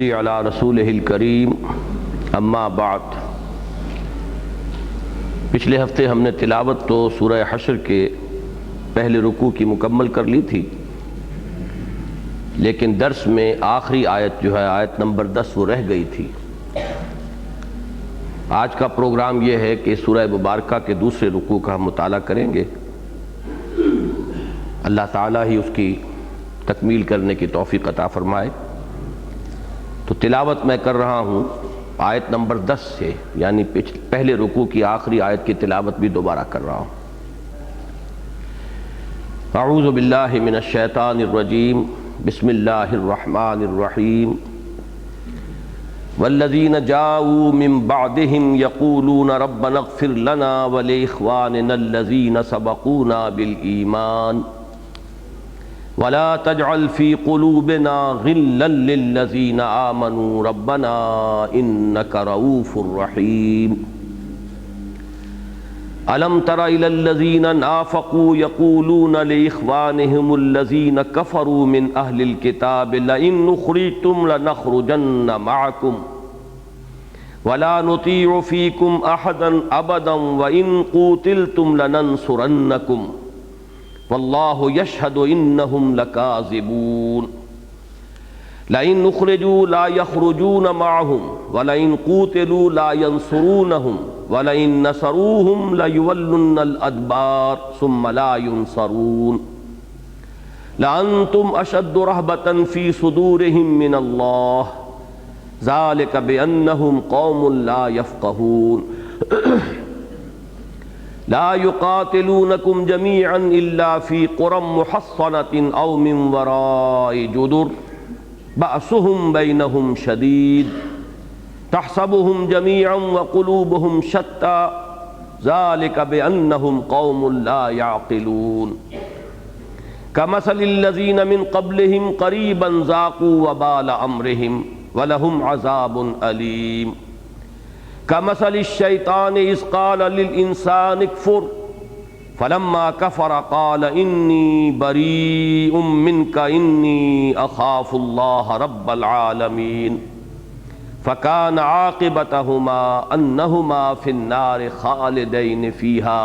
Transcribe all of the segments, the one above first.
علی رسولہ الکریم اما بعد۔ پچھلے ہفتے ہم نے تلاوت تو سورہ حشر کے پہلے رکوع کی مکمل کر لی تھی، لیکن درس میں آخری آیت جو ہے آیت نمبر 10 وہ رہ گئی تھی۔ آج کا پروگرام یہ ہے کہ سورہ مبارکہ کے دوسرے رکوع کا ہم مطالعہ کریں گے۔ اللہ تعالیٰ ہی اس کی تکمیل کرنے کی توفیق عطا فرمائے۔ تو تلاوت میں کر رہا ہوں آیت نمبر 10 سے، یعنی پہلے رکوع کی آخری آیت کی تلاوت بھی دوبارہ کر رہا ہوں۔ اعوذ باللہ من الشیطان الرجیم، بسم اللہ الرحمن الرحیم۔ والذین جاؤوا من بعدهم یقولون ربنا اغفر لنا ولإخواننا الذین سبقونا بالایمان ولا تجعل في قلوبنا غلا للذين آمنوا ربنا إنك رؤوف رحيم۔ ألم تر إلى الذين نافقوا يقولون لإخوانهم الذين كفروا من أهل الكتاب لئن أخرجتم لنخرجن معكم ولا نطيع فيكم أحدا أبدا وإن قوتلتم لننصرنكم واللہ یشہد انہم لکاذبون۔ لئن اخرجوا لا یخرجون معهم ولئن قوتلوا لا ینصرونہم ولئن نصروہم لیولن الادبار ثم لا ینصرون لأنتم اشد رہبة فی صدورہم من اللہ ذالک بأنہم قوم لا یفقہون۔ لا يقاتلونكم جميعا إلا في قرى محصنة أو من وراء جدر بأسهم بينهم شديد تحسبهم جميعا وقلوبهم شتى ذلك بأنهم قوم لا يعقلون كمثل الذين من قبلهم قريبا ذاقوا وبال أمرهم ولهم عذاب أليم كمثل الشيطان إذ قال للإنسان اكفر فلما كفر قال إني بريء منك إني أخاف الله رب العالمين فكان عاقبتهما أنهما في النار خالدين فيها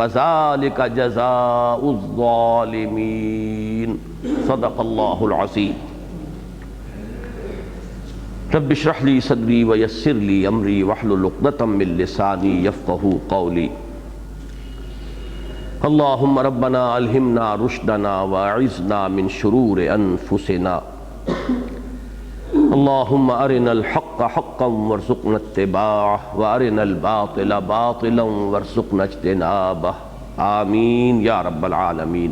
وذلك جزاء الظالمين۔ صدق الله العظيم۔ رب اشرح لي صدري ويسر لي امري واحلل عقدة من لساني يفقهوا قولي۔ اللهم ربنا الهمنا رشدنا واعذنا من شرور انفسنا۔ اللهم ارنا الحق حقا وارزقنا اتباعه وارنا الباطل باطلا وارزقنا اجتنابه، آمین یا رب العالمین۔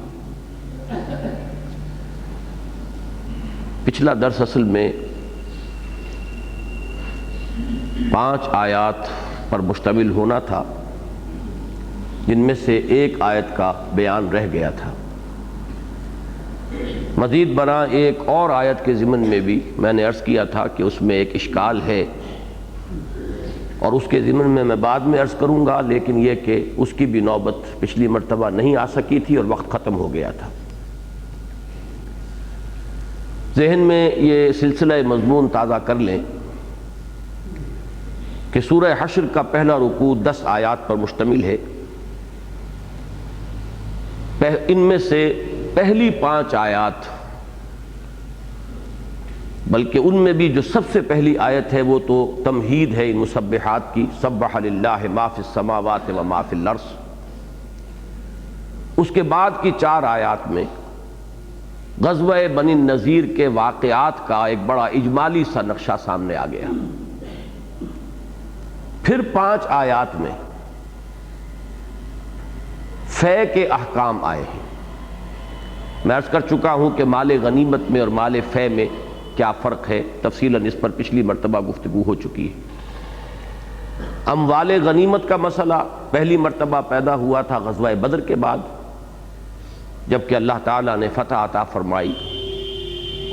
پچھلا درس اصل میں 5 آیات پر مشتمل ہونا تھا، جن میں سے ایک آیت کا بیان رہ گیا تھا۔ مزید برآں ایک اور آیت کے ضمن میں بھی میں نے عرض کیا تھا کہ اس میں ایک اشکال ہے، اور اس کے ضمن میں بعد میں عرض کروں گا، لیکن یہ کہ اس کی بھی نوبت پچھلی مرتبہ نہیں آ سکی تھی اور وقت ختم ہو گیا تھا۔ ذہن میں یہ سلسلہ مضمون تازہ کر لیں کہ سورہ حشر کا پہلا رکوع 10 آیات پر مشتمل ہے۔ ان میں سے پہلی 5 آیات، بلکہ ان میں بھی جو سب سے پہلی آیت ہے وہ تو تمہید ہے ان مسبحات کی، سبح للہ ما فی السماوات و ما فی الارض۔ اس کے بعد کی 4 آیات میں غزوہ بنی النضیر کے واقعات کا ایک بڑا اجمالی سا نقشہ سامنے آ گیا۔ پھر 5 آیات میں فے کے احکام آئے ہیں۔ میں عرض کر چکا ہوں کہ مال غنیمت میں اور مال فے میں کیا فرق ہے، تفصیلاً اس پر پچھلی مرتبہ گفتگو ہو چکی ہے۔ اموال غنیمت کا مسئلہ پہلی مرتبہ پیدا ہوا تھا غزوہ بدر کے بعد، جبکہ اللہ تعالیٰ نے فتح عطا فرمائی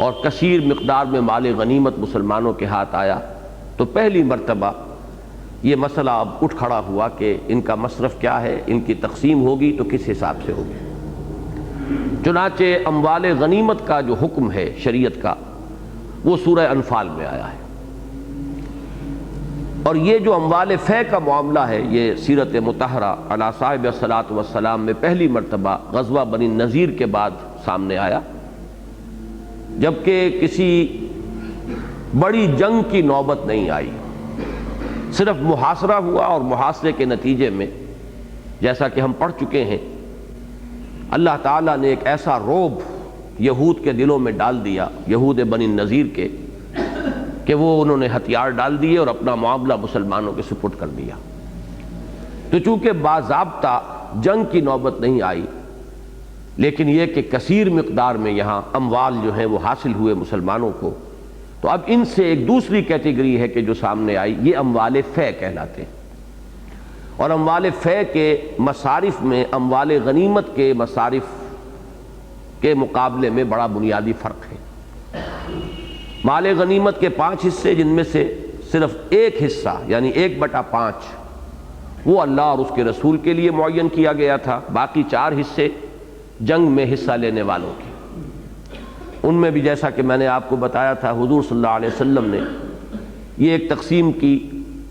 اور کثیر مقدار میں مال غنیمت مسلمانوں کے ہاتھ آیا، تو پہلی مرتبہ یہ مسئلہ اب اٹھ کھڑا ہوا کہ ان کا مصرف کیا ہے، ان کی تقسیم ہوگی تو کس حساب سے ہوگی۔ چنانچہ اموال غنیمت کا جو حکم ہے شریعت کا، وہ سورہ انفال میں آیا ہے۔ اور یہ جو اموال فے کا معاملہ ہے یہ سیرت مطہرہ علی صاحب الصلاۃ والسلام میں پہلی مرتبہ غزوہ بنی نذیر کے بعد سامنے آیا، جبکہ کسی بڑی جنگ کی نوبت نہیں آئی، صرف محاصرہ ہوا، اور محاصرے کے نتیجے میں جیسا کہ ہم پڑھ چکے ہیں اللہ تعالیٰ نے ایک ایسا رعب یہود کے دلوں میں ڈال دیا، یہود بنی نذیر کے، کہ وہ انہوں نے ہتھیار ڈال دیے اور اپنا معاملہ مسلمانوں کے سپرد کر دیا۔ تو چونکہ باضابطہ جنگ کی نوبت نہیں آئی، لیکن یہ کہ کثیر مقدار میں یہاں اموال جو ہیں وہ حاصل ہوئے مسلمانوں کو، تو اب ان سے ایک دوسری کیٹیگری ہے کہ جو سامنے آئی، یہ اموال فے کہلاتے ہیں۔ اور اموال فے کے مصارف میں اموال غنیمت کے مصارف کے مقابلے میں بڑا بنیادی فرق ہے۔ مال غنیمت کے 5 حصے، جن میں سے صرف ایک حصہ یعنی 1/5 وہ اللہ اور اس کے رسول کے لیے معین کیا گیا تھا، باقی 4 حصے جنگ میں حصہ لینے والوں کے۔ ان میں بھی جیسا کہ میں نے آپ کو بتایا تھا، حضور صلی اللہ علیہ وسلم نے یہ ایک تقسیم کی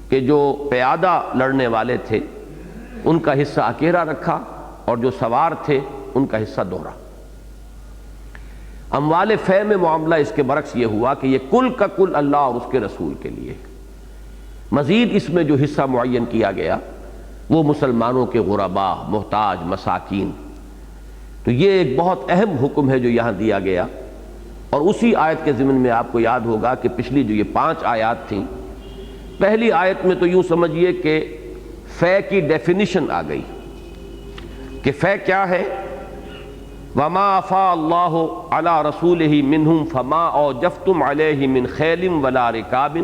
کہ جو پیادہ لڑنے والے تھے ان کا حصہ اکیلا رکھا، اور جو سوار تھے ان کا حصہ دوہرا۔ اموال فے میں معاملہ اس کے برعکس یہ ہوا کہ یہ کل کا کل اللہ اور اس کے رسول کے لیے، مزید اس میں جو حصہ معین کیا گیا وہ مسلمانوں کے غرباء، محتاج، مساکین۔ تو یہ ایک بہت اہم حکم ہے جو یہاں دیا گیا، اور اسی آیت کے ضمن میں آپ کو یاد ہوگا کہ پچھلی جو یہ 5 آیات تھیں، پہلی آیت میں تو یوں سمجھیے کہ فے کی ڈیفینیشن آ گئی کہ فے کیا ہے۔ وما افاء اللہ علی رسولہ منہم فما اوجفتم علیہ من خیل ولا رکاب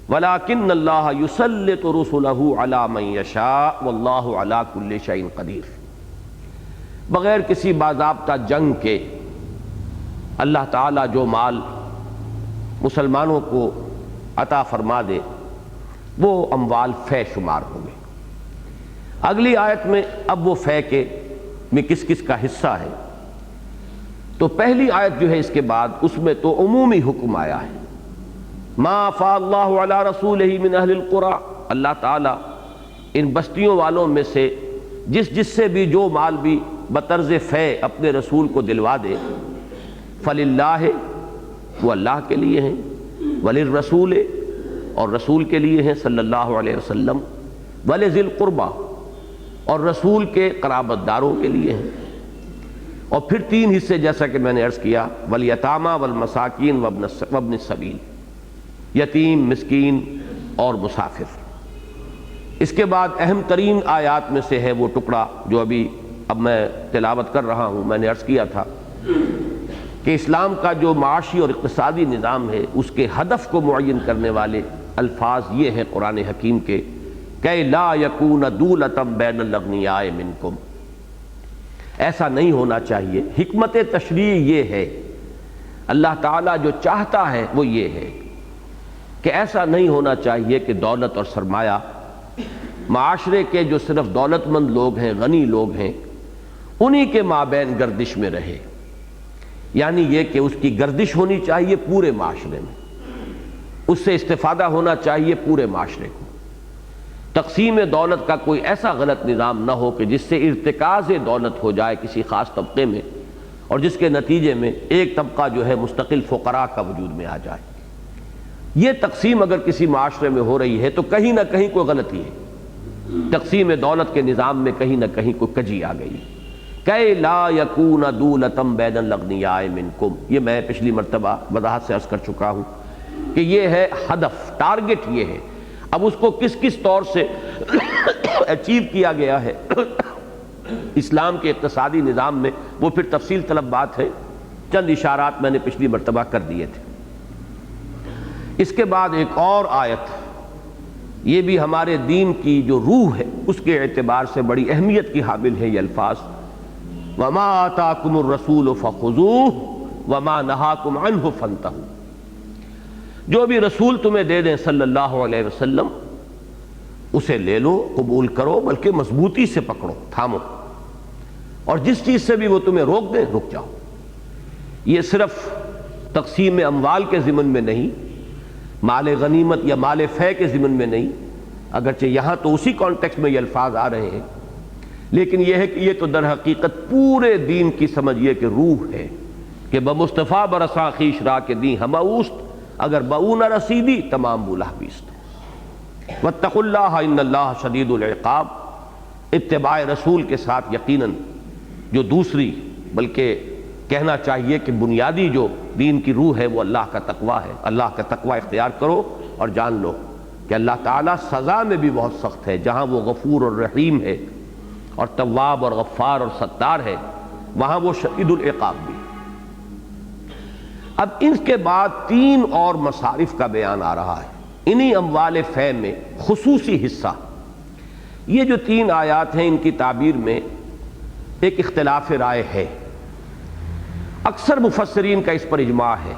ولکن اللہ یسلط رسلہ علی من یشاء واللہ علی کل شیء قدیر۔ بغیر کسی باضابطہ جنگ کے اللہ تعالیٰ جو مال مسلمانوں کو عطا فرما دے وہ اموال فے شمار ہوں گے۔ اگلی آیت میں اب وہ فے کے میں کس کس کا حصہ ہے، تو پہلی آیت جو ہے اس کے بعد اس میں تو عمومی حکم آیا ہے، ما افاء اللہ علی رسولہ من اہل القری، اللہ تعالیٰ ان بستیوں والوں میں سے جس سے بھی جو مال بھی بطرز فے اپنے رسول کو دلوا دے، فللہ، وہ اللہ کے لیے ہیں، وللرسول، اور رسول کے لیے ہیں صلی اللہ علیہ وسلم، ولذی القربى، اور رسول کے قرابت داروں کے لیے ہیں، اور پھر 3 حصے جیسا کہ میں نے عرض کیا، والیتامى والمساکین وابن السبیل، یتیم، مسکین اور مسافر۔ اس کے بعد اہم ترین آیات میں سے ہے وہ ٹکڑا جو اب میں تلاوت کر رہا ہوں۔ میں نے عرض کیا تھا کہ اسلام کا جو معاشی اور اقتصادی نظام ہے اس کے ہدف کو معین کرنے والے الفاظ یہ ہیں قرآن حکیم کے کہ لا یکون دولۃ بین الاغنیاء منکم، ایسا نہیں ہونا چاہیے۔ حکمت تشریع یہ ہے، اللہ تعالیٰ جو چاہتا ہے وہ یہ ہے کہ ایسا نہیں ہونا چاہیے کہ دولت اور سرمایہ معاشرے کے جو صرف دولت مند لوگ ہیں، غنی لوگ ہیں، انہی کے مابین گردش میں رہے، یعنی یہ کہ اس کی گردش ہونی چاہیے پورے معاشرے میں، اس سے استفادہ ہونا چاہیے پورے معاشرے کو۔ تقسیم دولت کا کوئی ایسا غلط نظام نہ ہو کہ جس سے ارتکاز دولت ہو جائے کسی خاص طبقے میں، اور جس کے نتیجے میں ایک طبقہ جو ہے مستقل فقراء کا وجود میں آ جائے۔ یہ تقسیم اگر کسی معاشرے میں ہو رہی ہے تو کہیں نہ کہیں کوئی غلطی ہے، تقسیم دولت کے نظام میں کہیں نہ کہیں کوئی کجی آ گئی۔ کہ لا یکون دولۃ بین الاغنیاء منکم، یہ میں پچھلی مرتبہ وضاحت سے عرض کر چکا ہوں کہ یہ ہے ہدف، ٹارگٹ یہ ہے۔ اب اس کو کس کس طور سے اچیو کیا گیا ہے اسلام کے اقتصادی نظام میں، وہ پھر تفصیل طلب بات ہے، چند اشارات میں نے پچھلی مرتبہ کر دیے تھے۔ اس کے بعد ایک اور آیت، یہ بھی ہمارے دین کی جو روح ہے اس کے اعتبار سے بڑی اہمیت کی حامل ہے، یہ الفاظ وَمَا آتَاكُمُ الرَّسُولُ فَخُذُوهُ وَمَا نَهَاكُمْ عَنْهُ فَانْتَهُوا، جو بھی رسول تمہیں دے دیں صلی اللہ علیہ وسلم اسے لے لو، قبول کرو، بلکہ مضبوطی سے پکڑو، تھامو، اور جس چیز سے بھی وہ تمہیں روک دیں رک جاؤ۔ یہ صرف تقسیم اموال کے ضمن میں نہیں، مال غنیمت یا مال فے کے ضمن میں نہیں، اگرچہ یہاں تو اسی کانٹیکسٹ میں یہ الفاظ آ رہے ہیں، لیکن یہ ہے کہ یہ تو در حقیقت پورے دین کی سمجھیے کہ روح ہے کہ بمصطفیٰ برساں خیش را کے دین ہمہ اوست، اگر بہو نہ رسیدی تمام بولا بیست۔ واتقوا اللہ ان اللہ شدید العقاب، اتباع رسول کے ساتھ یقیناً جو دوسری بلکہ کہنا چاہیے کہ بنیادی جو دین کی روح ہے وہ اللہ کا تقویٰ ہے۔ اللہ کا تقویٰ اختیار کرو اور جان لو کہ اللہ تعالیٰ سزا میں بھی بہت سخت ہے، جہاں وہ غفور اور رحیم ہے اور تواب اور غفار اور ستار ہے، وہاں وہ شدید العقاب بھی۔ اب ان کے بعد 3 اور مصارف کا بیان آ رہا ہے، انہی اموال فے میں خصوصی حصہ۔ یہ جو 3 آیات ہیں ان کی تعبیر میں ایک اختلاف رائے ہے، اکثر مفسرین کا اس پر اجماع ہے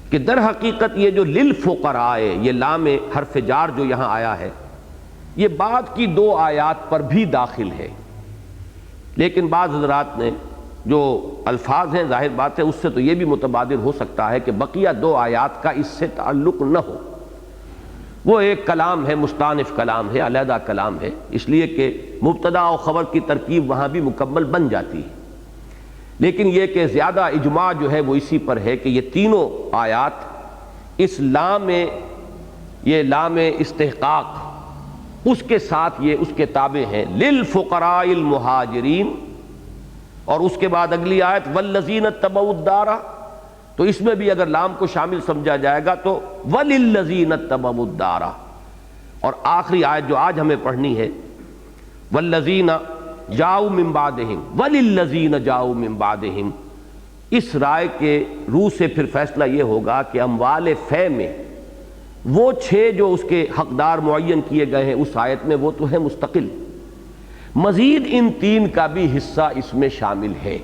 کہ در حقیقت یہ جو للفقراء، یہ لام حرف جار جو یہاں آیا ہے، یہ بعد کی 2 آیات پر بھی داخل ہے، لیکن بعض حضرات نے جو الفاظ ہیں ظاہر بات ہے اس سے تو یہ بھی متبادر ہو سکتا ہے کہ بقیہ 2 آیات کا اس سے تعلق نہ ہو، وہ ایک کلام ہے، مستانف کلام ہے، علیحدہ کلام ہے، اس لیے کہ مبتدا و خبر کی ترکیب وہاں بھی مکمل بن جاتی ہے، لیکن یہ کہ زیادہ اجماع جو ہے وہ اسی پر ہے کہ یہ تینوں آیات اس لام، یہ لام استحقاق، اس کے ساتھ یہ اس کے تابع ہیں، للفقراء المہاجرین، اور اس کے بعد اگلی آیت والذین اتبعوا الدار، تو اس میں بھی اگر لام کو شامل سمجھا جائے گا تو وللذین اتبعوا الدار، اور آخری آیت جو آج ہمیں پڑھنی ہے والذین جاؤ من بعدہم وللذین جاؤ من بعدہم، اس رائے کے روح سے پھر فیصلہ یہ ہوگا کہ اموال فے میں وہ 6 جو اس کے حقدار معین کیے گئے ہیں اس آیت میں وہ تو ہے مستقل، مزید ان 3 کا بھی حصہ اس میں شامل ہے،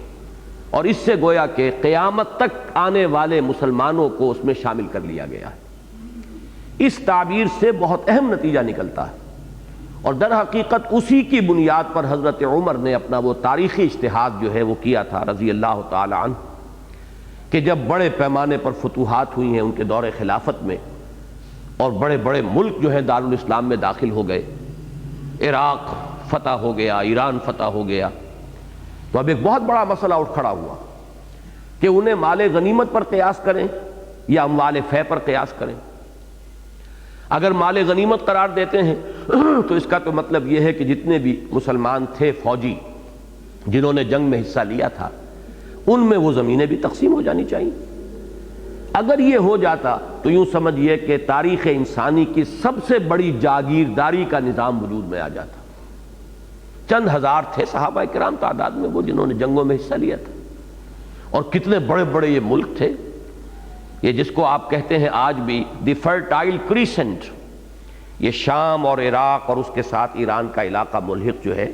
اور اس سے گویا کہ قیامت تک آنے والے مسلمانوں کو اس میں شامل کر لیا گیا ہے۔ اس تعبیر سے بہت اہم نتیجہ نکلتا ہے، اور در حقیقت اسی کی بنیاد پر حضرت عمر نے اپنا وہ تاریخی اجتہاد جو ہے وہ کیا تھا رضی اللہ تعالی عنہ، کہ جب بڑے پیمانے پر فتوحات ہوئی ہیں ان کے دور خلافت میں، اور بڑے بڑے ملک جو ہیں دارالاسلام میں داخل ہو گئے، عراق فتح ہو گیا، ایران فتح ہو گیا، تو اب ایک بہت بڑا مسئلہ اٹھ کھڑا ہوا کہ انہیں مال غنیمت پر قیاس کریں یا اموال فے پر قیاس کریں۔ اگر مال غنیمت قرار دیتے ہیں تو اس کا تو مطلب یہ ہے کہ جتنے بھی مسلمان تھے فوجی جنہوں نے جنگ میں حصہ لیا تھا ان میں وہ زمینیں بھی تقسیم ہو جانی چاہیے۔ اگر یہ ہو جاتا تو یوں سمجھیے کہ تاریخ انسانی کی سب سے بڑی جاگیرداری کا نظام وجود میں آ جاتا۔ چند ہزار تھے صحابہ کرام تعداد میں وہ جنہوں نے جنگوں میں حصہ لیا تھا، اور کتنے بڑے بڑے یہ ملک تھے، یہ جس کو آپ کہتے ہیں آج بھی دی فرٹائل کریسنٹ، یہ شام اور عراق اور اس کے ساتھ ایران کا علاقہ ملحق جو ہے،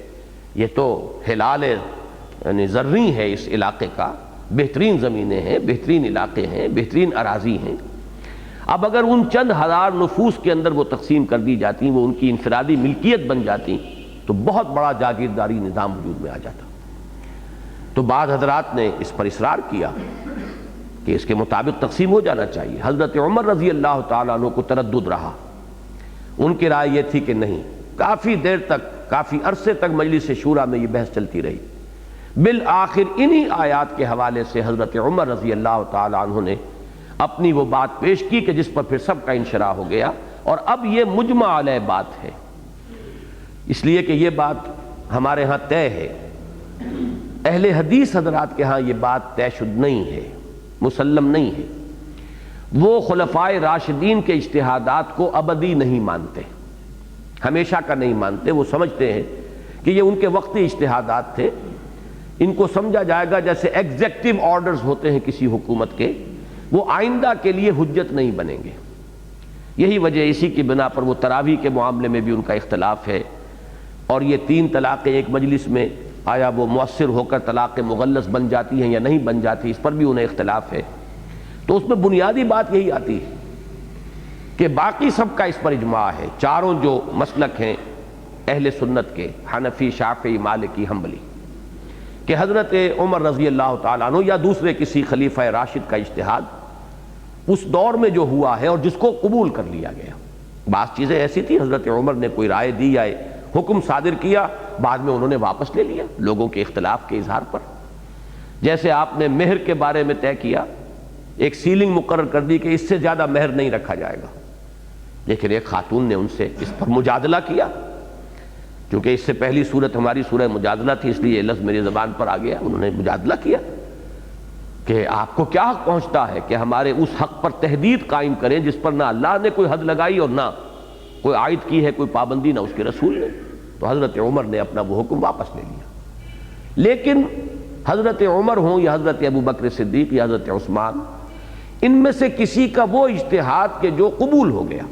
یہ تو ہلال یعنی زرعی ہے اس علاقے کا، بہترین زمینیں ہیں، بہترین علاقے ہیں، بہترین اراضی ہیں۔ اب اگر ان چند ہزار نفوس کے اندر وہ تقسیم کر دی جاتی، وہ ان کی انفرادی ملکیت بن جاتی، تو بہت بڑا جاگیرداری نظام وجود میں آ جاتا۔ تو بعض حضرات نے اس پر اصرار کیا کہ اس کے مطابق تقسیم ہو جانا چاہیے۔ حضرت عمر رضی اللہ تعالیٰ عنہ کو تردد رہا، ان کی رائے یہ تھی کہ نہیں، کافی دیر تک، کافی عرصے تک مجلس شورا میں یہ بحث چلتی رہی، بالآخر انہی آیات کے حوالے سے حضرت عمر رضی اللہ تعالیٰ عنہ نے اپنی وہ بات پیش کی کہ جس پر پھر سب کا انشراح ہو گیا، اور اب یہ مجمع علیہ بات ہے، اس لیے کہ یہ بات ہمارے ہاں طے ہے، اہل حدیث حضرات کے ہاں یہ بات طے شد نہیں ہے، مسلم نہیں ہے، وہ خلفائے راشدین کے اجتہادات کو ابدی نہیں مانتے، ہمیشہ کا نہیں مانتے، وہ سمجھتے ہیں کہ یہ ان کے وقتی اجتہادات تھے، ان کو سمجھا جائے گا جیسے ایگزیکٹو آرڈرز ہوتے ہیں کسی حکومت کے، وہ آئندہ کے لیے حجت نہیں بنیں گے۔ یہی وجہ اسی کی بنا پر وہ تراویح کے معاملے میں بھی ان کا اختلاف ہے، اور یہ 3 طلاقیں ایک مجلس میں آیا وہ مؤثر ہو کر طلاق مغلظ بن جاتی ہیں یا نہیں بن جاتی، اس پر بھی انہیں اختلاف ہے۔ تو اس میں بنیادی بات یہی آتی ہے کہ باقی سب کا اس پر اجماع ہے، چاروں جو مسلک ہیں اہل سنت کے، حنفی، شافعی، مالکی، حنبلی، کہ حضرت عمر رضی اللہ تعالیٰ عنہ یا دوسرے کسی خلیفہ راشد کا اجتہاد اس دور میں جو ہوا ہے اور جس کو قبول کر لیا گیا. بعض چیزیں ایسی تھی حضرت عمر نے کوئی رائے دی یا حکم صادر کیا، بعد میں انہوں نے واپس لے لیا لوگوں کے اختلاف کے اظہار پر. جیسے آپ نے مہر کے بارے میں طے کیا، ایک سیلنگ مقرر کر دی کہ اس سے زیادہ مہر نہیں رکھا جائے گا، لیکن ایک خاتون نے ان سے اس پر مجادلہ کیا. چونکہ اس سے پہلی صورت ہماری سورہ مجادلہ تھی، اس لیے یہ لفظ میری زبان پر آ گیا. انہوں نے مجادلہ کیا کہ آپ کو کیا حق پہنچتا ہے کہ ہمارے اس حق پر تحدید قائم کریں جس پر نہ اللہ نے کوئی حد لگائی اور نہ کوئی عائد کی ہے کوئی پابندی، نہ اس کے رسول نے. تو حضرت عمر نے اپنا وہ حکم واپس لے لیا. لیکن حضرت عمر ہوں یا حضرت ابو بکر صدیق یا حضرت عثمان، ان میں سے کسی کا وہ اجتہاد کہ جو قبول ہو گیا،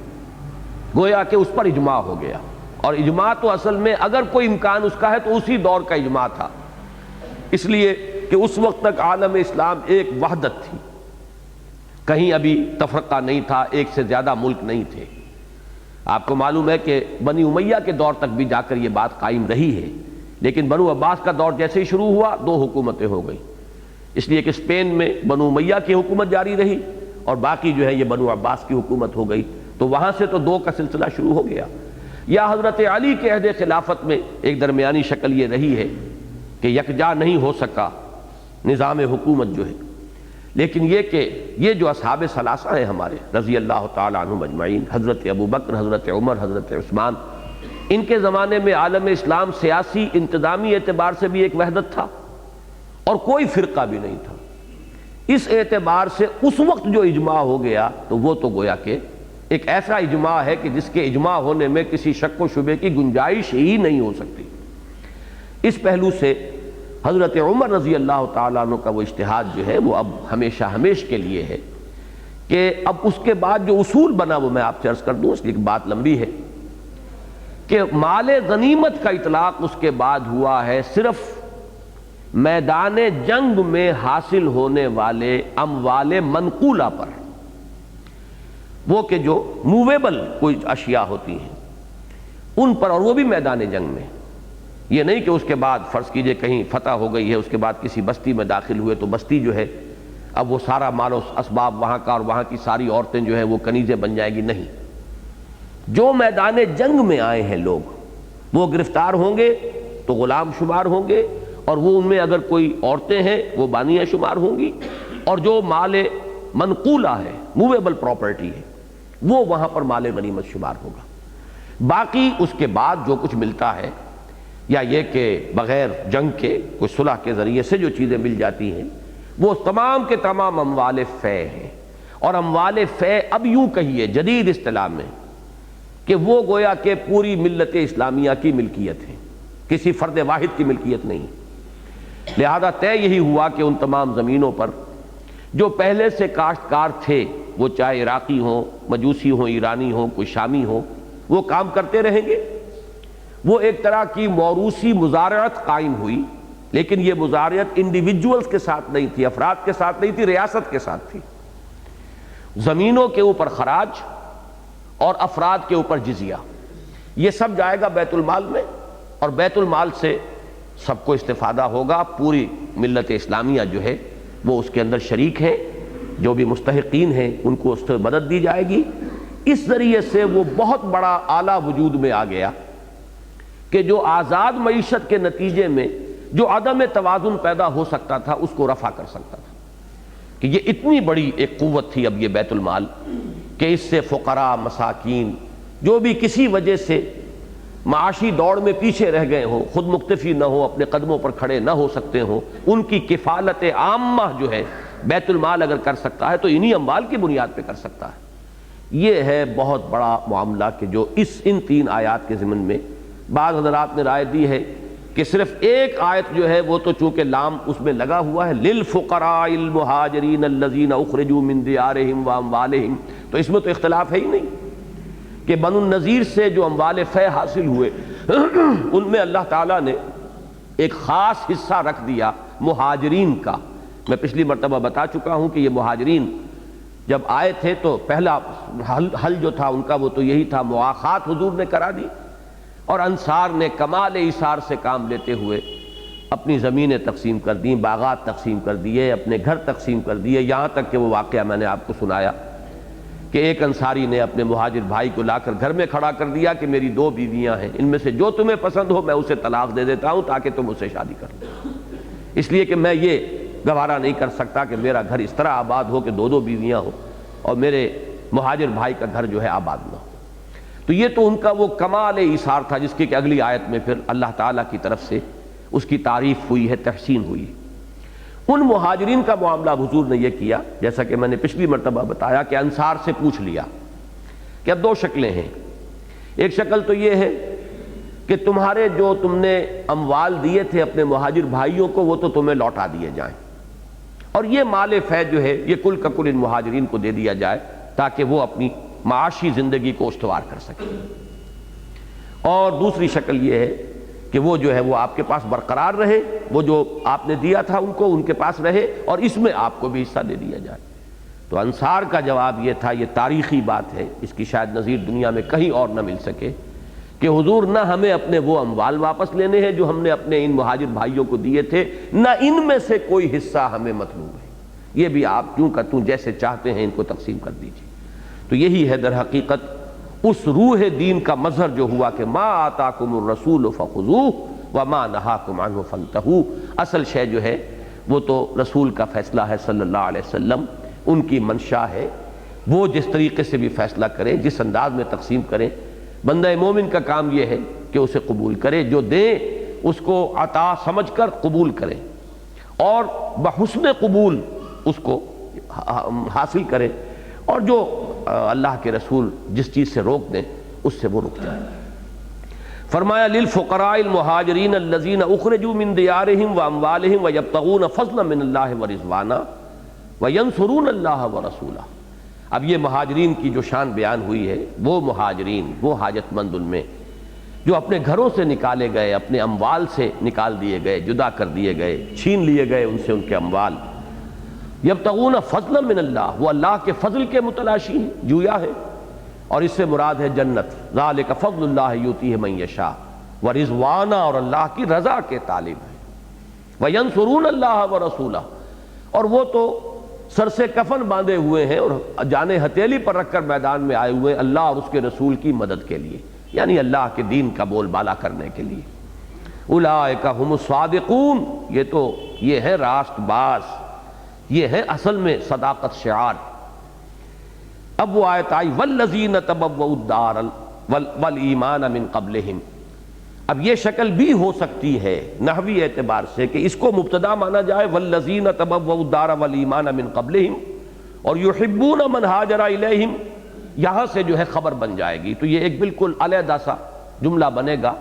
گویا کہ اس پر اجماع ہو گیا. اور اجماع تو اصل میں اگر کوئی امکان اس کا ہے تو اسی دور کا اجماع تھا، اس لیے کہ اس وقت تک عالم اسلام ایک وحدت تھی، کہیں ابھی تفرقہ نہیں تھا، ایک سے زیادہ ملک نہیں تھے. آپ کو معلوم ہے کہ بنی امیہ کے دور تک بھی جا کر یہ بات قائم رہی ہے، لیکن بنو عباس کا دور جیسے ہی شروع ہوا 2 حکومتیں ہو گئیں، اس لیے کہ اسپین میں بنو امیہ کی حکومت جاری رہی اور باقی جو ہے یہ بنو عباس کی حکومت ہو گئی. تو وہاں سے تو 2 کا سلسلہ شروع ہو گیا. یا حضرت علی کے عہد خلافت میں ایک درمیانی شکل یہ رہی ہے کہ یکجا نہیں ہو سکا نظام حکومت جو ہے. لیکن یہ کہ یہ جو اصحاب ثلاثہ ہیں ہمارے رضی اللہ تعالیٰ عنہم اجمعین، حضرت ابو بکر، حضرت عمر، حضرت عثمان، ان کے زمانے میں عالم اسلام سیاسی انتظامی اعتبار سے بھی ایک وحدت تھا اور کوئی فرقہ بھی نہیں تھا. اس اعتبار سے اس وقت جو اجماع ہو گیا تو وہ تو گویا کہ ایک ایسا اجماع ہے کہ جس کے اجماع ہونے میں کسی شک و شبے کی گنجائش ہی نہیں ہو سکتی. اس پہلو سے حضرت عمر رضی اللہ تعالیٰ عنہ کا وہ اجتہاد جو ہے وہ اب ہمیشہ ہمیش کے لیے ہے کہ اب اس کے بعد جو اصول بنا وہ میں آپ سے عرض کر دوں، اس لیے کہ بات لمبی ہے، کہ مال غنیمت کا اطلاق اس کے بعد ہوا ہے صرف میدان جنگ میں حاصل ہونے والے اموال منقولہ پر، وہ کہ جو موویبل کوئی اشیاء ہوتی ہیں ان پر، اور وہ بھی میدان جنگ میں. یہ نہیں کہ اس کے بعد فرض کیجئے کہیں فتح ہو گئی ہے، اس کے بعد کسی بستی میں داخل ہوئے تو بستی جو ہے اب وہ سارا مال و اسباب وہاں کا اور وہاں کی ساری عورتیں جو ہیں وہ کنیزیں بن جائیں گی. نہیں، جو میدان جنگ میں آئے ہیں لوگ وہ گرفتار ہوں گے تو غلام شمار ہوں گے، اور وہ ان میں اگر کوئی عورتیں ہیں وہ بانیہ شمار ہوں گی، اور جو مال منقولہ ہے موویبل پراپرٹی ہے وہ وہاں پر مال غنیمت شمار ہوگا. باقی اس کے بعد جو کچھ ملتا ہے یا یہ کہ بغیر جنگ کے کوئی صلح کے ذریعے سے جو چیزیں مل جاتی ہیں وہ تمام کے تمام اموال فے ہیں. اور اموال فے اب یوں کہیے جدید اصطلاح میں کہ وہ گویا کہ پوری ملت اسلامیہ کی ملکیت ہے، کسی فرد واحد کی ملکیت نہیں. لہذا طے یہی ہوا کہ ان تمام زمینوں پر جو پہلے سے کاشتکار تھے، وہ چاہے عراقی ہوں، مجوسی ہوں، ایرانی ہوں، کوئی شامی ہوں، وہ کام کرتے رہیں گے. وہ ایک طرح کی موروثی مزارعت قائم ہوئی، لیکن یہ مزارعت انڈیویجولز کے ساتھ نہیں تھی، افراد کے ساتھ نہیں تھی، ریاست کے ساتھ تھی. زمینوں کے اوپر خراج اور افراد کے اوپر جزیہ، یہ سب جائے گا بیت المال میں، اور بیت المال سے سب کو استفادہ ہوگا. پوری ملت اسلامیہ جو ہے وہ اس کے اندر شریک ہے، جو بھی مستحقین ہیں ان کو اس سے مدد دی جائے گی. اس ذریعے سے وہ بہت بڑا آلہ وجود میں آ گیا کہ جو آزاد معیشت کے نتیجے میں جو عدم توازن پیدا ہو سکتا تھا اس کو رفع کر سکتا تھا. کہ یہ اتنی بڑی ایک قوت تھی اب یہ بیت المال کہ اس سے فقراء، مساکین، جو بھی کسی وجہ سے معاشی دوڑ میں پیچھے رہ گئے ہوں، خود مکتفی نہ ہو، اپنے قدموں پر کھڑے نہ ہو سکتے ہوں، ان کی کفالت عامہ جو ہے بیت المال اگر کر سکتا ہے تو انہی اموال کی بنیاد پہ کر سکتا ہے. یہ ہے بہت بڑا معاملہ کہ جو ان 3 آیات کے ضمن میں بعض حضرات نے رائے دی ہے کہ صرف ایک آیت جو ہے وہ تو چونکہ لام اس میں لگا ہوا ہے للفقراء المہاجرین الذین اخرجوا من دیارہم واموالہم، تو اس میں تو اختلاف ہے ہی نہیں کہ بنو النذیر سے جو اموال فے حاصل ہوئے ان میں اللہ تعالیٰ نے ایک خاص حصہ رکھ دیا مہاجرین کا. میں پچھلی مرتبہ بتا چکا ہوں کہ یہ مہاجرین جب آئے تھے تو پہلا حل جو تھا ان کا وہ تو یہی تھا، مواخات حضور نے کرا دی، اور انصار نے کمال ایثار سے کام لیتے ہوئے اپنی زمینیں تقسیم کر دیں، باغات تقسیم کر دیے، اپنے گھر تقسیم کر دیے، یہاں تک کہ وہ واقعہ میں نے آپ کو سنایا کہ ایک انصاری نے اپنے مہاجر بھائی کو لا کر گھر میں کھڑا کر دیا کہ میری 2 بیویاں ہیں، ان میں سے جو تمہیں پسند ہو میں اسے طلاق دے دیتا ہوں تاکہ تم اسے شادی کر لو، اس لیے کہ میں یہ گوارا نہیں کر سکتا کہ میرا گھر اس طرح آباد ہو کہ 2 بیویاں ہوں اور میرے مہاجر بھائی کا گھر جو ہے آباد نہ ہو۔ تو یہ تو ان کا وہ کمال ایثار تھا جس کی کہ اگلی آیت میں پھر اللہ تعالیٰ کی طرف سے اس کی تعریف ہوئی ہے، تحسین ہوئی ہے۔ ان مہاجرین کا معاملہ حضور نے یہ کیا، جیسا کہ میں نے پچھلی مرتبہ بتایا کہ انصار سے پوچھ لیا کہ اب 2 شکلیں ہیں، ایک شکل تو یہ ہے کہ تمہارے جو تم نے اموال دیے تھے اپنے مہاجر بھائیوں کو وہ تو تمہیں لوٹا دیے جائیں، اور یہ مال فے جو ہے یہ کل کا کل ان مہاجرین کو دے دیا جائے تاکہ وہ اپنی معاشی زندگی کو استوار کر سکیں، اور دوسری شکل یہ ہے کہ وہ جو ہے وہ آپ کے پاس برقرار رہے، وہ جو آپ نے دیا تھا ان کے پاس رہے اور اس میں آپ کو بھی حصہ دے دیا جائے۔ تو انصار کا جواب یہ تھا، یہ تاریخی بات ہے، اس کی شاید نظیر دنیا میں کہیں اور نہ مل سکے، کہ حضور نہ ہمیں اپنے وہ اموال واپس لینے ہیں جو ہم نے اپنے ان مہاجر بھائیوں کو دیے تھے، نہ ان میں سے کوئی حصہ ہمیں مطلوب ہے، یہ بھی آپ کیوں کا توں جیسے چاہتے ہیں ان کو تقسیم کر دیجیے۔ تو یہی ہے در حقیقت اس روح دین کا مظہر جو ہوا کہ ما آتاکم الرسول فخذوہ وما نہاکم عنہ فانتہوا، اصل شے جو ہے وہ تو رسول کا فیصلہ ہے صلی اللہ علیہ وسلم، ان کی منشا ہے، وہ جس طریقے سے بھی فیصلہ کریں، جس انداز میں تقسیم کریں، بندہ مومن کا کام یہ ہے کہ اسے قبول کرے، جو دیں اس کو عطا سمجھ کر قبول کریں اور بحسن قبول اس کو حاصل کریں، اور جو اللہ کے رسول جس چیز سے روک دیں اس سے وہ رک جائیں۔ فرمایا للفقراء المہاجرین الذین اخرجوا من دیارہم واموالہم ویبتغون فضلا من اللہ ورضوانا وینصرون اللہ ورسولہ۔ اب یہ مہاجرین کی جو شان بیان ہوئی ہے، وہ مہاجرین، وہ حاجت مند ان میں جو اپنے گھروں سے نکالے گئے، اپنے اموال سے نکال دیے گئے، جدا کر دیے گئے، چھین لیے گئے ان سے ان کے اموال، یبتغون فضلا من اللہ، وہ اللہ کے فضل کے متلاشی ہیں، جویا ہے، اور اس سے مراد ہے جنت، ذالک فضل اللہ یؤتیہ من یشاء، ورضوانا، اور اللہ کی رضا کے طالب ہیں، وینصرون اللہ ورسولہ، اور وہ تو سر سے کفن باندھے ہوئے ہیں اور جانے ہتھیلی پر رکھ کر میدان میں آئے ہوئے اللہ اور اس کے رسول کی مدد کے لیے، یعنی اللہ کے دین کا بول بالا کرنے کے لیے۔ اولئک ھم الصادقون، یہ ہے راست باز، یہ ہے اصل میں صداقت شعار۔ اب وہ آیت آئی والذین تبوؤا الدار والایمان من قبلہم، اب یہ شکل بھی ہو سکتی ہے نحوی اعتبار سے کہ اس کو مبتدا مانا جائے والذین تبوؤا الدار والایمان من قبلہم، اور یحبون من ہاجر الیہم یہاں سے جو ہے خبر بن جائے گی، تو یہ ایک بالکل علیحدہ سا جملہ بنے گا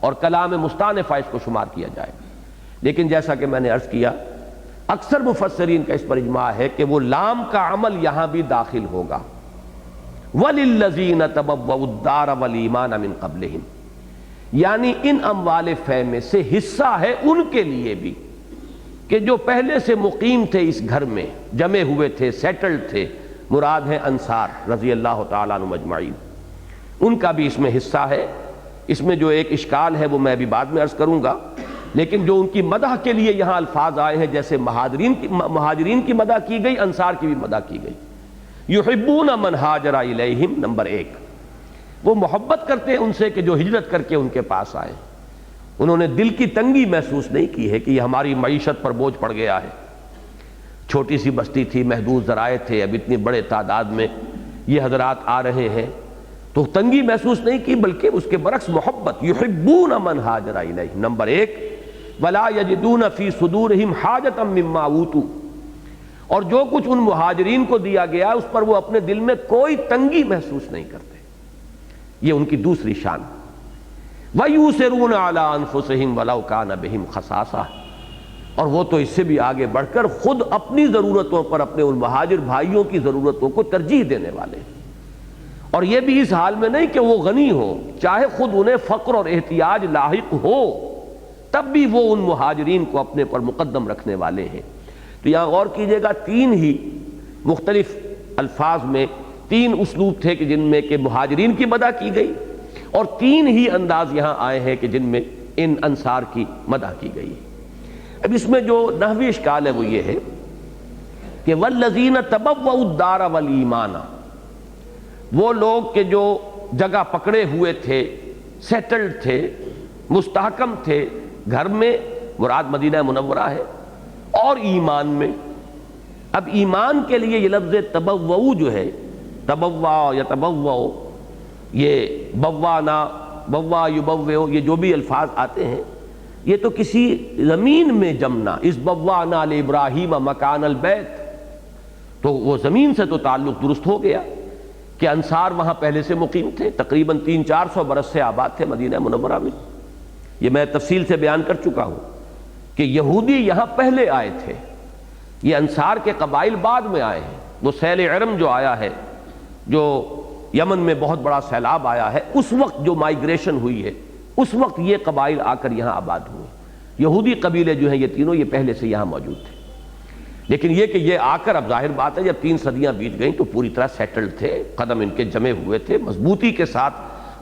اور کلام مستانفہ اس کو شمار کیا جائے گا۔ لیکن جیسا کہ میں نے عرض کیا، اکثر مفسرین کا اس پر اجماع ہے کہ وہ لام کا عمل یہاں بھی داخل ہوگا، وَلِلَّذِينَ تَبَوَّؤُا الدَّارَ وَالْإِيمَانَ مِن قَبْلِهِمْ، یعنی ان اموال فے میں سے حصہ ہے ان کے لیے بھی کہ جو پہلے سے مقیم تھے اس گھر میں، جمے ہوئے تھے، سیٹلڈ تھے، مراد ہیں انصار رضی اللہ تعالیٰ عنہم اجمعین، ان کا بھی اس میں حصہ ہے۔ اس میں جو ایک اشکال ہے وہ میں بھی بعد میں عرض کروں گا، لیکن جو ان کی مدح کے لیے یہاں الفاظ آئے ہیں، جیسے مہاجرین کی مدح کی گئی، انصار کی بھی مدح کی گئی۔ یحبون من ہاجر الیہم، نمبر 1، وہ محبت کرتے ہیں ان سے کہ جو ہجرت کر کے ان کے پاس آئے، انہوں نے دل کی تنگی محسوس نہیں کی ہے کہ یہ ہماری معیشت پر بوجھ پڑ گیا ہے، چھوٹی سی بستی تھی، محدود ذرائع تھے، اب اتنی بڑے تعداد میں یہ حضرات آ رہے ہیں، تو تنگی محسوس نہیں کی، بلکہ اس کے برعکس محبت۔ یحبون من ہاجر الیہم، نمبر 1، ولا یجدون فی صدورہم حاجۃ مما اوتوا، اور جو کچھ ان مہاجرین کو دیا گیا اس پر وہ اپنے دل میں کوئی تنگی محسوس نہیں کرتے، یہ ان کی دوسری شان۔ وَيُؤْثِرُونَ عَلَىٰ أَنفُسِهِمْ وَلَوْ كَانَ بِهِمْ خَصَاصَةٌ، اور وہ تو اس سے بھی آگے بڑھ کر خود اپنی ضرورتوں پر اپنے ان مہاجر بھائیوں کی ضرورتوں کو ترجیح دینے والے ہیں، اور یہ بھی اس حال میں نہیں کہ وہ غنی ہو، چاہے خود انہیں فقر اور احتیاج لاحق ہو تب بھی وہ ان مہاجرین کو اپنے پر مقدم رکھنے والے ہیں۔ تو یہاں غور کیجئے گا، 3 ہی مختلف الفاظ میں 3 اسلوب تھے کہ جن میں کہ مہاجرین کی مدح کی گئی، اور 3 ہی انداز یہاں آئے ہیں کہ جن میں ان انصار کی مدح کی گئی۔ اب اس میں جو نحوی اشکال ہے وہ یہ ہے کہ والذین تبوؤا الدار والایمان، وہ لوگ کہ جو جگہ پکڑے ہوئے تھے، سیٹلڈ تھے، مستحکم تھے گھر میں، مراد مدینہ منورہ ہے، اور ایمان میں۔ اب ایمان کے لیے یہ لفظ تبوؤ جو ہے، تبوا یا تبوؤ، یہ بوانا، بوا یبوؤ، یہ جو بھی الفاظ آتے ہیں یہ تو کسی زمین میں جمنا، اس بوانا لابراہیم مکان البیت، تو وہ زمین سے تو تعلق درست ہو گیا کہ انصار وہاں پہلے سے مقیم تھے، تقریباً 300-400 برس سے آباد تھے مدینہ منورہ میں۔ یہ میں تفصیل سے بیان کر چکا ہوں کہ یہودی یہاں پہلے آئے تھے، یہ انصار کے قبائل بعد میں آئے ہیں۔ وہ سیل ارم جو آیا ہے، جو یمن میں بہت بڑا سیلاب آیا ہے، اس وقت جو مائیگریشن ہوئی ہے، اس وقت یہ قبائل آ کر یہاں آباد ہوئے۔ یہودی قبیلے جو ہیں یہ تینوں یہ پہلے سے یہاں موجود تھے، لیکن یہ کہ یہ آ کر، اب ظاہر بات ہے جب 3 صدیاں بیت گئیں تو پوری طرح سیٹلڈ تھے، قدم ان کے جمے ہوئے تھے، مضبوطی کے ساتھ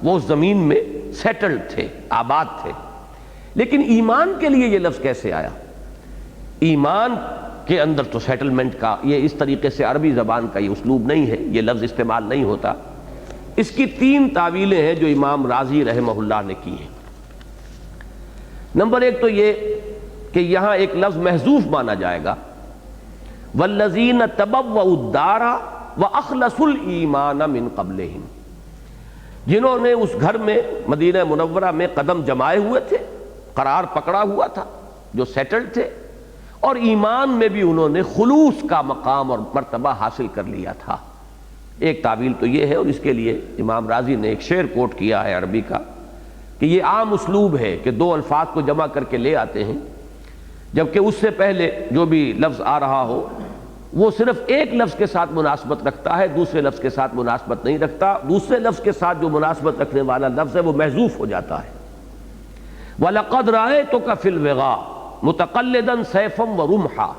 وہ زمین میں سیٹلڈ تھے، آباد تھے۔ لیکن ایمان کے لیے یہ لفظ کیسے آیا؟ ایمان کے اندر تو سیٹلمنٹ کا یہ اس طریقے سے عربی زبان کا یہ اسلوب نہیں ہے، یہ لفظ استعمال نہیں ہوتا۔ اس کی 3 تعویلیں ہیں جو امام رازی رحمہ اللہ نے کی ہیں۔ نمبر 1 تو یہ کہ یہاں ایک لفظ محذوف مانا جائے گا، والذین تبوؤا الدار واخلصوا الایمان من قبلہم، جنہوں نے اس گھر میں مدینہ منورہ میں قدم جمائے ہوئے تھے، قرار پکڑا ہوا تھا، جو سیٹلڈ تھے، اور ایمان میں بھی انہوں نے خلوص کا مقام اور مرتبہ حاصل کر لیا تھا۔ ایک تعویل تو یہ ہے، اور اس کے لیے امام رازی نے ایک شعر کوٹ کیا ہے عربی کا کہ یہ عام اسلوب ہے کہ 2 الفاظ کو جمع کر کے لے آتے ہیں، جبکہ اس سے پہلے جو بھی لفظ آ رہا ہو وہ صرف ایک لفظ کے ساتھ مناسبت رکھتا ہے، دوسرے لفظ کے ساتھ مناسبت نہیں رکھتا۔ دوسرے لفظ کے ساتھ جو مناسبت رکھنے والا لفظ ہے وہ محذوف ہو جاتا ہے۔ وَلَقَدْ رَأَيْتُكَ فِي الْوِغَاءِ مُتَقَلِّدًا سَيْفًا وَرُمْحًا،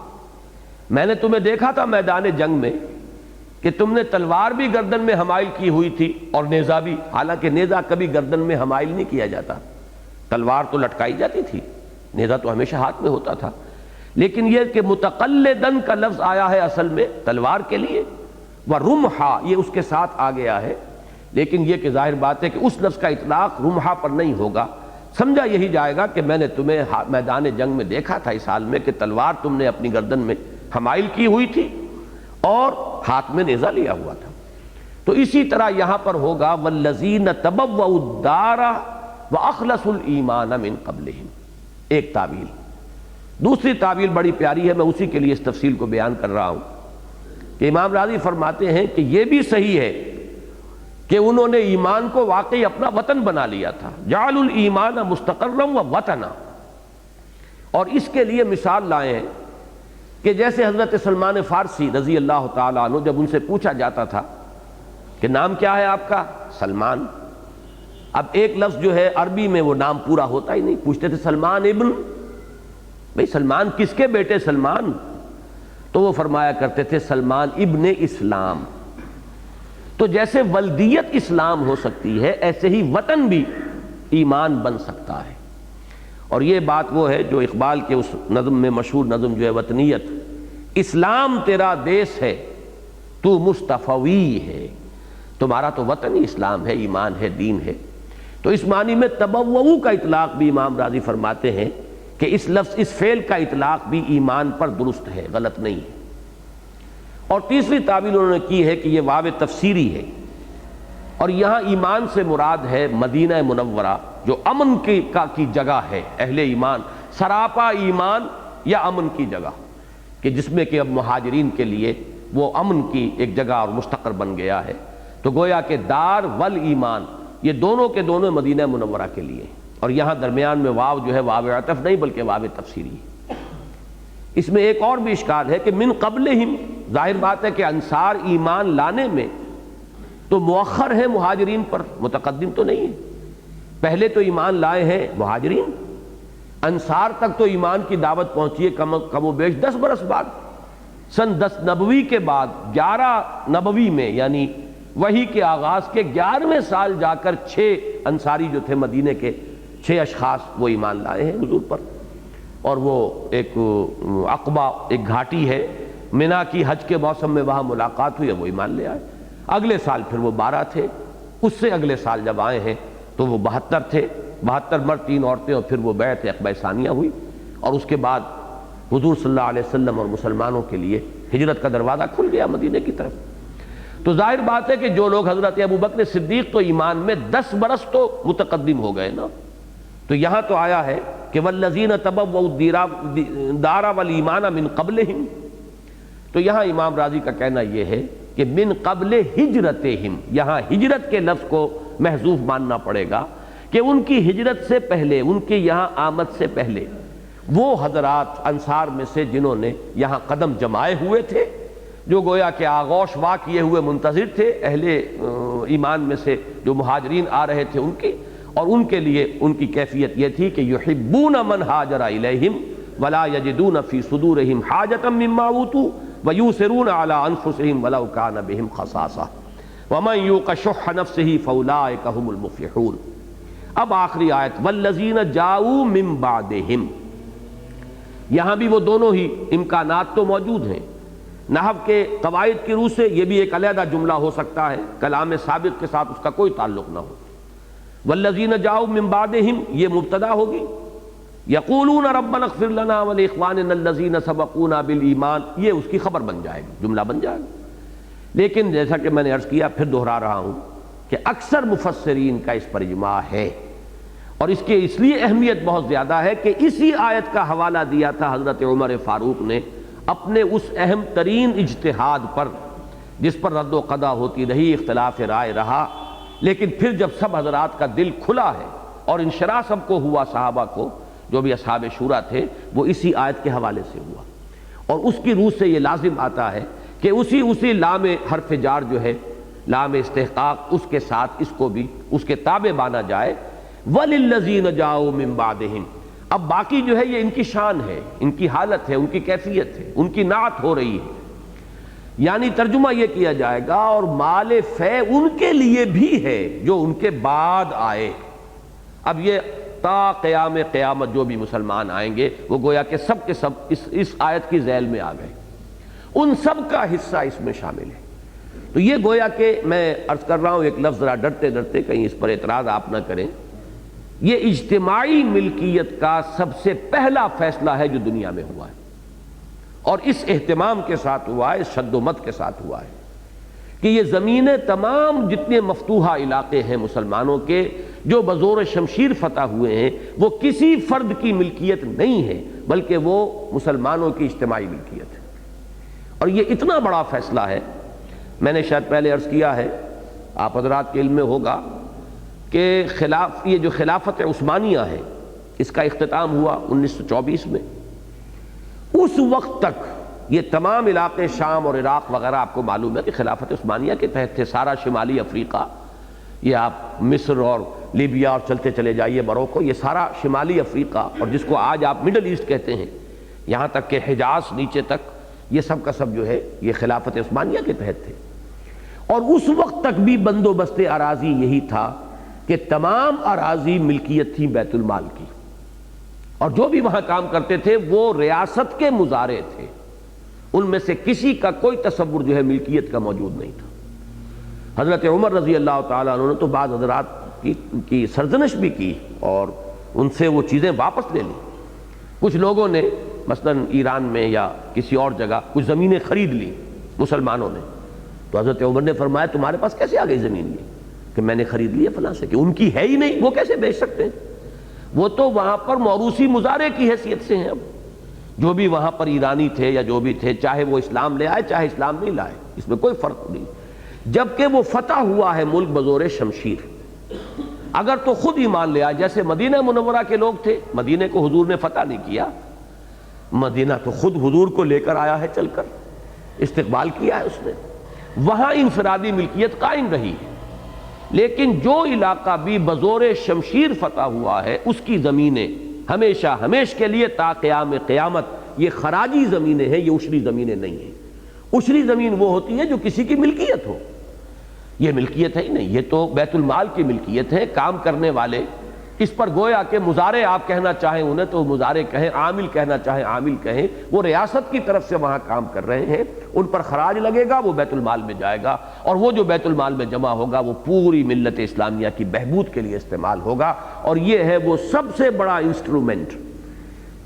میں نے تمہیں دیکھا تھا میدان جنگ میں کہ تم نے تلوار بھی گردن میں حمائل کی ہوئی تھی اور نیزہ بھی، حالانکہ نیزہ کبھی گردن میں حمائل نہیں کیا جاتا، تلوار تو لٹکائی جاتی تھی، نیزہ تو ہمیشہ ہاتھ میں ہوتا تھا۔ لیکن یہ کہ متقلدن کا لفظ آیا ہے اصل میں تلوار کے لیے، ورمحا یہ اس کے ساتھ آ گیا ہے، لیکن یہ کہ ظاہر بات ہے کہ اس لفظ کا اطلاق رمحا پر نہیں ہوگا۔ سمجھا یہی جائے گا کہ میں نے تمہیں میدان جنگ میں دیکھا تھا اس حال میں کہ تلوار تم نے اپنی گردن میں حمائل کی ہوئی تھی اور ہاتھ میں نیزہ لیا ہوا تھا۔ تو اسی طرح یہاں پر ہوگا والذین تبوؤا الدار واخلصوا الایمان من قبلہم، ایک تعویل۔ دوسری تعویل بڑی پیاری ہے، میں اسی کے لیے اس تفصیل کو بیان کر رہا ہوں کہ امام راضی فرماتے ہیں کہ یہ بھی صحیح ہے کہ انہوں نے ایمان کو واقعی اپنا وطن بنا لیا تھا، جعلوا الایمان مستقرا ووطنا، اور اس کے لیے مثال لائے ہیں کہ جیسے حضرت سلمان فارسی رضی اللہ تعالیٰ عنہ جب ان سے پوچھا جاتا تھا کہ نام کیا ہے آپ کا؟ سلمان۔ اب ایک لفظ جو ہے عربی میں وہ نام پورا ہوتا ہی نہیں، پوچھتے تھے سلمان ابن، بھئی سلمان کس کے بیٹے سلمان؟ تو وہ فرمایا کرتے تھے سلمان ابن اسلام۔ تو جیسے ولدیت اسلام ہو سکتی ہے، ایسے ہی وطن بھی ایمان بن سکتا ہے۔ اور یہ بات وہ ہے جو اقبال کے اس نظم میں مشہور نظم جو ہے وطنیت، اسلام تیرا دیس ہے تو مصطفوی ہے، تمہارا تو وطن ہی اسلام ہے، ایمان ہے، دین ہے۔ تو اس معنی میں تبوؤ کا اطلاق بھی امام راضی فرماتے ہیں کہ اس لفظ، اس فعل کا اطلاق بھی ایمان پر درست ہے، غلط نہیں ہے۔ اور تیسری تعبیر انہوں نے کی ہے کہ یہ واو تفسیری ہے، اور یہاں ایمان سے مراد ہے مدینہ منورہ جو امن کی جگہ ہے، اہل ایمان، سراپا ایمان یا امن کی جگہ، کہ جس میں کہ اب مہاجرین کے لیے وہ امن کی ایک جگہ اور مستقر بن گیا ہے۔ تو گویا کہ دار والایمان یہ دونوں کے دونوں مدینہ منورہ کے لیے، اور یہاں درمیان میں واو جو ہے واو عطف نہیں بلکہ واو تفسیری ہے۔ اس میں ایک اور بھی اشکال ہے کہ من قبلہم، ظاہر بات ہے کہ انصار ایمان لانے میں تو مؤخر ہے مہاجرین پر، متقدم تو نہیں ہے۔ پہلے تو ایمان لائے ہیں مہاجرین، انصار تک تو ایمان کی دعوت پہنچی ہے کم و بیش 10 برس بعد، سن 10 نبوی کے بعد 11 نبوی میں، یعنی وحی کے آغاز کے 11ویں سال جا کر 6 انصاری جو تھے مدینے کے 6 اشخاص وہ ایمان لائے ہیں حضور پر۔ اور وہ ایک عقبہ ایک گھاٹی ہے منا کی، حج کے موسم میں وہاں ملاقات ہوئی، وہ ایمان لے آئے۔ اگلے سال پھر وہ 12 تھے، اس سے اگلے سال جب آئے ہیں تو وہ 72 تھے، 72 مرد 3 عورتیں، اور پھر وہ بیعت عقبہ ثانیہ ہوئی، اور اس کے بعد حضور صلی اللہ علیہ وسلم اور مسلمانوں کے لیے ہجرت کا دروازہ کھل گیا مدینے کی طرف۔ تو ظاہر بات ہے کہ جو لوگ حضرت ابوبکر صدیق تو ایمان میں 10 برس تو متقدم ہو گئے نا، تو یہاں تو آیا ہے کہ والذین تبوؤا الدار والایمان من قبلہم، تو یہاں امام راضی کا کہنا یہ ہے کہ من قبل ہجرتہم، یہاں ہجرت کے لفظ کو محذوف ماننا پڑے گا کہ ان کی ہجرت سے پہلے، ان کی یہاں آمد سے پہلے وہ حضرات انصار میں سے جنہوں نے یہاں قدم جمائے ہوئے تھے، جو گویا کہ آغوش وا کیے ہوئے منتظر تھے اہل ایمان میں سے جو مہاجرین آ رہے تھے ان کی، اور ان کے لیے ان کی کیفیت یہ تھی کہ یحبون من ہاجر الیہم ولا یجدون فی صدورہم حاجۃ مما اوتوا ویؤثرون علی انفسہم ولو کان بہم خصاصہ ومن یوق شح نفسہ فاولئک هم المفلحون۔ اب آخری آیت والذین جاؤوا من بعدہم، یہاں بھی وہ دونوں ہی امکانات تو موجود ہیں۔ نحو کے قواعد کی روح سے یہ بھی ایک علیحدہ جملہ ہو سکتا ہے، کلام سابق کے ساتھ اس کا کوئی تعلق نہ ہو۔ والذین جاؤوا من بعدہم یہ مبتدا ہوگی، یقولون ربنا اغفر لنا ولاخواننا الذین سبقونا بالایمان، یہ اس کی خبر بن جائے گی، جملہ بن جائے گا۔ لیکن جیسا کہ میں نے عرض کیا، پھر دہرا رہا ہوں کہ اکثر مفسرین کا اس پر اجماع ہے، اور اس کی اس لیے اہمیت بہت زیادہ ہے کہ اسی آیت کا حوالہ دیا تھا حضرت عمر فاروق نے اپنے اس اہم ترین اجتہاد پر جس پر رد و قضا ہوتی رہی، اختلاف رائے رہا، لیکن پھر جب سب حضرات کا دل کھلا ہے اور انشراح سب کو ہوا، صحابہ کو جو بھی اصحاب شورا تھے، وہ اسی آیت کے حوالے سے ہوا، اور اس کی روح سے یہ لازم آتا ہے کہ اسی لام حرف جار جو ہے، لام استحقاق، اس کے ساتھ اس کو بھی اس کے تابع مانا جائے، وَلِلَّذِينَ جَاءُوا مِن بَعْدِهِمْ۔ اب باقی جو ہے یہ ان کی شان ہے، ان کی حالت ہے، ان کی کیفیت ہے، ان کی نعت ہو رہی ہے، یعنی ترجمہ یہ کیا جائے گا اور مال فے ان کے لیے بھی ہے جو ان کے بعد آئے۔ اب یہ تا قیام قیامت جو بھی مسلمان آئیں گے وہ گویا کہ سب کے سب اس آیت کی ذیل میں آ گئے، ان سب کا حصہ اس میں شامل ہے۔ تو یہ گویا کہ میں عرض کر رہا ہوں ایک لفظ ذرا ڈرتے ڈرتے کہیں اس پر اعتراض آپ نہ کریں، یہ اجتماعی ملکیت کا سب سے پہلا فیصلہ ہے جو دنیا میں ہوا ہے، اور اس اہتمام کے ساتھ ہوا ہے، اس شد و مت کے ساتھ ہوا ہے کہ یہ زمینیں تمام جتنے مفتوحہ علاقے ہیں مسلمانوں کے جو بزور شمشیر فتح ہوئے ہیں، وہ کسی فرد کی ملکیت نہیں ہے بلکہ وہ مسلمانوں کی اجتماعی ملکیت ہے۔ اور یہ اتنا بڑا فیصلہ ہے، میں نے شاید پہلے عرض کیا ہے، آپ حضرات کے علم میں ہوگا کہ یہ جو خلافت عثمانیہ ہے اس کا اختتام ہوا 1924 میں۔ اس وقت تک یہ تمام علاقے شام اور عراق وغیرہ آپ کو معلوم ہے کہ خلافت عثمانیہ کے تحت تھے، سارا شمالی افریقہ، یہ آپ مصر اور لیبیا اور چلتے چلے جائیے موروکو، یہ سارا شمالی افریقہ اور جس کو آج آپ مڈل ایسٹ کہتے ہیں، یہاں تک کہ حجاز نیچے تک، یہ سب کا سب جو ہے یہ خلافت عثمانیہ کے تحت تھے۔ اور اس وقت تک بھی بندوبست اراضی یہی تھا کہ تمام اراضی ملکیت تھی بیت المال کی، اور جو بھی وہاں کام کرتے تھے وہ ریاست کے مزارع تھے، ان میں سے کسی کا کوئی تصور جو ہے ملکیت کا موجود نہیں تھا۔ حضرت عمر رضی اللہ تعالیٰ عنہ نے تو بعض حضرات کی سرزنش بھی کی اور ان سے وہ چیزیں واپس لے لی۔ کچھ لوگوں نے مثلا ایران میں یا کسی اور جگہ کچھ زمینیں خرید لی مسلمانوں نے، تو حضرت عمر نے فرمایا تمہارے پاس کیسے آ گئی زمین یہ کہ میں نے خرید لی ہے فلاں سے، کہ ان کی ہے ہی نہیں، وہ کیسے بیچ سکتے ہیں؟ وہ تو وہاں پر موروثی مزارع کی حیثیت سے ہیں۔ اب جو بھی وہاں پر ایرانی تھے یا جو بھی تھے، چاہے وہ اسلام لے آئے چاہے اسلام نہیں لائے، اس میں کوئی فرق نہیں، جبکہ وہ فتح ہوا ہے ملک بزور شمشیر۔ اگر تو خود ایمان لے آئے، جیسے مدینہ منورہ کے لوگ تھے، مدینہ کو حضور نے فتح نہیں کیا، مدینہ تو خود حضور کو لے کر آیا ہے، چل کر استقبال کیا ہے اس نے، وہاں انفرادی ملکیت قائم رہی ہے۔ لیکن جو علاقہ بھی بزور شمشیر فتح ہوا ہے اس کی زمینیں ہمیشہ ہمیش کے لیے تا قیام قیامت یہ خراجی زمینیں ہیں، یہ عشری زمینیں نہیں ہیں۔ عشری زمین وہ ہوتی ہے جو کسی کی ملکیت ہو، یہ ملکیت ہے ہی نہیں، یہ تو بیت المال کی ملکیت ہے، کام کرنے والے اس پر گویا کہ مضارع آپ کہنا چاہیں انہیں تو مضارع کہیں، عامل کہنا چاہیں عامل کہیں، وہ ریاست کی طرف سے وہاں کام کر رہے ہیں، ان پر خراج لگے گا، وہ بیت المال میں جائے گا، اور وہ جو بیت المال میں جمع ہوگا وہ پوری ملت اسلامیہ کی بہبود کے لیے استعمال ہوگا، اور یہ ہے وہ سب سے بڑا انسٹرومنٹ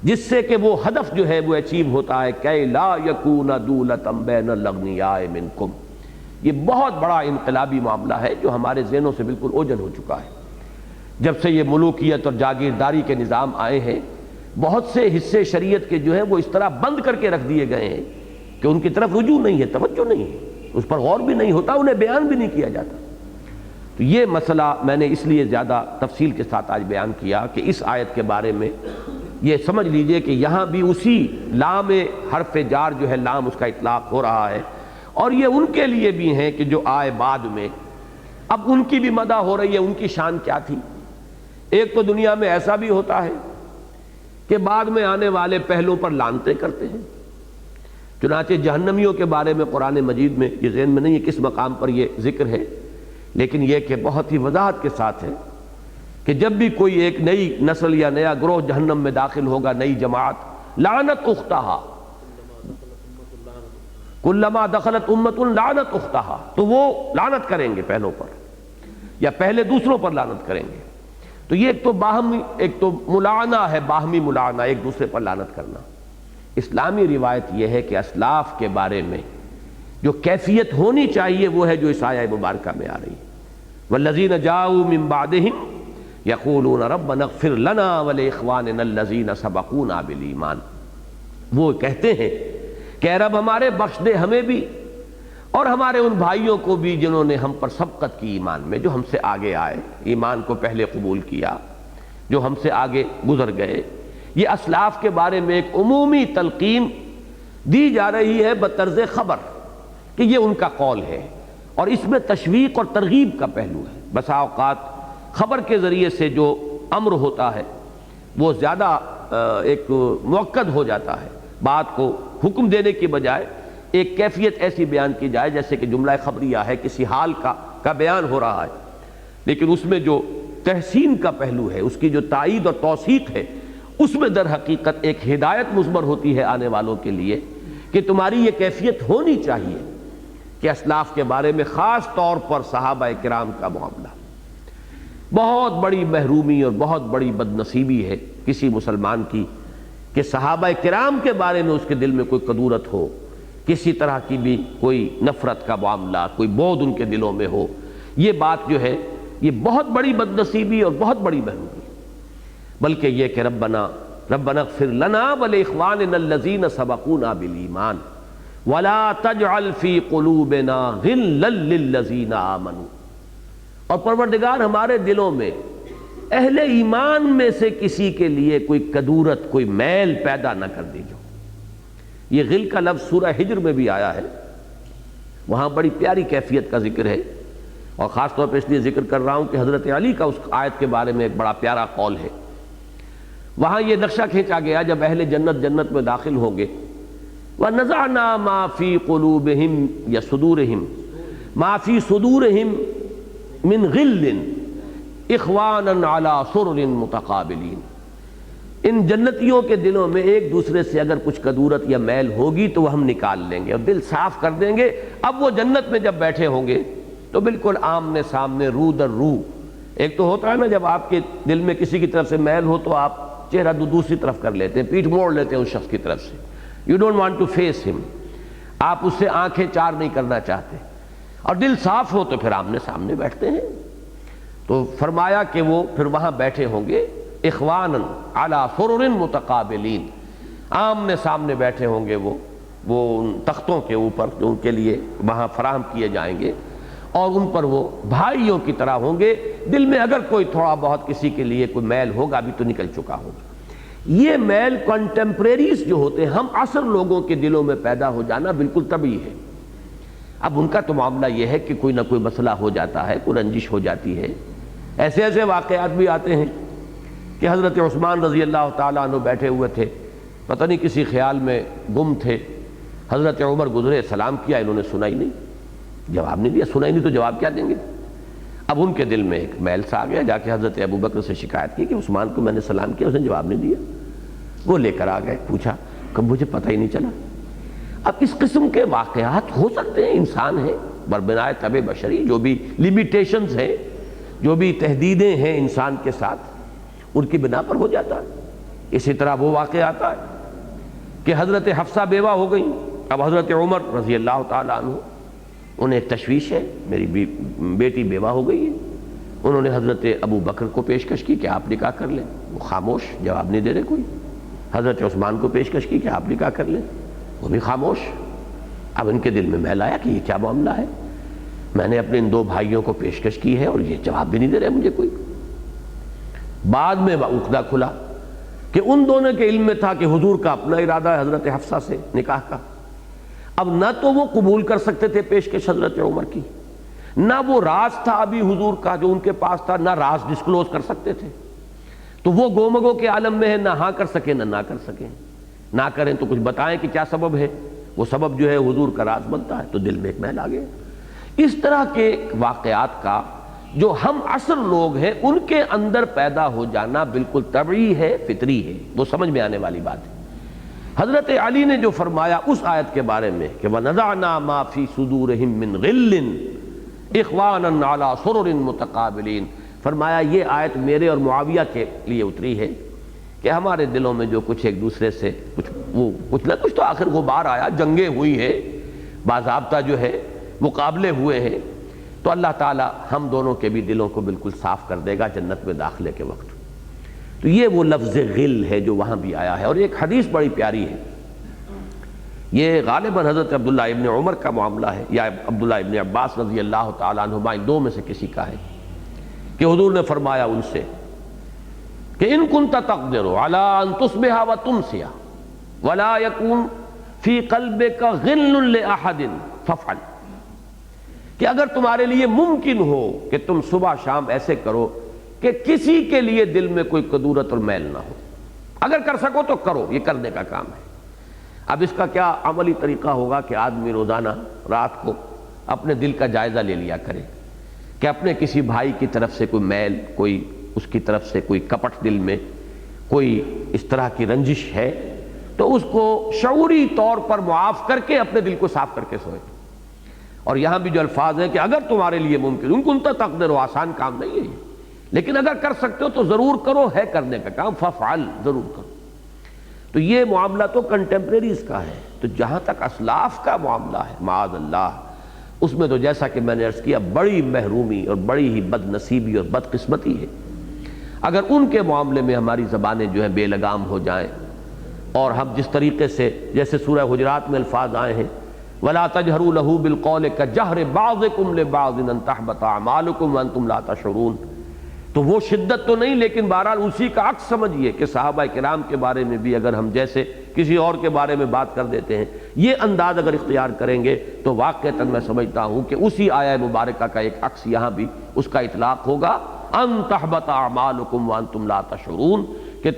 جس سے کہ وہ ہدف جو ہے وہ اچیو ہوتا ہے کہ لا یکون دولۃ بین الاغنیاء منکم۔ یہ بہت بڑا انقلابی معاملہ ہے جو ہمارے ذہنوں سے بالکل اوجھل ہو چکا ہے۔ جب سے یہ ملوکیت اور جاگیرداری کے نظام آئے ہیں، بہت سے حصے شریعت کے جو ہیں وہ اس طرح بند کر کے رکھ دیے گئے ہیں کہ ان کی طرف رجوع نہیں ہے، توجہ نہیں ہے، اس پر غور بھی نہیں ہوتا، انہیں بیان بھی نہیں کیا جاتا۔ تو یہ مسئلہ میں نے اس لیے زیادہ تفصیل کے ساتھ آج بیان کیا کہ اس آیت کے بارے میں یہ سمجھ لیجئے کہ یہاں بھی اسی لام حرف جار جو ہے لام اس کا اطلاق ہو رہا ہے، اور یہ ان کے لیے بھی ہیں کہ جو آئے بعد میں، اب ان کی بھی مدح ہو رہی ہے، ان کی شان کیا تھی۔ ایک تو دنیا میں ایسا بھی ہوتا ہے کہ بعد میں آنے والے پہلوں پر لعنتیں کرتے ہیں، چنانچہ جہنمیوں کے بارے میں قرآن مجید میں، یہ ذہن میں نہیں ہے کس مقام پر یہ ذکر ہے، لیکن یہ کہ بہت ہی وضاحت کے ساتھ ہے کہ جب بھی کوئی ایک نئی نسل یا نیا گروہ جہنم میں داخل ہوگا، نئی جماعت، لعنت اختہا، کلما دخلت امت لعنت اختہا، تو وہ لعنت کریں گے پہلوں پر، یا پہلے دوسروں پر لعنت کریں گے۔ تو یہ ایک تو ملعنہ ہے، باہمی ملعنہ، ایک دوسرے پر لعنت کرنا۔ اسلامی روایت یہ ہے کہ اسلاف کے بارے میں جو کیفیت ہونی چاہیے وہ ہے جو اس آیہ مبارکہ میں آ رہی ہے، والذین جاؤوا من بعدہم یقولون ربنا اغفر لنا ولاخواننا الذین سبقونا بالایمان۔ وہ کہتے ہیں کہ اے رب ہمارے بخش دے ہمیں بھی اور ہمارے ان بھائیوں کو بھی جنہوں نے ہم پر سبقت کی ایمان میں، جو ہم سے آگے آئے، ایمان کو پہلے قبول کیا، جو ہم سے آگے گزر گئے۔ یہ اسلاف کے بارے میں ایک عمومی تلقین دی جا رہی ہے بطرز خبر کہ یہ ان کا قول ہے، اور اس میں تشویق اور ترغیب کا پہلو ہے۔ بسا اوقات خبر کے ذریعے سے جو امر ہوتا ہے وہ زیادہ ایک مؤکد ہو جاتا ہے، بات کو حکم دینے کی بجائے ایک کیفیت ایسی بیان کی جائے جیسے کہ جملہ خبریہ ہے، کسی حال کا بیان ہو رہا ہے، لیکن اس میں جو تحسین کا پہلو ہے، اس کی جو تائید اور توثیق ہے، اس میں در حقیقت ایک ہدایت مضمر ہوتی ہے آنے والوں کے لیے کہ تمہاری یہ کیفیت ہونی چاہیے کہ اسلاف کے بارے میں، خاص طور پر صحابہ کرام کا معاملہ بہت بڑی محرومی اور بہت بڑی بد نصیبی ہے کسی مسلمان کی کہ صحابہ کرام کے بارے میں اس کے دل میں کوئی کدورت ہو، کسی طرح کی بھی کوئی نفرت کا معاملہ، کوئی بغض ان کے دلوں میں ہو۔ یہ بات جو ہے یہ بہت بڑی بد نصیبی اور بہت بڑی محرومی، بلکہ یہ کہ ربنا اغفر لنا ولاخواننا الذین سبقونا بالایمان ولا تجعل فی قلوبنا غلا للذین آمنوا، اور پروردگار ہمارے دلوں میں اہل ایمان میں سے کسی کے لیے کوئی کدورت، کوئی میل پیدا نہ کر دیجو۔ یہ غل کا لفظ سورہ ہجر میں بھی آیا ہے، وہاں بڑی پیاری کیفیت کا ذکر ہے، اور خاص طور پہ اس لیے ذکر کر رہا ہوں کہ حضرت علی کا اس آیت کے بارے میں ایک بڑا پیارا قول ہے۔ وہاں یہ نقشہ کھینچا گیا جب اہل جنت میں داخل ہوں گے، وَنَزَعْنَا مَا فِي قُلُوبِهِمْ یا صُدُورِهِمْ مَا فِي صُدُورِهِمْ مِنْ غِلٍّ إِخْوَانًا عَلَى سُرُرٍ مُتَقَابِلِينَ۔ ان جنتیوں کے دلوں میں ایک دوسرے سے اگر کچھ کدورت یا میل ہوگی تو وہ ہم نکال لیں گے اور دل صاف کر دیں گے۔ اب وہ جنت میں جب بیٹھے ہوں گے تو بالکل آمنے سامنے، رو در رو۔ ایک تو ہوتا ہے نا جب آپ کے دل میں کسی کی طرف سے میل ہو تو آپ چہرہ دوسری طرف کر لیتے ہیں، پیٹھ موڑ لیتے ہیں اس شخص کی طرف سے، you don't want to face him, آپ اس سے آنکھیں چار نہیں کرنا چاہتے، اور دل صاف ہو تو پھر آمنے سامنے بیٹھتے ہیں۔ تو فرمایا کہ وہ پھر وہاں بیٹھے ہوں گے اخواناً علی سرر متقابلین، آمنے سامنے بیٹھے ہوں گے وہ ان تختوں کے اوپر جو ان کے لیے وہاں فراہم کیے جائیں گے، اور ان پر وہ بھائیوں کی طرح ہوں گے۔ دل میں اگر کوئی تھوڑا بہت کسی کے لیے کوئی میل ہوگا بھی تو نکل چکا ہوگا۔ یہ میل کنٹمپریریز جو ہوتے ہیں، ہم عصر لوگوں کے دلوں میں پیدا ہو جانا بالکل طبیعی ہے۔ اب ان کا تو معاملہ یہ ہے کہ کوئی نہ کوئی مسئلہ ہو جاتا ہے، کوئی رنجش ہو جاتی ہے۔ ایسے واقعات بھی آتے ہیں کہ حضرت عثمان رضی اللہ تعالیٰ عنہ بیٹھے ہوئے تھے، پتہ نہیں کسی خیال میں گم تھے، حضرت عمر گزرے، سلام کیا، انہوں نے سنا ہی نہیں، جواب نہیں دیا۔ سنا ہی نہیں تو جواب کیا دیں گے؟ اب ان کے دل میں ایک میل سا آ گیا، جا کے حضرت ابو بکر سے شکایت کی کہ عثمان کو میں نے سلام کیا، اس نے جواب نہیں دیا۔ وہ لے کر آ گئے، پوچھا کہ مجھے پتہ ہی نہیں چلا۔ اب اس قسم کے واقعات ہو سکتے ہیں، انسان ہیں بربنائے طبع بشری، جو بھی لیمیٹیشنز ہیں، جو بھی تحدیدیں ہیں انسان کے ساتھ، ان کی بنا پر ہو جاتا ہے۔ اسی طرح وہ واقعہ آتا ہے کہ حضرت حفصہ بیوہ ہو گئیں۔ اب حضرت عمر رضی اللہ تعالیٰ عنہ، انہیں ایک تشویش ہے، میری بیٹی بیوہ ہو گئی ہے۔ انہوں نے حضرت ابو بکر کو پیشکش کی کہ آپ نکاح کر لیں، وہ خاموش، جواب نہیں دے رہے کوئی۔ حضرت عثمان کو پیشکش کی کہ آپ نکاح کر لیں، وہ بھی خاموش۔ اب ان کے دل میں میل آیا کہ یہ کیا معاملہ ہے، میں نے اپنے ان دو بھائیوں کو پیشکش کی ہے اور یہ جواب بھی نہیں دے رہے مجھے کوئی۔ بعد میں عقدہ کھلا کہ ان دونوں کے علم میں تھا کہ حضور کا اپنا ارادہ ہے حضرت حفصہ سے نکاح کا۔ اب نہ تو وہ قبول کر سکتے تھے پیشکش حضرت عمر کی، نہ وہ راز تھا ابھی حضور کا جو ان کے پاس تھا، نہ راز ڈسکلوز کر سکتے تھے۔ تو وہ گومگو کے عالم میں ہے، نہ ہاں کر سکے نہ کر سکیں، نہ کریں تو کچھ بتائیں کہ کیا سبب ہے، وہ سبب جو ہے حضور کا راز بنتا ہے، تو دل میں ایک میل آ گیا۔ اس طرح کے واقعات کا جو ہم عصر لوگ ہیں ان کے اندر پیدا ہو جانا بالکل طبعی ہے، فطری ہے، وہ سمجھ میں آنے والی بات ہے۔ حضرت علی نے جو فرمایا اس آیت کے بارے میں کہ وَنَزَعْنَا مَا فِي صُدُورِهِم مِّن غِلٍّ إِخْوَانًا عَلَىٰ سُرُرٍ مُتَقَابِلِينَ، فرمایا یہ آیت میرے اور معاویہ کے لیے اتری ہے کہ ہمارے دلوں میں جو کچھ ایک دوسرے سے کچھ نہ کچھ تو آخر غبار آیا، جنگیں ہوئی ہیں، باضابطہ جو ہے مقابلے ہوئے ہیں، تو اللہ تعالیٰ ہم دونوں کے بھی دلوں کو بالکل صاف کر دے گا جنت میں داخلے کے وقت۔ تو یہ وہ لفظ غل ہے جو وہاں بھی آیا ہے۔ اور ایک حدیث بڑی پیاری ہے، یہ غالباً حضرت عبداللہ ابن عمر کا معاملہ ہے یا عبداللہ ابن عباس رضی اللہ تعالیٰ عنہما، ان دو میں سے کسی کا ہے، کہ حضور نے فرمایا ان سے کہ ان کنت تقدر علی ان تصبح وتمسی ولا یکون فی قلبک غل لاحد فافعل، کہ اگر تمہارے لیے ممکن ہو کہ تم صبح شام ایسے کرو کہ کسی کے لیے دل میں کوئی کدورت اور میل نہ ہو، اگر کر سکو تو کرو، یہ کرنے کا کام ہے۔ اب اس کا کیا عملی طریقہ ہوگا کہ آدمی روزانہ رات کو اپنے دل کا جائزہ لے لیا کرے کہ اپنے کسی بھائی کی طرف سے کوئی میل، کوئی اس کی طرف سے کوئی کپٹ دل میں، کوئی اس طرح کی رنجش ہے، تو اس کو شعوری طور پر معاف کر کے اپنے دل کو صاف کر کے سوئے۔ اور یہاں بھی جو الفاظ ہیں کہ اگر تمہارے لیے ممکن، ان کنت تقدر، آسان کام نہیں ہے یہ، لیکن اگر کر سکتے ہو تو ضرور کرو، ہے کرنے کا کام، فافعل، ضرور کرو۔ تو یہ معاملہ تو کنٹمپریریز کا ہے۔ تو جہاں تک اسلاف کا معاملہ ہے معاذ اللہ، اس میں تو جیسا کہ میں نے عرض کیا بڑی محرومی اور بڑی ہی بد نصیبی اور بد قسمتی ہے اگر ان کے معاملے میں ہماری زبانیں جو ہیں بے لگام ہو جائیں، اور ہم جس طریقے سے جیسے سورہ حجرات میں الفاظ آئے ہیں وَلَا تَجْهَرُوا لَهُ بِالْقَوْلِ كَجَهْرِ بَعْضِكُمْ لِبَعْضٍ أَن تَحْبَطَ أَعْمَالُكُمْ وَأَنْتُمْ لَا تَشْعُرُونَ، تو وہ شدت تو نہیں، لیکن بہرحال اسی کا عکس سمجھیے کہ صحابہ کرام کے بارے میں بھی اگر ہم جیسے کسی اور کے بارے میں بات کر دیتے ہیں، یہ انداز اگر اختیار کریں گے تو واقعتاً میں سمجھتا ہوں کہ اسی آیہ مبارکہ کا ایک عکس یہاں بھی اس کا اطلاق ہوگا، ان تحبط اعمالکم وانتم لا تشعرون، کہ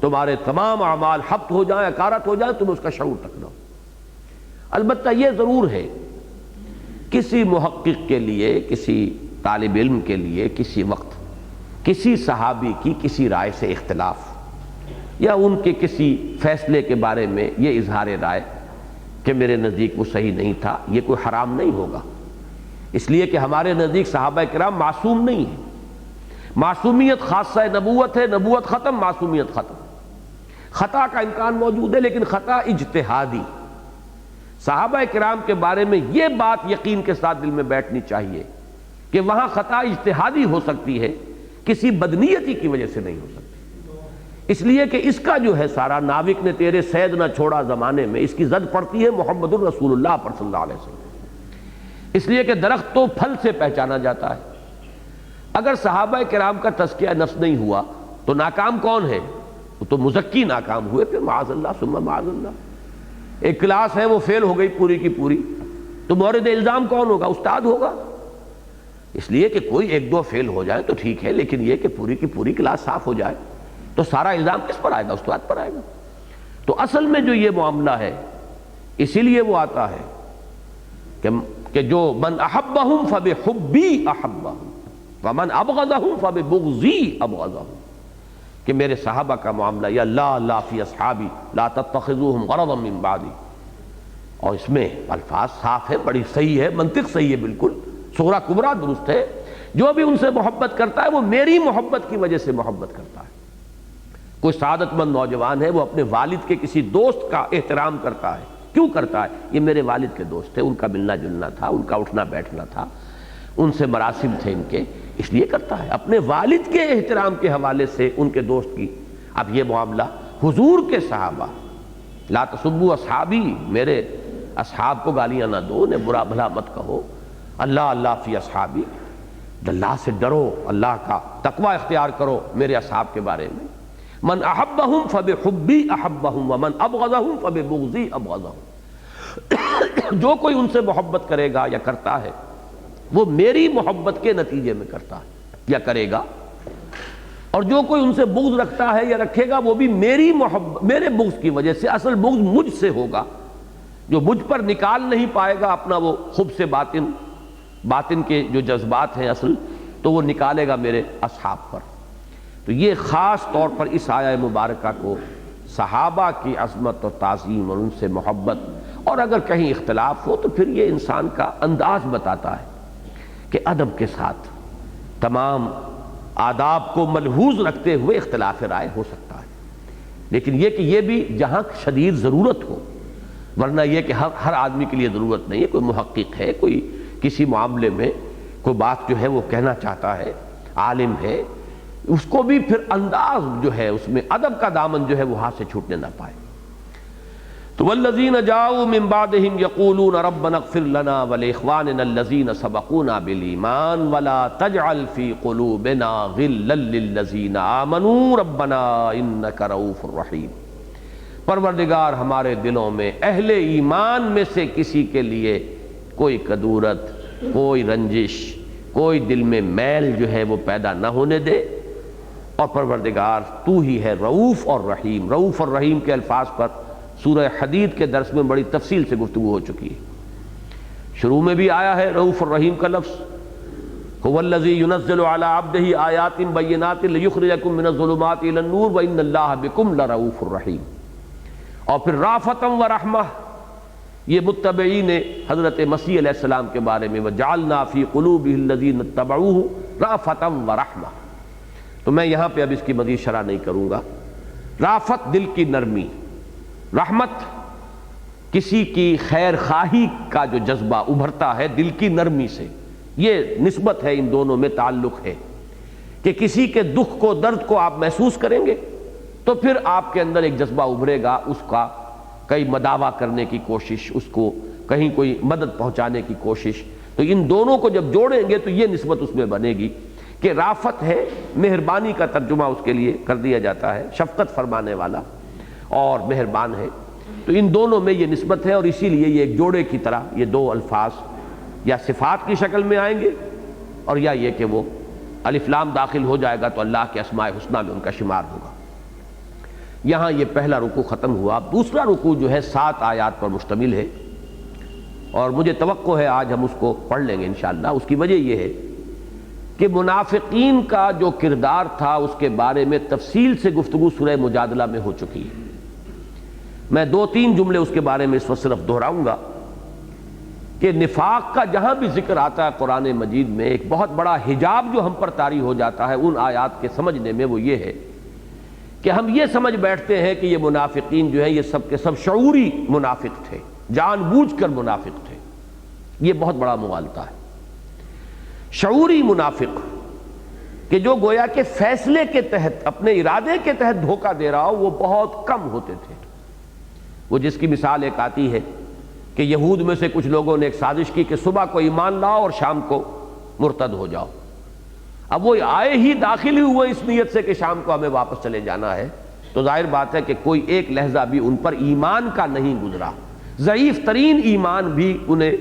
تمہارے تمام اعمال حبط ہو جائیں، اکارت ہو جائیں، تم اس کا شعور تک نہ ہو۔ البتہ یہ ضرور ہے کسی محقق کے لیے، کسی طالب علم کے لیے کسی وقت کسی صحابی کی کسی رائے سے اختلاف یا ان کے کسی فیصلے کے بارے میں یہ اظہار رائے کہ میرے نزدیک وہ صحیح نہیں تھا، یہ کوئی حرام نہیں ہوگا، اس لیے کہ ہمارے نزدیک صحابہ کرام معصوم نہیں ہیں۔ معصومیت خاصہ نبوت ہے، نبوت ختم، معصومیت ختم۔ خطا کا امکان موجود ہے لیکن خطا اجتہادی۔ صحابہ کرام کے بارے میں یہ بات یقین کے ساتھ دل میں بیٹھنی چاہیے کہ وہاں خطا اجتہادی ہو سکتی ہے، کسی بدنیتی کی وجہ سے نہیں ہو سکتی، اس لیے کہ اس کا جو ہے سارا ناوک نے تیرے سید نہ چھوڑا زمانے میں، اس کی زد پڑتی ہے محمد الرسول اللہ پر صلی اللہ علیہ وسلم، اس لیے کہ درخت تو پھل سے پہچانا جاتا ہے۔ اگر صحابہ کرام کا تزکیہ نفس نہیں ہوا تو ناکام کون ہے؟ وہ تو مزکی ناکام ہوئے، پھر معاذ اللہ ثم معاذ اللہ۔ ایک کلاس ہے وہ فیل ہو گئی پوری کی پوری، تو مورد الزام کون ہوگا؟ استاد ہوگا۔ اس لیے کہ کوئی ایک دو فیل ہو جائے تو ٹھیک ہے، لیکن یہ کہ پوری کی پوری کلاس صاف ہو جائے تو سارا الزام کس پر آئے گا؟ استاد پر آئے گا۔ تو اصل میں جو یہ معاملہ ہے اسی لیے وہ آتا ہے کہ جو من احبہم فبحبی احبہم، ومن ابغضهم فببغضی ابغضهم، کہ میرے صحابہ کا معاملہ یا لا فی اصحابی لا تتخذوهم غرضا من بعدی، اور اس میں الفاظ صاف ہے، بڑی صحیح ہے، منطق صحیح ہے، بالکل صغرا کبرا درست ہے۔ جو بھی ان سے محبت کرتا ہے وہ میری محبت کی وجہ سے محبت کرتا ہے۔ کوئی سعادت مند نوجوان ہے، وہ اپنے والد کے کسی دوست کا احترام کرتا ہے، کیوں کرتا ہے؟ یہ میرے والد کے دوست تھے، ان کا ملنا جلنا تھا، ان کا اٹھنا بیٹھنا تھا، ان سے مراسم تھے ان کے، اس لیے کرتا ہے اپنے والد کے احترام کے حوالے سے ان کے دوست کی۔ اب یہ معاملہ حضور کے صحابہ، لا تسبوا اصحابی، میرے اصحاب کو گالیاں نہ دو، انہیں برا بھلا مت کہو، اللہ فی اصحابی، اللہ سے ڈرو، اللہ کا تقوی اختیار کرو میرے اصحاب کے بارے میں۔ من احبہم فبحبی احبہم ومن ابغضہم فببغضی ابغضہم، جو کوئی ان سے محبت کرے گا یا کرتا ہے وہ میری محبت کے نتیجے میں کرتا ہے یا کرے گا، اور جو کوئی ان سے بغض رکھتا ہے یا رکھے گا وہ بھی میری محبت، میرے بغض کی وجہ سے، اصل بغض مجھ سے ہوگا، جو مجھ پر نکال نہیں پائے گا اپنا وہ خبث باطن کے جو جذبات ہیں اصل، تو وہ نکالے گا میرے اصحاب پر۔ تو یہ خاص طور پر اس آیہ مبارکہ کو صحابہ کی عظمت اور تعظیم اور ان سے محبت، اور اگر کہیں اختلاف ہو تو پھر یہ انسان کا انداز بتاتا ہے کہ ادب کے ساتھ تمام آداب کو ملحوظ رکھتے ہوئے اختلاف رائے ہو سکتا ہے، لیکن یہ کہ یہ بھی جہاں شدید ضرورت ہو، ورنہ یہ کہ ہر آدمی کے لیے ضرورت نہیں ہے، کوئی محقق ہے، کوئی کسی معاملے میں کوئی بات جو ہے وہ کہنا چاہتا ہے، عالم ہے، اس کو بھی پھر انداز جو ہے اس میں ادب کا دامن جو ہے وہ ہاتھ سے چھوٹنے نہ پائے۔ تو والذین جاؤوا من بعدہم یقولون ربنا اغفر لنا ولاخواننا الذین سبقونا بالایمان ولا تجعل فی قلوبنا غلا للذین آمنوا ربنا انک رؤوف رحیم۔ پروردگار ہمارے دلوں میں اہل ایمان میں سے کسی کے لیے کوئی کدورت، کوئی رنجش، کوئی دل میں میل جو ہے وہ پیدا نہ ہونے دے، اور پروردگار تو ہی ہے رؤوف اور رحیم۔ رؤوف اور رحیم کے الفاظ پر سورہ حدید کے درس میں بڑی تفصیل سے گفتگو ہو چکی ہے، شروع میں بھی آیا ہے رؤوف الرحیم کا لفظ، هو الذی ينزل على عبده آیات بینات لیخرجکم من الظلمات الی النور وان اللہ بکم لرؤوف الرحیم۔ اور پھر رافتا ورحمہ، یہ متبعین حضرت مسیح علیہ السلام کے بارے میں، وجعلنا فی قلوبہ الذین اتبعوہ رافتا ورحمہ۔ تو میں یہاں پہ اب اس کی مزید شرح نہیں کروں گا۔ رافت دل کی نرمی، رحمت کسی کی خیر خواہی کا جو جذبہ ابھرتا ہے دل کی نرمی سے، یہ نسبت ہے، ان دونوں میں تعلق ہے کہ کسی کے دکھ کو، درد کو آپ محسوس کریں گے تو پھر آپ کے اندر ایک جذبہ ابھرے گا، اس کا کئی مداوع کرنے کی کوشش، اس کو کہیں کوئی مدد پہنچانے کی کوشش۔ تو ان دونوں کو جب جوڑیں گے تو یہ نسبت اس میں بنے گی کہ رافت ہے، مہربانی کا ترجمہ اس کے لیے کر دیا جاتا ہے، شفقت فرمانے والا اور مہربان ہے۔ تو ان دونوں میں یہ نسبت ہے، اور اسی لیے یہ ایک جوڑے کی طرح یہ دو الفاظ یا صفات کی شکل میں آئیں گے، اور یا یہ کہ وہ الف لام داخل ہو جائے گا تو اللہ کے اسماء حسنیٰ میں ان کا شمار ہوگا۔ یہاں یہ پہلا رکوع ختم ہوا۔ دوسرا رکوع جو ہے 7 آیات پر مشتمل ہے، اور مجھے توقع ہے آج ہم اس کو پڑھ لیں گے انشاءاللہ۔ اس کی وجہ یہ ہے کہ منافقین کا جو کردار تھا اس کے بارے میں تفصیل سے گفتگو سورہ مجادلہ میں ہو چکی ہے۔ میں 2-3 جملے اس کے بارے میں اس وقت صرف دہراؤں گا کہ نفاق کا جہاں بھی ذکر آتا ہے قرآن مجید میں، ایک بہت بڑا حجاب جو ہم پر طاری ہو جاتا ہے ان آیات کے سمجھنے میں، وہ یہ ہے کہ ہم یہ سمجھ بیٹھتے ہیں کہ یہ منافقین جو ہے یہ سب کے سب شعوری منافق تھے، جان بوجھ کر منافق تھے۔ یہ بہت بڑا مغالطہ ہے۔ شعوری منافق کہ جو گویا کہ فیصلے کے تحت، اپنے ارادے کے تحت دھوکہ دے رہا ہو، وہ بہت کم ہوتے تھے۔ وہ جس کی مثال ایک آتی ہے کہ یہود میں سے کچھ لوگوں نے ایک سازش کی کہ صبح کو ایمان لاؤ اور شام کو مرتد ہو جاؤ۔ اب وہ آئے ہی داخل ہی ہوئے اس نیت سے کہ شام کو ہمیں واپس چلے جانا ہے، تو ظاہر بات ہے کہ کوئی ایک لحظہ بھی ان پر ایمان کا نہیں گزرا، ضعیف ترین ایمان بھی انہیں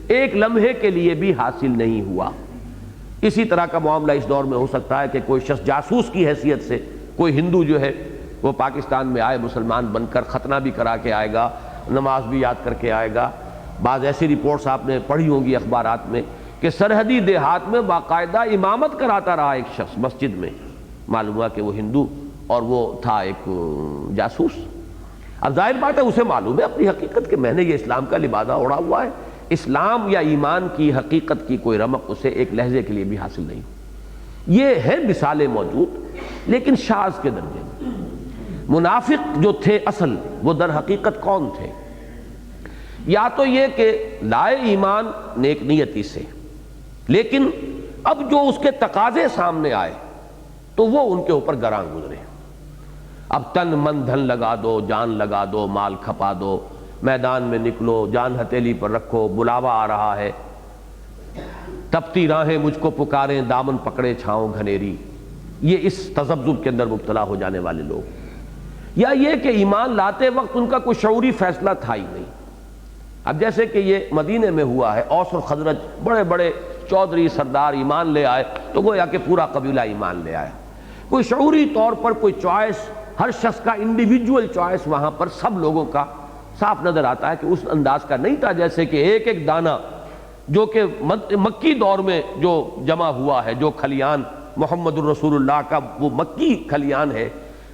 ایک لمحے کے لیے بھی حاصل نہیں ہوا۔ اسی طرح کا معاملہ اس دور میں ہو سکتا ہے کہ کوئی شخص جاسوس کی حیثیت سے، کوئی ہندو جو ہے وہ پاکستان میں آئے، مسلمان بن کر ختنہ بھی کرا کے آئے گا، نماز بھی یاد کر کے آئے گا۔ بعض ایسی رپورٹس آپ نے پڑھی ہوں گی اخبارات میں کہ سرحدی دیہات میں باقاعدہ امامت کراتا رہا ایک شخص مسجد میں، معلوم ہوا کہ وہ ہندو اور وہ تھا ایک جاسوس۔ اب ظاہر بات ہے اسے معلوم ہے اپنی حقیقت کہ میں نے یہ اسلام کا لبادہ اوڑھا ہوا ہے، اسلام یا ایمان کی حقیقت کی کوئی رمق اسے ایک لہجے کے لیے بھی حاصل نہیں۔ یہ ہے مثالیں موجود، لیکن شاذ کے درجے میں۔ منافق جو تھے اصل، وہ در حقیقت کون تھے؟ یا تو یہ کہ لائے ایمان نیک نیتی سے، لیکن اب جو اس کے تقاضے سامنے آئے تو وہ ان کے اوپر گراں گزرے۔ اب تن من دھن لگا دو، جان لگا دو، مال کھپا دو، میدان میں نکلو، جان ہتھیلی پر رکھو، بلاوا آ رہا ہے، تپتی راہیں مجھ کو پکاریں، دامن پکڑے چھاؤں گھنیری۔ یہ اس تذبذب کے اندر مبتلا ہو جانے والے لوگ، یا یہ کہ ایمان لاتے وقت ان کا کوئی شعوری فیصلہ تھا ہی نہیں۔ اب جیسے کہ یہ مدینے میں ہوا ہے، اوس اور خزرج بڑے بڑے چودھری سردار ایمان لے آئے تو گویا کہ پورا قبیلہ ایمان لے آیا۔ کوئی شعوری طور پر کوئی چوائس، ہر شخص کا انڈیویجول چوائس وہاں پر سب لوگوں کا صاف نظر آتا ہے کہ اس انداز کا نہیں تھا جیسے کہ ایک ایک دانہ جو کہ مکی دور میں جو جمع ہوا ہے، جو کھلیان محمد الرسول اللہ کا وہ مکی کھلیان ہے،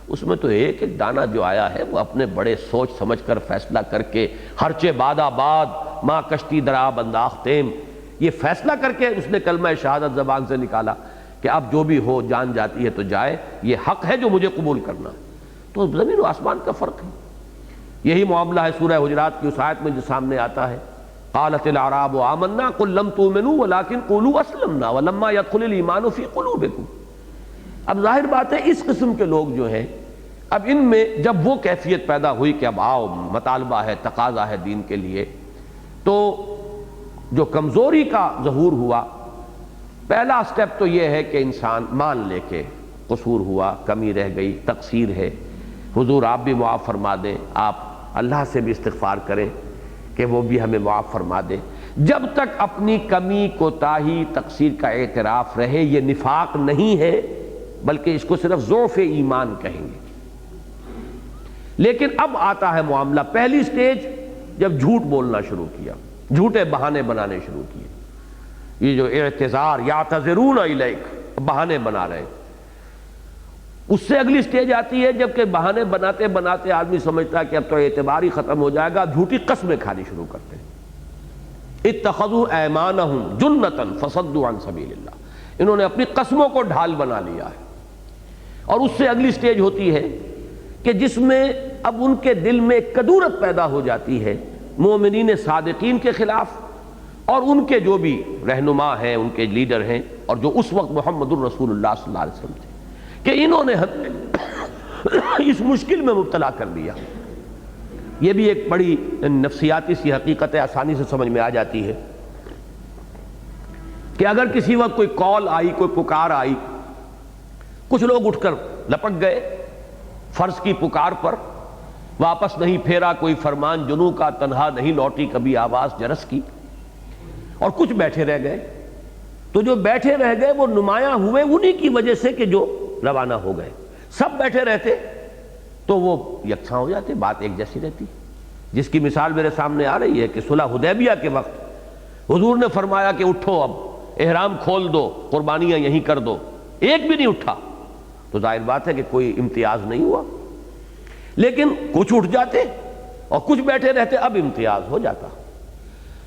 اس میں تو ایک ایک دانہ جو آیا ہے وہ اپنے بڑے سوچ سمجھ کر فیصلہ کر کے، ہرچے باد آباد ماں کشتی درآب انداختیم، یہ فیصلہ کر کے اس نے کلمہ شہادت زبان سے نکالا کہ اب جو بھی ہو جان جاتی ہے تو جائے، یہ حق ہے جو مجھے قبول کرنا۔ تو زمین و آسمان کا فرق ہے۔ یہی معاملہ ہے سورہ حجرات کی اس آیت میں جو سامنے آتا ہے، قالت الاعراب آمنا قل لم تؤمنوا ولكن قولوا اسلمنا ولما يدخل الايمان في قلوبكم۔ اب ظاہر بات ہے اس قسم کے لوگ جو ہیں، اب ان میں جب وہ کیفیت پیدا ہوئی کہ اب آؤ، مطالبہ ہے، تقاضا ہے دین کے لیے، تو جو کمزوری کا ظہور ہوا، پہلا سٹیپ تو یہ ہے کہ انسان مان لے کے قصور ہوا، کمی رہ گئی، تقصیر ہے، حضور آپ بھی معاف فرما دیں، آپ اللہ سے بھی استغفار کریں کہ وہ بھی ہمیں معاف فرما دے۔ جب تک اپنی کمی، کوتاہی، تقصیر کا اعتراف رہے، یہ نفاق نہیں ہے بلکہ اس کو صرف ضعف ایمان کہیں گے۔ لیکن اب آتا ہے معاملہ، پہلی سٹیج جب جھوٹ بولنا شروع کیا، جھوٹے بہانے بنانے شروع کیے، یہ جو اعتذار، یعتذرون الیک، بہانے بنا رہے۔ اس سے اگلی سٹیج آتی ہے جب کہ بہانے بناتے بناتے آدمی سمجھتا ہے کہ اب تو اعتبار ہی ختم ہو جائے گا، جھوٹی قسمیں کھانی شروع کرتے ہیں۔ اتخذوا ایمانہم جنۃ فصدوا عن سبیل اللہ، انہوں نے اپنی قسموں کو ڈھال بنا لیا ہے۔ اور اس سے اگلی سٹیج ہوتی ہے کہ جس میں اب ان کے دل میں کدورت پیدا ہو جاتی ہے مومنین صادقین کے خلاف، اور ان کے جو بھی رہنما ہیں، ان کے لیڈر ہیں، اور جو اس وقت محمد الرسول اللہ صلی اللہ علیہ وسلم تھے، کہ انہوں نے اس مشکل میں مبتلا کر دیا۔ یہ بھی ایک بڑی نفسیاتی سی حقیقت ہے، آسانی سے سمجھ میں آ جاتی ہے کہ اگر کسی وقت کوئی کال آئی، کوئی پکار آئی، کچھ لوگ اٹھ کر لپٹ گئے فرض کی پکار پر، واپس نہیں پھیرا کوئی فرمان جنوں کا، تنہا نہیں لوٹی کبھی آواز جرس کی، اور کچھ بیٹھے رہ گئے۔ تو جو بیٹھے رہ گئے وہ نمایاں ہوئے انہی کی وجہ سے کہ جو روانہ ہو گئے۔ سب بیٹھے رہتے تو وہ یکساں ہو جاتے، بات ایک جیسی رہتی، جس کی مثال میرے سامنے آ رہی ہے کہ صلح حدیبیہ کے وقت حضور نے فرمایا کہ اٹھو، اب احرام کھول دو، قربانیاں یہیں کر دو، ایک بھی نہیں اٹھا، تو ظاہر بات ہے کہ کوئی امتیاز نہیں ہوا۔ لیکن کچھ اٹھ جاتے اور کچھ بیٹھے رہتے، اب امتیاز ہو جاتا۔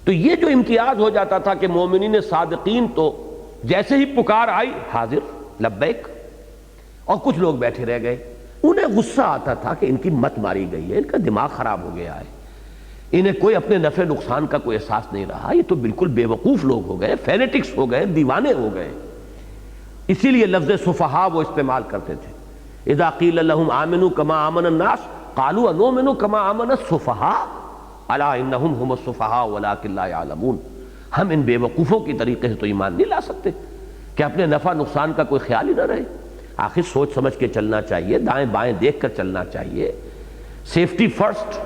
تو یہ جو امتیاز ہو جاتا تھا کہ مومنین صادقین تو جیسے ہی پکار آئی حاضر لبیک، اور کچھ لوگ بیٹھے رہ گئے، انہیں غصہ آتا تھا کہ ان کی مت ماری گئی ہے، ان کا دماغ خراب ہو گیا ہے، انہیں کوئی اپنے نفع نقصان کا کوئی احساس نہیں رہا، یہ تو بالکل بے وقوف لوگ ہو گئے، فینیٹکس ہو گئے، دیوانے ہو گئے۔ اسی لیے لفظ صفحاء وہ استعمال کرتے تھے، اذا قیل لهم آمنوا كما آمن الناس قالوا انؤمن كما آمن السفہاء الا انهم هم السفہاء ولكن لا يعلمون۔ ہم ان بے وقوفوں کی طریقے سے تو ایمان نہیں لا سکتے کہ اپنے نفع نقصان کا کوئی خیال ہی نہ رہے۔ آخر سوچ سمجھ کے چلنا چاہیے، دائیں بائیں دیکھ کر چلنا چاہیے، سیفٹی فرسٹ،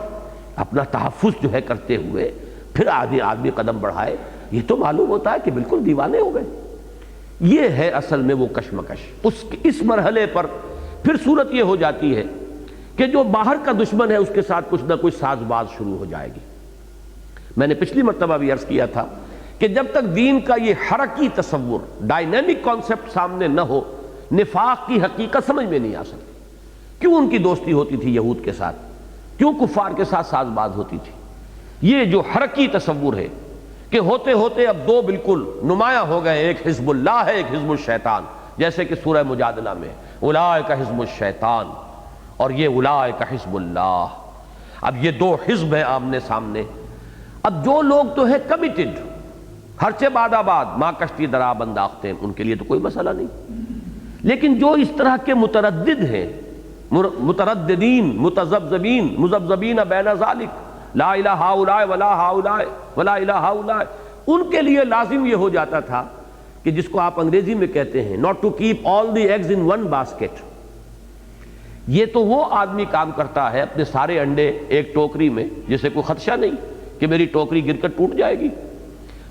اپنا تحفظ جو ہے کرتے ہوئے پھر آدمی قدم بڑھائے۔ یہ تو معلوم ہوتا ہے کہ بالکل دیوانے ہو گئے۔ یہ ہے اصل میں وہ کشمکش۔ اس مرحلے پر پھر صورت یہ ہو جاتی ہے کہ جو باہر کا دشمن ہے اس کے ساتھ کچھ نہ کچھ ساز باز شروع ہو جائے گی۔ میں نے پچھلی مرتبہ بھی عرض کیا تھا کہ جب تک دین کا یہ حرکی تصور، ڈائنامک کانسیپٹ سامنے نہ ہو، نفاق کی حقیقت سمجھ میں نہیں آ سکتی۔ کیوں ان کی دوستی ہوتی تھی یہود کے ساتھ، کیوں کفار کے ساتھ ساز باز ہوتی تھی؟ یہ جو حرکی تصور ہے کہ ہوتے ہوتے اب دو بالکل نمایاں ہو گئے، ایک حزب اللہ ہے، ایک حزب الشیطان، جیسے کہ سورہ مجادلہ میں اولئک حزب الشیطان اور یہ اولئک حزب اللہ۔ اب یہ دو حزب ہیں آمنے سامنے۔ اب جو لوگ تو ہیں کمیٹڈ، ہرچہ باد آباد ماں کشتی درا انداختیں، ان کے لیے تو کوئی مسئلہ نہیں، لیکن جو اس طرح کے متردد ہیں، مترددین، متذبذبین، مذبذبین بین ذالک، لا الہ ہؤلاء ولا ہؤلاء ولا الہ ہؤلاء، ان کے لیے لازم یہ ہو جاتا تھا کہ جس کو آپ انگریزی میں کہتے ہیں not to keep all the eggs in one basket۔ یہ تو وہ آدمی کام کرتا ہے اپنے سارے انڈے ایک ٹوکری میں جسے کوئی خدشہ نہیں کہ میری ٹوکری گر کر ٹوٹ جائے گی،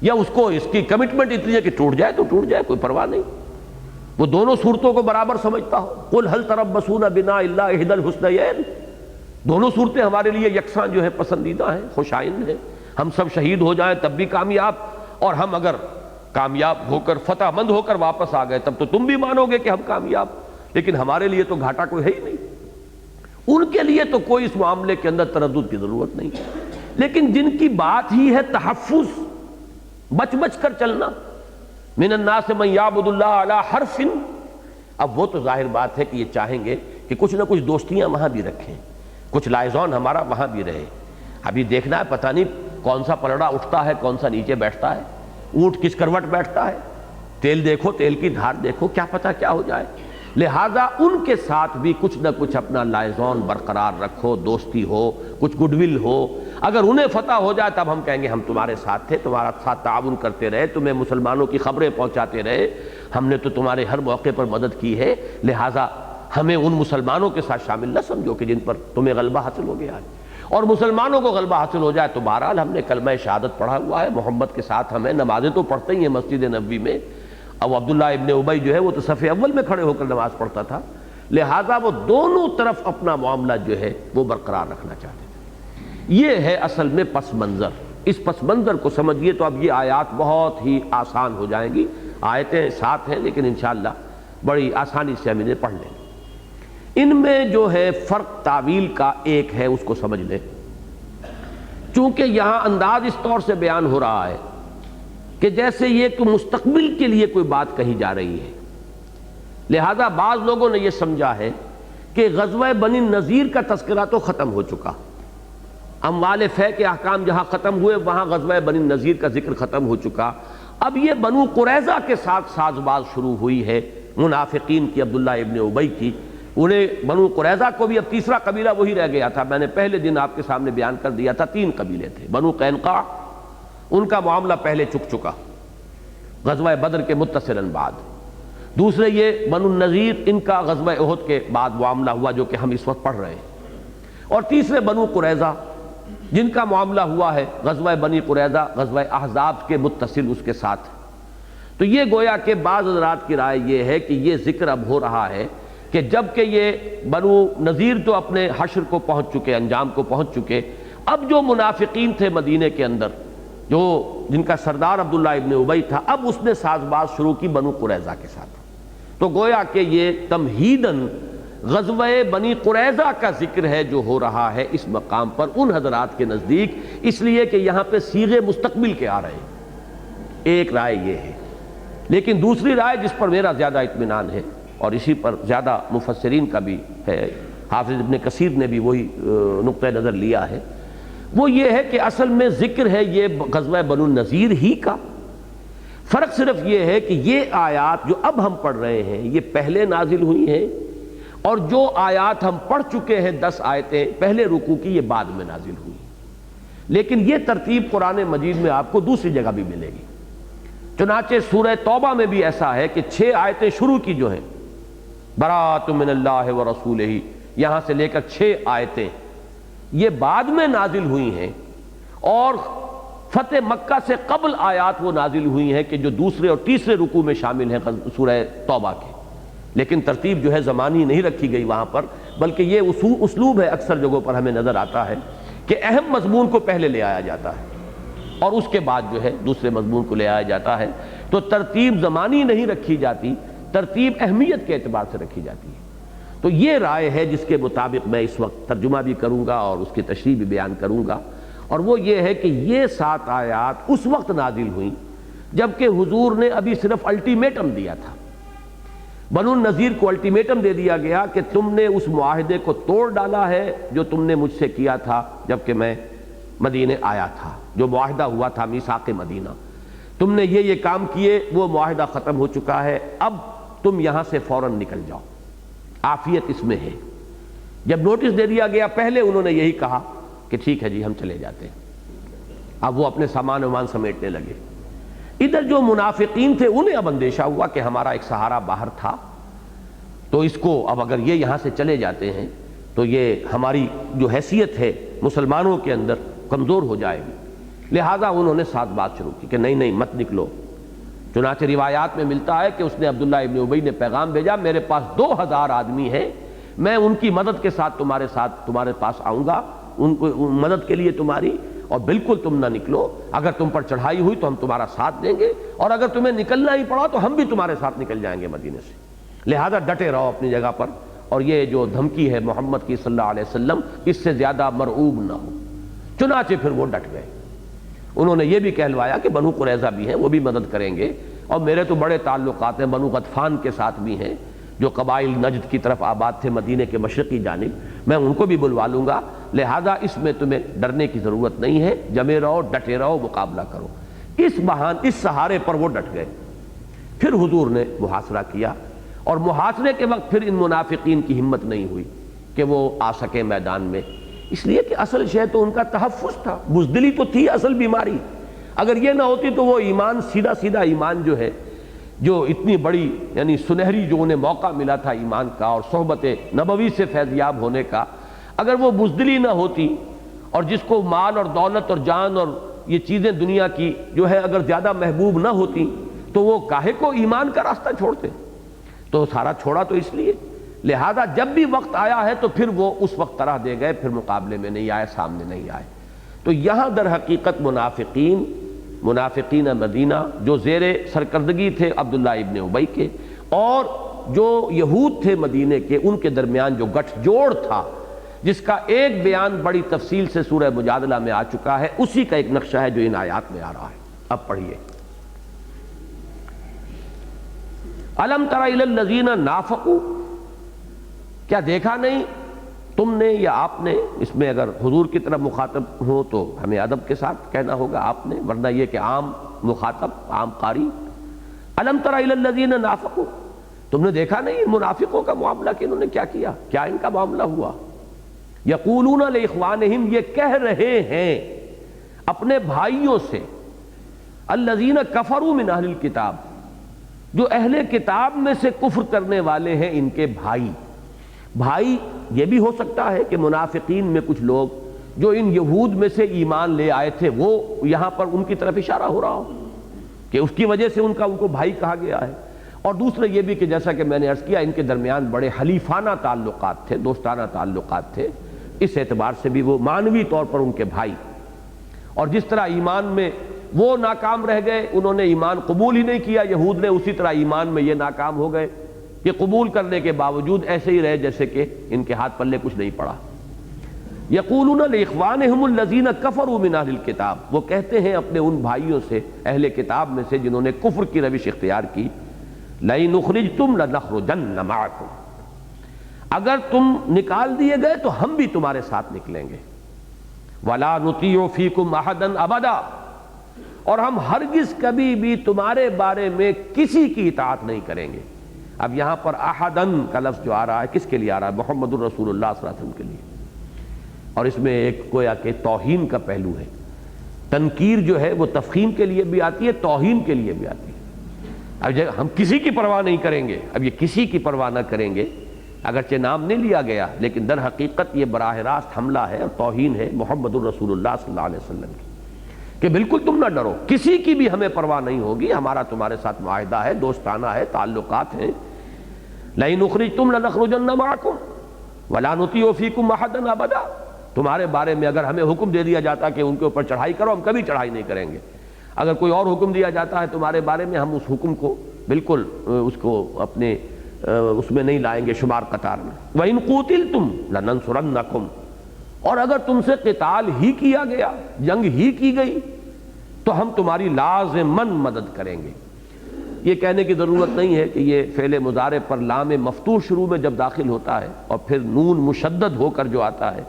یا اس کو اس کی کمٹمنٹ اتنی ہے کہ ٹوٹ جائے تو ٹوٹ جائے، کوئی پرواہ نہیں، وہ دونوں صورتوں کو برابر سمجھتا ہو۔ قل هل تربصون بنا الا احدى الحسنيين، دونوں صورتیں ہمارے لیے یکساں جو ہے پسندیدہ ہیں، خوش آئند ہیں، ہم سب شہید ہو جائیں تب بھی کامیاب، اور ہم اگر کامیاب ہو کر فتح مند ہو کر واپس آ گئے تب تو تم بھی مانو گے کہ ہم کامیاب، لیکن ہمارے لیے تو گھاٹا کوئی ہے ہی نہیں۔ ان کے لیے تو کوئی اس معاملے کے اندر تردد کی ضرورت نہیں، لیکن جن کی بات ہی ہے تحفظ، بچ بچ کر چلنا، من الناس من یعبد اللہ علی حرف، اب وہ تو ظاہر بات ہے کہ یہ چاہیں گے کہ کچھ نہ کچھ دوستیاں وہاں بھی رکھیں، کچھ لائزون ہمارا وہاں بھی رہے۔ ابھی دیکھنا ہے پتہ نہیں کون سا پلڑا اٹھتا ہے، کون سا نیچے بیٹھتا ہے، اونٹ کس کروٹ بیٹھتا ہے، تیل دیکھو، تیل کی دھار دیکھو، کیا پتہ کیا ہو جائے۔ لہٰذا ان کے ساتھ بھی کچھ نہ کچھ اپنا لائزون برقرار رکھو، دوستی ہو، کچھ گڈ ول ہو۔ اگر انہیں فتح ہو جائے تب ہم کہیں گے ہم تمہارے ساتھ تھے، تمہارا ساتھ تعاون کرتے رہے، تمہیں مسلمانوں کی خبریں پہنچاتے رہے، ہم نے تو تمہارے ہر موقع پر مدد کی ہے، لہٰذا ہمیں ان مسلمانوں کے ساتھ شامل نہ سمجھو کہ جن پر تمہیں غلبہ حاصل ہو گیا ہے۔ اور مسلمانوں کو غلبہ حاصل ہو جائے تو بہرحال ہم نے کلمہ شہادت پڑھا ہوا ہے، محمد کے ساتھ ہمیں نمازیں تو پڑھتے ہی ہیں مسجد نبوی میں۔ اب عبداللہ ابن ابی جو ہے وہ تو صف اول میں کھڑے ہو کر نماز پڑھتا تھا، لہٰذا وہ دونوں طرف اپنا معاملہ جو ہے وہ برقرار رکھنا چاہتے تھے۔ یہ ہے اصل میں پس منظر۔ اس پس منظر کو سمجھیے تو اب یہ آیات بہت ہی آسان ہو جائیں گی، آیتیں ساتھ ہیں لیکن انشاءاللہ بڑی آسانی سے ہم انہیں پڑھ لیں گے۔ ان میں جو ہے فرق تعویل کا ایک ہے، اس کو سمجھ لیں، چونکہ یہاں انداز اس طور سے بیان ہو رہا ہے کہ جیسے یہ کہ مستقبل کے لیے کوئی بات کہی جا رہی ہے، لہذا بعض لوگوں نے یہ سمجھا ہے کہ غزوہ بنی نذیر کا تذکرہ تو ختم ہو چکا، اموال فے کے احکام جہاں ختم ہوئے وہاں غزوہ بنی نذیر کا ذکر ختم ہو چکا، اب یہ بنو قریظہ کے ساتھ ساز باز شروع ہوئی ہے منافقین کی، عبداللہ ابن ابی کی۔ انہیں بنو قریظہ کو بھی اب تیسرا قبیلہ وہی رہ گیا تھا، میں نے پہلے دن آپ کے سامنے بیان کر دیا تھا، 3 قبیلے تھے۔ بنو قینقاع ان کا معاملہ پہلے چک چکا غزوہ بدر کے متصلاً بعد، دوسرے یہ بنو النذیر، ان کا غزوہ احد کے بعد معاملہ ہوا جو کہ ہم اس وقت پڑھ رہے ہیں، اور تیسرے بنو قریظہ جن کا معاملہ ہوا ہے غزوہ بنی قریظہ غزوہ احزاب کے متصل اس کے ساتھ۔ تو یہ گویا کہ بعض حضرات کی رائے یہ ہے کہ یہ ذکر اب ہو رہا ہے کہ جب کہ یہ بنو نذیر تو اپنے حشر کو پہنچ چکے، انجام کو پہنچ چکے، اب جو منافقین تھے مدینہ کے اندر، جو جن کا سردار عبداللہ ابن ابی تھا، اب اس نے ساز باز شروع کی بنو قریظہ کے ساتھ۔ تو گویا کہ یہ تمہیداً غزوہ بنی قریظہ کا ذکر ہے جو ہو رہا ہے اس مقام پر ان حضرات کے نزدیک، اس لیے کہ یہاں پہ صیغے مستقبل کے آ رہے ہیں۔ ایک رائے یہ ہے، لیکن دوسری رائے جس پر میرا زیادہ اطمینان ہے اور اسی پر زیادہ مفسرین کا بھی ہے، حافظ ابن کثیر نے بھی وہی نقطہ نظر لیا ہے، وہ یہ ہے کہ اصل میں ذکر ہے یہ غزوہ بنو النذیر ہی کا۔ فرق صرف یہ ہے کہ یہ آیات جو اب ہم پڑھ رہے ہیں یہ پہلے نازل ہوئی ہیں، اور جو آیات ہم پڑھ چکے ہیں 10 آیتیں پہلے رکوع کی، یہ بعد میں نازل ہوئی، لیکن یہ ترتیب قرآن مجید میں آپ کو دوسری جگہ بھی ملے گی۔ چنانچہ سورہ توبہ میں بھی ایسا ہے کہ 6 آیتیں شروع کی جو ہیں براۃ من اللہ ورسولہ، یہاں سے لے کر 6 آیتیں یہ بعد میں نازل ہوئی ہیں، اور فتح مکہ سے قبل آیات وہ نازل ہوئی ہیں کہ جو دوسرے اور تیسرے رکوع میں شامل ہیں سورہ توبہ کے، لیکن ترتیب جو ہے زمانی نہیں رکھی گئی وہاں پر، بلکہ یہ اسلوب ہے اکثر جگہوں پر ہمیں نظر آتا ہے کہ اہم مضمون کو پہلے لے آیا جاتا ہے، اور اس کے بعد جو ہے دوسرے مضمون کو لے آیا جاتا ہے. تو ترتیب زمانی نہیں رکھی جاتی، ترتیب اہمیت کے اعتبار سے رکھی جاتی ہے. تو یہ رائے ہے جس کے مطابق میں اس وقت ترجمہ بھی کروں گا اور اس کی تشریح بھی بیان کروں گا، اور وہ یہ ہے کہ یہ 7 آیات اس وقت نازل ہوئیں جبکہ حضور نے ابھی صرف الٹیمیٹم دیا تھا. بنو النضیر کو الٹیمیٹم دے دیا گیا کہ تم نے اس معاہدے کو توڑ ڈالا ہے جو تم نے مجھ سے کیا تھا جبکہ میں مدینے آیا تھا، جو معاہدہ ہوا تھا میثاق مدینہ. تم نے یہ کام کیے، وہ معاہدہ ختم ہو چکا ہے، اب تم یہاں سے فوراً نکل جاؤ، عافیت اس میں ہے. جب نوٹس دے دیا گیا پہلے انہوں نے یہی کہا کہ ٹھیک ہے جی ہم چلے جاتے ہیں. اب وہ اپنے سامان ومان سمیٹنے لگے. ادھر جو منافقین تھے انہیں اب اندیشہ ہوا کہ ہمارا ایک سہارا باہر تھا، تو اس کو اب اگر یہ یہاں سے چلے جاتے ہیں تو یہ ہماری جو حیثیت ہے مسلمانوں کے اندر کمزور ہو جائے گی. لہٰذا انہوں نے ساتھ بات شروع کی کہ نہیں مت نکلو. چنانچہ روایات میں ملتا ہے کہ اس نے عبداللہ ابن ابی نے پیغام بھیجا، میرے پاس 2000 آدمی ہیں، میں ان کی مدد کے ساتھ تمہارے پاس آؤں گا، ان کو مدد کے لیے تمہاری، اور بالکل تم نہ نکلو. اگر تم پر چڑھائی ہوئی تو ہم تمہارا ساتھ دیں گے، اور اگر تمہیں نکلنا ہی پڑا تو ہم بھی تمہارے ساتھ نکل جائیں گے مدینے سے. لہذا ڈٹے رہو اپنی جگہ پر، اور یہ جو دھمکی ہے محمد کی صلی اللہ علیہ وسلم اس سے زیادہ مرعوب نہ ہو. چنانچہ پھر وہ ڈٹ گئے. انہوں نے یہ بھی کہلوایا کہ بنو قریظہ بھی ہیں، وہ بھی مدد کریں گے، اور میرے تو بڑے تعلقات ہیں بنو غطفان کے ساتھ بھی ہیں جو قبائل نجد کی طرف آباد تھے مدینے کے مشرقی جانب، میں ان کو بھی بلوا لوں گا. لہذا اس میں تمہیں ڈرنے کی ضرورت نہیں ہے، جمے رہو، ڈٹے رہو، مقابلہ کرو. اس سہارے پر وہ ڈٹ گئے. پھر حضور نے محاصرہ کیا، اور محاصرے کے وقت پھر ان منافقین کی ہمت نہیں ہوئی کہ وہ آ سکے میدان میں، اس لیے کہ اصل شے تو ان کا تحفظ تھا، بزدلی تو تھی اصل بیماری. اگر یہ نہ ہوتی تو وہ ایمان سیدھا ایمان جو ہے، جو اتنی بڑی یعنی سنہری جو انہیں موقع ملا تھا ایمان کا اور صحبت نبوی سے فیضیاب ہونے کا، اگر وہ بزدلی نہ ہوتی، اور جس کو مال اور دولت اور جان اور یہ چیزیں دنیا کی جو ہے اگر زیادہ محبوب نہ ہوتی تو وہ کاہے کو ایمان کا راستہ چھوڑتے. تو سارا چھوڑا تو اس لیے. لہذا جب بھی وقت آیا ہے تو پھر وہ اس وقت طرح دے گئے، پھر مقابلے میں نہیں آئے، سامنے نہیں آئے. تو یہاں در حقیقت منافقین مدینہ جو زیر سرکردگی تھے عبداللہ ابن ابی کے، اور جو یہود تھے مدینے کے، ان کے درمیان جو گٹھ جوڑ تھا، جس کا ایک بیان بڑی تفصیل سے سورہ مجادلہ میں آ چکا ہے، اسی کا ایک نقشہ ہے جو ان آیات میں آ رہا ہے. اب پڑھیے. الم تر الی الذین نافقوا، کیا دیکھا نہیں تم نے یا آپ نے، اس میں اگر حضور کی طرف مخاطب ہو تو ہمیں ادب کے ساتھ کہنا ہوگا آپ نے، ورنہ یہ کہ عام مخاطب، عام قاری. الم تر الی الذین نافقوا، تم نے دیکھا نہیں ان منافقوں کا معاملہ کہ انہوں نے کیا کیا، کیا ان کا معاملہ ہوا. یقولون لاخوانہم، یہ کہہ رہے ہیں اپنے بھائیوں سے، الذین کفروا من اہل الکتاب، جو اہل کتاب میں سے کفر کرنے والے ہیں ان کے بھائی. بھائی یہ بھی ہو سکتا ہے کہ منافقین میں کچھ لوگ جو ان یہود میں سے ایمان لے آئے تھے وہ یہاں پر ان کی طرف اشارہ ہو رہا ہو کہ اس کی وجہ سے ان کو بھائی کہا گیا ہے. اور دوسرے یہ بھی کہ جیسا کہ میں نے عرض کیا ان کے درمیان بڑے حلیفانہ تعلقات تھے، دوستانہ تعلقات تھے، اس اعتبار سے بھی وہ معنوی طور پر ان کے بھائی. اور جس طرح ایمان میں وہ ناکام رہ گئے، انہوں نے ایمان قبول ہی نہیں کیا یہود نے، اسی طرح ایمان میں یہ ناکام ہو گئے کہ قبول کرنے کے باوجود ایسے ہی رہے جیسے کہ ان کے ہاتھ پلے کچھ نہیں پڑا. یقولون لاخوانہم الذین کفروا من اہل الکتاب، وہ کہتے ہیں اپنے ان بھائیوں سے اہل کتاب میں سے جنہوں نے کفر کی روش اختیار کی، لئن اخرجتم لنخرجن معکم، اگر تم نکال دیے گئے تو ہم بھی تمہارے ساتھ نکلیں گے. ولا نطیع فیکم احدا ابدا، اور ہم ہرگز کبھی بھی تمہارے بارے میں کسی کی اطاعت نہیں کریں گے. اب یہاں پر احدن کا لفظ جو آ رہا ہے کس کے لیے آ رہا ہے؟ محمد الرسول اللہ صلی اللہ علیہ وسلم کے لیے. اور اس میں ایک گویا کہ توہین کا پہلو ہے. تنکیر جو ہے وہ تفخیم کے لیے بھی آتی ہے، توہین کے لیے بھی آتی ہے. اب ہم کسی کی پرواہ نہیں کریں گے، اب یہ کسی کی پرواہ نہ کریں گے اگرچہ نام نہیں لیا گیا، لیکن در حقیقت یہ براہ راست حملہ ہے اور توہین ہے محمد الرسول اللہ صلی اللہ علیہ وسلم کی، کہ بالکل تم نہ ڈرو، کسی کی بھی ہمیں پرواہ نہیں ہوگی، ہمارا تمہارے ساتھ معاہدہ ہے، دوستانہ ہے، تعلقات ہیں. لئن اخرجتم لنخرجن معکم ولا نطیع فیکم احدا ابدا، تمہارے بارے میں اگر ہمیں حکم دے دیا جاتا کہ ان کے اوپر چڑھائی کرو، ہم کبھی چڑھائی نہیں کریں گے۔ اگر کوئی اور حکم دیا جاتا ہے تمہارے بارے میں، ہم اس حکم کو بالکل اس کو اپنے اس میں نہیں لائیں گے شمار قطار میں۔ وَإِن قُوتِلْتُمْ لَنَنصُرَنَّكُمْ، اور اگر تم سے قتال ہی کیا گیا، جنگ ہی کی گئی، تو ہم تمہاری لازماً مدد کریں گے۔ یہ کہنے کی ضرورت نہیں ہے کہ یہ فعل مضارع پر لام مفتوح شروع میں جب داخل ہوتا ہے اور پھر نون مشدد ہو کر جو آتا ہے،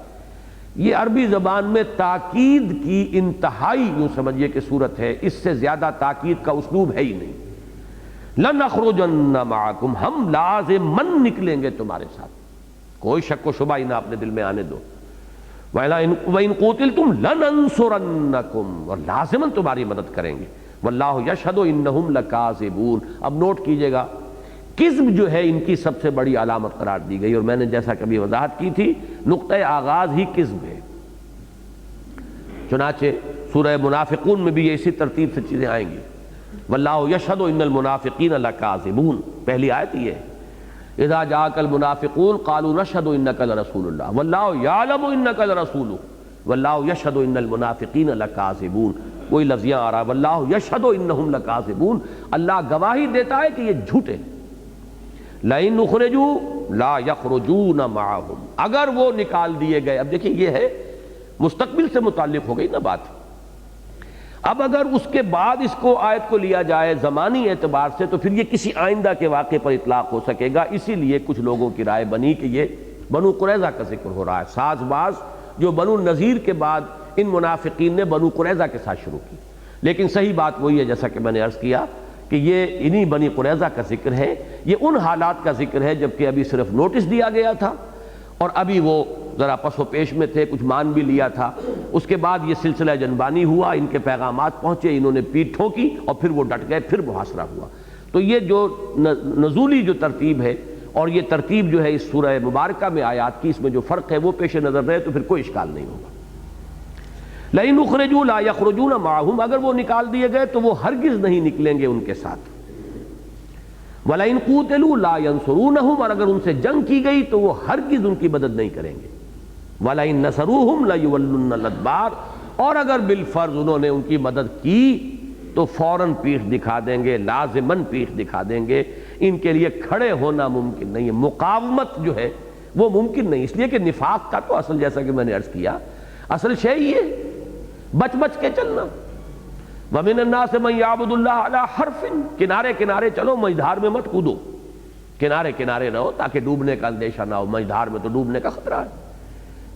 یہ عربی زبان میں تاکید کی انتہائی یوں سمجھیے کہ صورت ہے، اس سے زیادہ تاکید کا اسلوب ہے ہی نہیں۔ لَنَخْرُجَنَّ مَعَكُمْ، ہم لازماً نکلیں گے تمہارے ساتھ، کوئی شک و شبہ ہی نہ اپنے دل میں آنے دو۔ وَإِن قُوتِلْتُمْ لَنَنصُرَنَّكُمْ، اور لازماً تمہاری مدد کریں گے۔ وَاللَّهُ يَشْهَدُ إِنَّهُمْ لَكَاذِبُونَ، اب نوٹ کیجئے گا کذب جو ہے ان کی سب سے بڑی علامت قرار دی گئی، اور میں نے جیسا کبھی وضاحت کی تھی نقطۂ آغاز ہی کذب ہے۔ چنانچہ سورہ منافقون میں بھی یہ اسی ترتیب سے چیزیں آئیں گی۔ وَاللَّهُ يَشْهَدُ إِنَّ الْمُنَافِقِينَ لَكَاذِبُونَ، پہلی آیت یہ ہے، اذا جاءك المنافقون قالوا نشهد انك لرسول الله والله يعلم انك لرسوله والله يشهد ان المنافقين لكاذبون، وہی لفظیاں آ رہا ہے واللہ یشہد انہم لکاذبون، اللہ گواہی دیتا ہے کہ یہ جھوٹے۔ لئن اخرجوا لا یخرجون معهم، اگر وہ نکال دیے گئے، اب دیکھیں یہ ہے مستقبل سے متعلق ہو گئی نا بات۔ اب اگر اس کے بعد اس کو آیت کو لیا جائے زمانی اعتبار سے تو پھر یہ کسی آئندہ کے واقعے پر اطلاق ہو سکے گا، اسی لیے کچھ لوگوں کی رائے بنی کہ یہ بنو قریظہ کا ذکر ہو رہا ہے، ساز باز جو بنو نذیر کے بعد ان منافقین نے بنو قریظہ کے ساتھ شروع کی۔ لیکن صحیح بات وہی ہے جیسا کہ میں نے عرض کیا کہ یہ انہی بنی قریظہ کا ذکر ہے، یہ ان حالات کا ذکر ہے جبکہ ابھی صرف نوٹس دیا گیا تھا اور ابھی وہ ذرا پس و پیش میں تھے، کچھ مان بھی لیا تھا۔ اس کے بعد یہ سلسلہ جنبانی ہوا، ان کے پیغامات پہنچے، انہوں نے پیٹھ ٹھوکی اور پھر وہ ڈٹ گئے، پھر محاصرہ ہوا۔ تو یہ جو نزولی جو ترتیب ہے اور یہ ترتیب جو ہے اس سورہ مبارکہ میں آیات کی، اس میں جو فرق ہے وہ پیش نظر رہے تو پھر کوئی اشکال نہیں ہوگا۔ لئن اخرجوا لا یخرجون معهم، اگر وہ نکال دیے گئے تو وہ ہرگز نہیں نکلیں گے ان کے ساتھ۔ وَلَئِن قُوتِلُوا لَا يَنصُرُونَهُمْ، اور اگر ان سے جنگ کی گئی تو وہ ہرگز ان کی مدد نہیں کریں گے۔ وَلَئِن نَصَرُوهُمْ لَيُوَلُّنَّ الْأَدْبَارَ، اور اگر بالفرض انہوں نے ان کی مدد کی تو فوراً پیٹھ دکھا دیں گے، لازماً پیٹھ دکھا دیں گے۔ ان کے لیے کھڑے ہونا ممکن نہیں ہے، مقاومت جو ہے وہ ممکن نہیں، اس لیے کہ نفاق کا تو اصل جیسا کہ میں نے عرض کیا اصل شے ہی ہے بچ بچ کے چلنا۔ وَمِنَ النَّاسِ مَن يَعْبُدُ اللَّهَ عَلَىٰ حَرْفٍ، کنارے کنارے چلو، مجدھار میں مت کودو، کنارے کنارے رہو تاکہ ڈوبنے کا اندیشہ نہ ہو، مجدھار میں تو ڈوبنے کا خطرہ ہے۔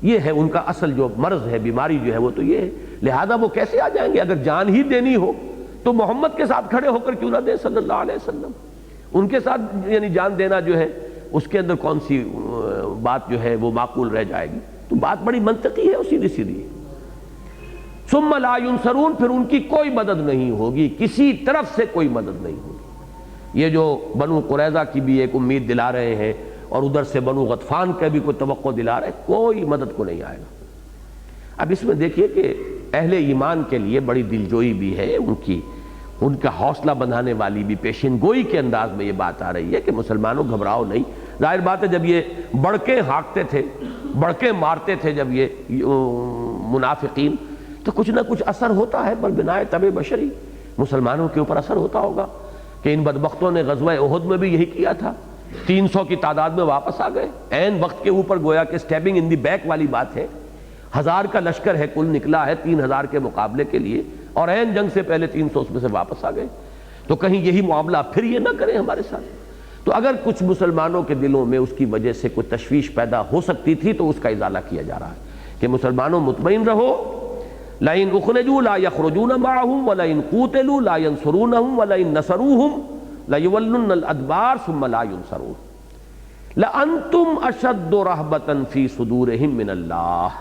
یہ ہے ان کا اصل جو مرض ہے، بیماری جو ہے وہ تو یہ ہے۔ لہذا وہ کیسے آ جائیں گے؟ اگر جان ہی دینی ہو تو محمد کے ساتھ کھڑے ہو کر کیوں نہ دیں صلی اللہ علیہ وسلم، ان کے ساتھ یعنی جان دینا جو ہے اس کے اندر کون سی بات جو ہے وہ معقول رہ جائے گی؟ تو بات بڑی منطقی ہے اور سیدھی سیدھی ہے۔ ثم لا ينصرون، پھر ان کی کوئی مدد نہیں ہوگی، کسی طرف سے کوئی مدد نہیں ہوگی۔ یہ جو بنو قریظہ کی بھی ایک امید دلا رہے ہیں اور ادھر سے بنو غطفان کا بھی کوئی توقع دلا رہے ہیں، کوئی مدد کو نہیں آئے گا۔ اب اس میں دیکھیے کہ اہل ایمان کے لیے بڑی دلجوئی بھی ہے، ان کا حوصلہ بندھانے والی بھی پیشین گوئی کے انداز میں یہ بات آ رہی ہے کہ مسلمانوں گھبراؤ نہیں۔ ظاہر بات ہے جب یہ بڑکے ہانکتے تھے، بڑکے مارتے تھے جب یہ منافقین، تو کچھ نہ کچھ اثر ہوتا ہے، بل بنائے طبع بشری مسلمانوں کے اوپر اثر ہوتا ہوگا کہ ان بدبختوں نے غزوہ احد میں بھی یہی کیا تھا، 300 کی تعداد میں واپس آ گئے، عین وقت کے اوپر گویا کہ سٹیبنگ ان دی بیک والی بات ہے۔ 1000 کا لشکر ہے کل نکلا ہے 3000 کے مقابلے کے لیے، اور عین جنگ سے پہلے 300 اس میں سے واپس آ گئے۔ تو کہیں یہی معاملہ پھر یہ نہ کریں ہمارے ساتھ۔ تو اگر کچھ مسلمانوں کے دلوں میں اس کی وجہ سے کوئی تشویش پیدا ہو سکتی تھی تو اس کا ازالہ کیا جا رہا ہے کہ مسلمانوں مطمئن رہو، لئن اخرجوا لا يخرجون معهم ولئن قوتلوا لا ينصرونهم ولئن نصروهم ليولن الادبار ثم لا ينصرون لانتم اشد رهبة في صدورهم من اللہ۔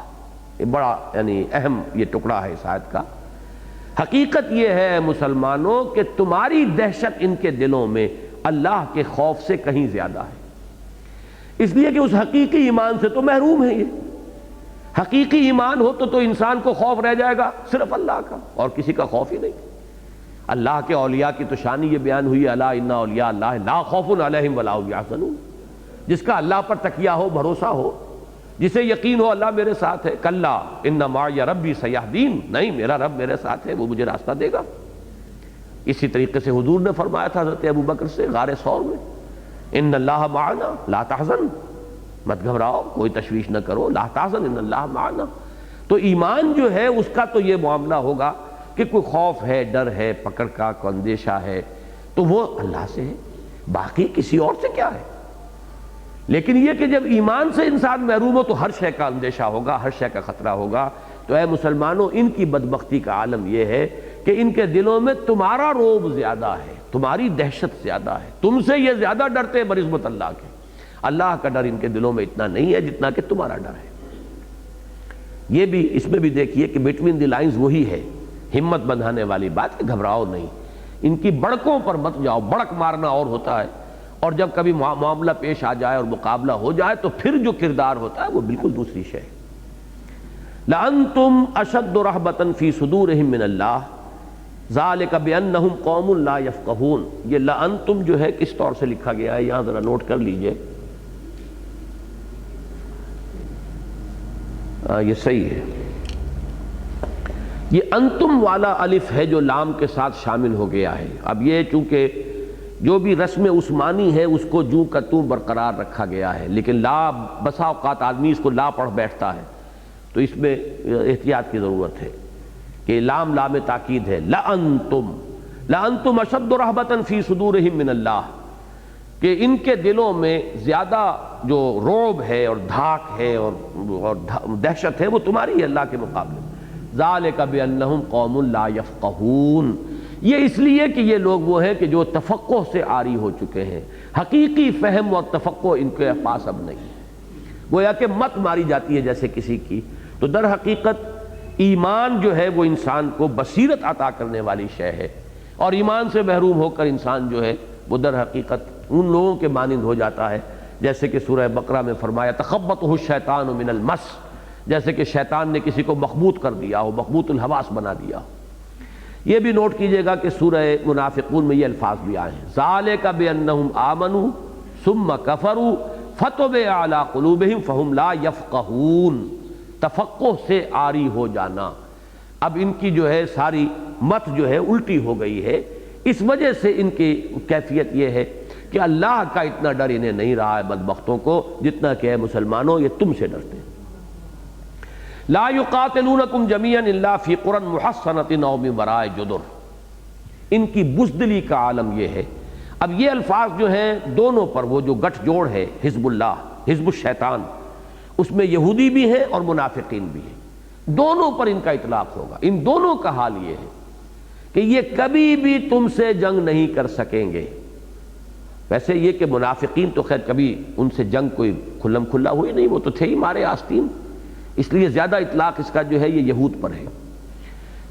یہ بڑا یعنی اہم یہ ٹکڑا ہے اس آیت کا۔ حقیقت یہ ہے مسلمانوں کہ تمہاری دہشت ان کے دلوں میں اللہ کے خوف سے کہیں زیادہ ہے، اس لیے کہ اس حقیقی ایمان سے تو محروم ہے۔ یہ حقیقی ایمان ہو تو انسان کو خوف رہ جائے گا صرف اللہ کا، اور کسی کا خوف ہی نہیں۔ اللہ کے اولیاء کی تو شان یہ بیان ہوئی، الا ان اولیاء اللہ لا خوف علیہم ولا هم یحزنون، جس کا اللہ پر تکیہ ہو، بھروسہ ہو، جسے یقین ہو اللہ میرے ساتھ ہے، کلا ان معی ربی سیہدین، نہیں میرا رب میرے ساتھ ہے، وہ مجھے راستہ دے گا۔ اسی طریقے سے حضور نے فرمایا تھا حضرت ابو بکر سے غار ثور میں، ان اللہ معنا لا تحزن، مت گھبراؤ، کوئی تشویش نہ کرو، لا تحزن ان اللہ معنا۔ تو ایمان جو ہے اس کا تو یہ معاملہ ہوگا کہ کوئی خوف ہے، ڈر ہے، پکڑ کا کوئی اندیشہ ہے تو وہ اللہ سے ہے، باقی کسی اور سے کیا ہے۔ لیکن یہ کہ جب ایمان سے انسان محروم ہو تو ہر شے کا اندیشہ ہوگا، ہر شے کا خطرہ ہوگا۔ تو اے مسلمانوں، ان کی بدبختی کا عالم یہ ہے کہ ان کے دلوں میں تمہارا رعب زیادہ ہے، تمہاری دہشت زیادہ ہے، تم سے یہ زیادہ ڈرتے ہیں بنسبت اللہ کے۔ اللہ کا ڈر ان کے دلوں میں اتنا نہیں ہے جتنا کہ تمہارا ڈر ہے۔ یہ بھی اس میں بھی دیکھیے کہ بٹوین دی لائنز وہی ہے، ہمت بندھانے والی بات کہ گھبراؤ نہیں، ان کی بڑکوں پر مت جاؤ۔ بڑک مارنا اور ہوتا ہے، اور جب کبھی معاملہ پیش آ جائے اور مقابلہ ہو جائے تو پھر جو کردار ہوتا ہے وہ بالکل دوسری شے ہے۔ لَأَنْتُمْ أَشَدُّ رَهْبَةً فِي صُدُورِهِم مِّنَ اللَّهِ ذَلِكَ بِأَنَّهُمْ قَوْمٌ لَا يَفْقَهُونَ۔ یہ لَأَنْتُمْ جو ہے کس طور سے لکھا گیا ہے یہاں ذرا نوٹ کر لیجئے۔ یہ صحیح ہے، یہ انتم والا الف ہے جو لام کے ساتھ شامل ہو گیا ہے۔ اب یہ چونکہ جو بھی رسم عثمانی ہے اس کو جو کا توں برقرار رکھا گیا ہے، لیکن لا بسا اوقات آدمی اس کو لا پڑھ بیٹھتا ہے، تو اس میں احتیاط کی ضرورت ہے کہ لام لام تاکید ہے۔ لَأَنْتُمْ أَشَدُّ رَهْبَةً فِي صُدُورِهِم مِّنَ اللَّهِ، کہ ان کے دلوں میں زیادہ جو رعب ہے اور دھاک ہے اور دہشت ہے وہ تمہاری ہے اللہ کے مقابلے۔ ذَلِكَ بِأَنَّهُمْ قَوْمٌ لَا يَفْقَهُونَ، یہ اس لیے کہ یہ لوگ وہ ہیں کہ جو تفقہ سے عاری ہو چکے ہیں، حقیقی فہم اور تفقہ ان کے پاس اب نہیں ہے، گویا کہ مت ماری جاتی ہے جیسے کسی کی۔ تو در حقیقت ایمان جو ہے وہ انسان کو بصیرت عطا کرنے والی شے ہے، اور ایمان سے محروم ہو کر انسان جو ہے وہ در حقیقت ان لوگوں کے مانند ہو جاتا ہے جیسے کہ سورہ بقرہ میں فرمایا تخبطہ الشیطان من المس، جیسے کہ شیطان نے کسی کو مخبوط کر دیا ہو، مخبوط الحواس بنا دیا ہو۔ یہ بھی نوٹ کیجئے گا کہ سورہ منافقون میں یہ الفاظ بھی آئے ہیں، ذالک بانہم آمنوا ثم کفروا فطبع علی قلوبہم فہم لا یفقہون، تفقہ سے عاری ہو جانا۔ اب ان کی جو ہے ساری مت جو ہے الٹی ہو گئی ہے، اس وجہ سے ان کی کیفیت یہ ہے کہ اللہ کا اتنا ڈر انہیں نہیں رہا ہے بدبختوں کو جتنا کہ ہے مسلمانوں یہ تم سے ڈرتے ہیں۔ لا یقاتلونکم جمیعا الا فی قری محصنۃ او من وراء جدر، ان کی بزدلی کا عالم یہ ہے۔ اب یہ الفاظ جو ہیں دونوں پر وہ جو گٹھ جوڑ ہے حزب اللہ حزب الشیطان، اس میں یہودی بھی ہیں اور منافقین بھی ہیں، دونوں پر ان کا اطلاق ہوگا۔ ان دونوں کا حال یہ ہے کہ یہ کبھی بھی تم سے جنگ نہیں کر سکیں گے۔ ویسے یہ کہ منافقین تو خیر کبھی ان سے جنگ کوئی کھلم کھلا ہوئی نہیں، وہ تو تھے ہی مارے آستین، اس لیے زیادہ اطلاق اس کا جو ہے یہ یہود پر ہے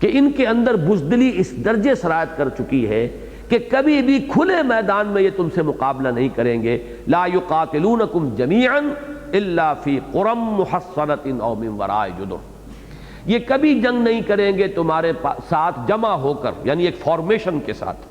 کہ ان کے اندر بزدلی اس درجے سرایت کر چکی ہے کہ کبھی بھی کھلے میدان میں یہ تم سے مقابلہ نہیں کریں گے۔ لا یقاتلونکم جمیعا الا فی قری محصنۃ او من وراء جدر، یہ کبھی جنگ نہیں کریں گے تمہارے ساتھ جمع ہو کر، یعنی ایک فارمیشن کے ساتھ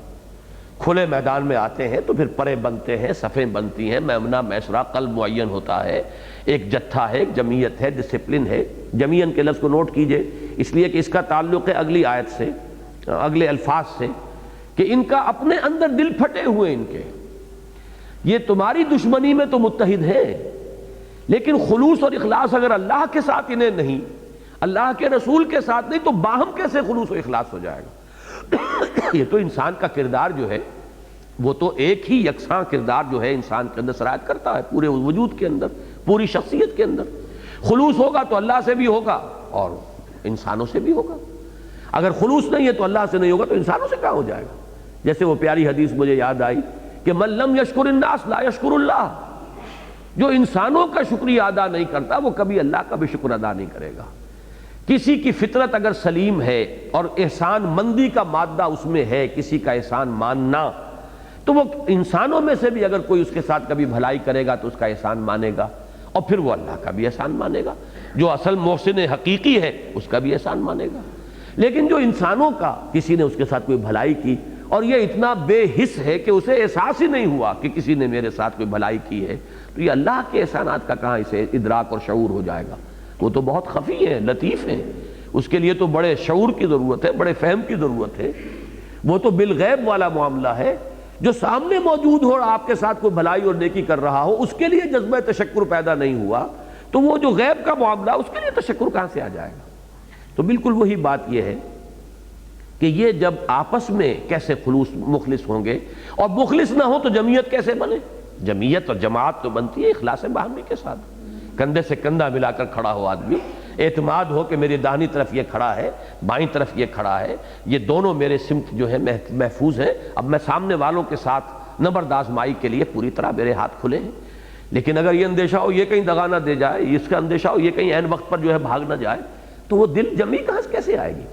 کھلے میدان میں آتے ہیں تو پھر پرے بنتے ہیں، صفیں بنتی ہیں، میمنہ میسرہ قلب معین ہوتا ہے، ایک جتھا ہے، ایک جمعیت ہے، ڈسپلن ہے۔ جمعین کے لفظ کو نوٹ کیجئے اس لیے کہ اس کا تعلق ہے اگلی آیت سے، اگلے الفاظ سے، کہ ان کا اپنے اندر دل پھٹے ہوئے ان کے، یہ تمہاری دشمنی میں تو متحد ہیں، لیکن خلوص اور اخلاص اگر اللہ کے ساتھ انہیں نہیں، اللہ کے رسول کے ساتھ نہیں، تو باہم کیسے خلوص و اخلاص ہو جائے گا؟ یہ تو انسان کا کردار جو ہے وہ تو ایک ہی یکساں کردار جو ہے انسان کے اندر سرایت کرتا ہے، پورے وجود کے اندر، پوری شخصیت کے اندر۔ خلوص ہوگا تو اللہ سے بھی ہوگا اور انسانوں سے بھی ہوگا، اگر خلوص نہیں ہے تو اللہ سے نہیں ہوگا تو انسانوں سے کیا ہو جائے گا؟ جیسے وہ پیاری حدیث مجھے یاد آئی کہ من لم یشکر الناس لا یشکر اللہ، جو انسانوں کا شکریہ ادا نہیں کرتا وہ کبھی اللہ کا بھی شکر ادا نہیں کرے گا۔ کسی کی فطرت اگر سلیم ہے اور احسان مندی کا مادہ اس میں ہے، کسی کا احسان ماننا، تو وہ انسانوں میں سے بھی اگر کوئی اس کے ساتھ کبھی بھلائی کرے گا تو اس کا احسان مانے گا، اور پھر وہ اللہ کا بھی احسان مانے گا، جو اصل محسن حقیقی ہے اس کا بھی احسان مانے گا۔ لیکن جو انسانوں کا کسی نے اس کے ساتھ کوئی بھلائی کی اور یہ اتنا بے حس ہے کہ اسے احساس ہی نہیں ہوا کہ کسی نے میرے ساتھ کوئی بھلائی کی ہے، تو یہ اللہ کے احسانات کا کہاں اسے ادراک اور شعور ہو جائے گا؟ وہ تو بہت خفی ہیں، لطیف ہیں، اس کے لیے تو بڑے شعور کی ضرورت ہے، بڑے فہم کی ضرورت ہے۔ وہ تو بالغیب والا معاملہ ہے، جو سامنے موجود ہو اور آپ کے ساتھ کوئی بھلائی اور نیکی کر رہا ہو، اس کے لیے جذبہ تشکر پیدا نہیں ہوا، تو وہ جو غیب کا معاملہ اس کے لیے تشکر کہاں سے آ جائے گا؟ تو بالکل وہی بات یہ ہے کہ یہ جب آپس میں کیسے مخلص ہوں گے، اور مخلص نہ ہو تو جمعیت کیسے بنے؟ جمعیت اور جماعت تو بنتی ہے اخلاص باہمی کے ساتھ، کندھے سے کندھا ملا کر کھڑا ہو آدمی، اعتماد ہو کہ میری داہنی طرف یہ کھڑا ہے، بائیں طرف یہ کھڑا ہے، یہ دونوں میرے سمت جو ہے محفوظ ہیں، اب میں سامنے والوں کے ساتھ نبرد آزمائی کے لیے پوری طرح میرے ہاتھ کھلے ہیں۔ لیکن اگر یہ اندیشہ ہو یہ کہیں دغا نہ دے جائے، اس کا اندیشہ ہو یہ کہیں عین وقت پر جو ہے بھاگ نہ جائے، تو وہ دل جمعی کہاں سے کیسے آئے گی؟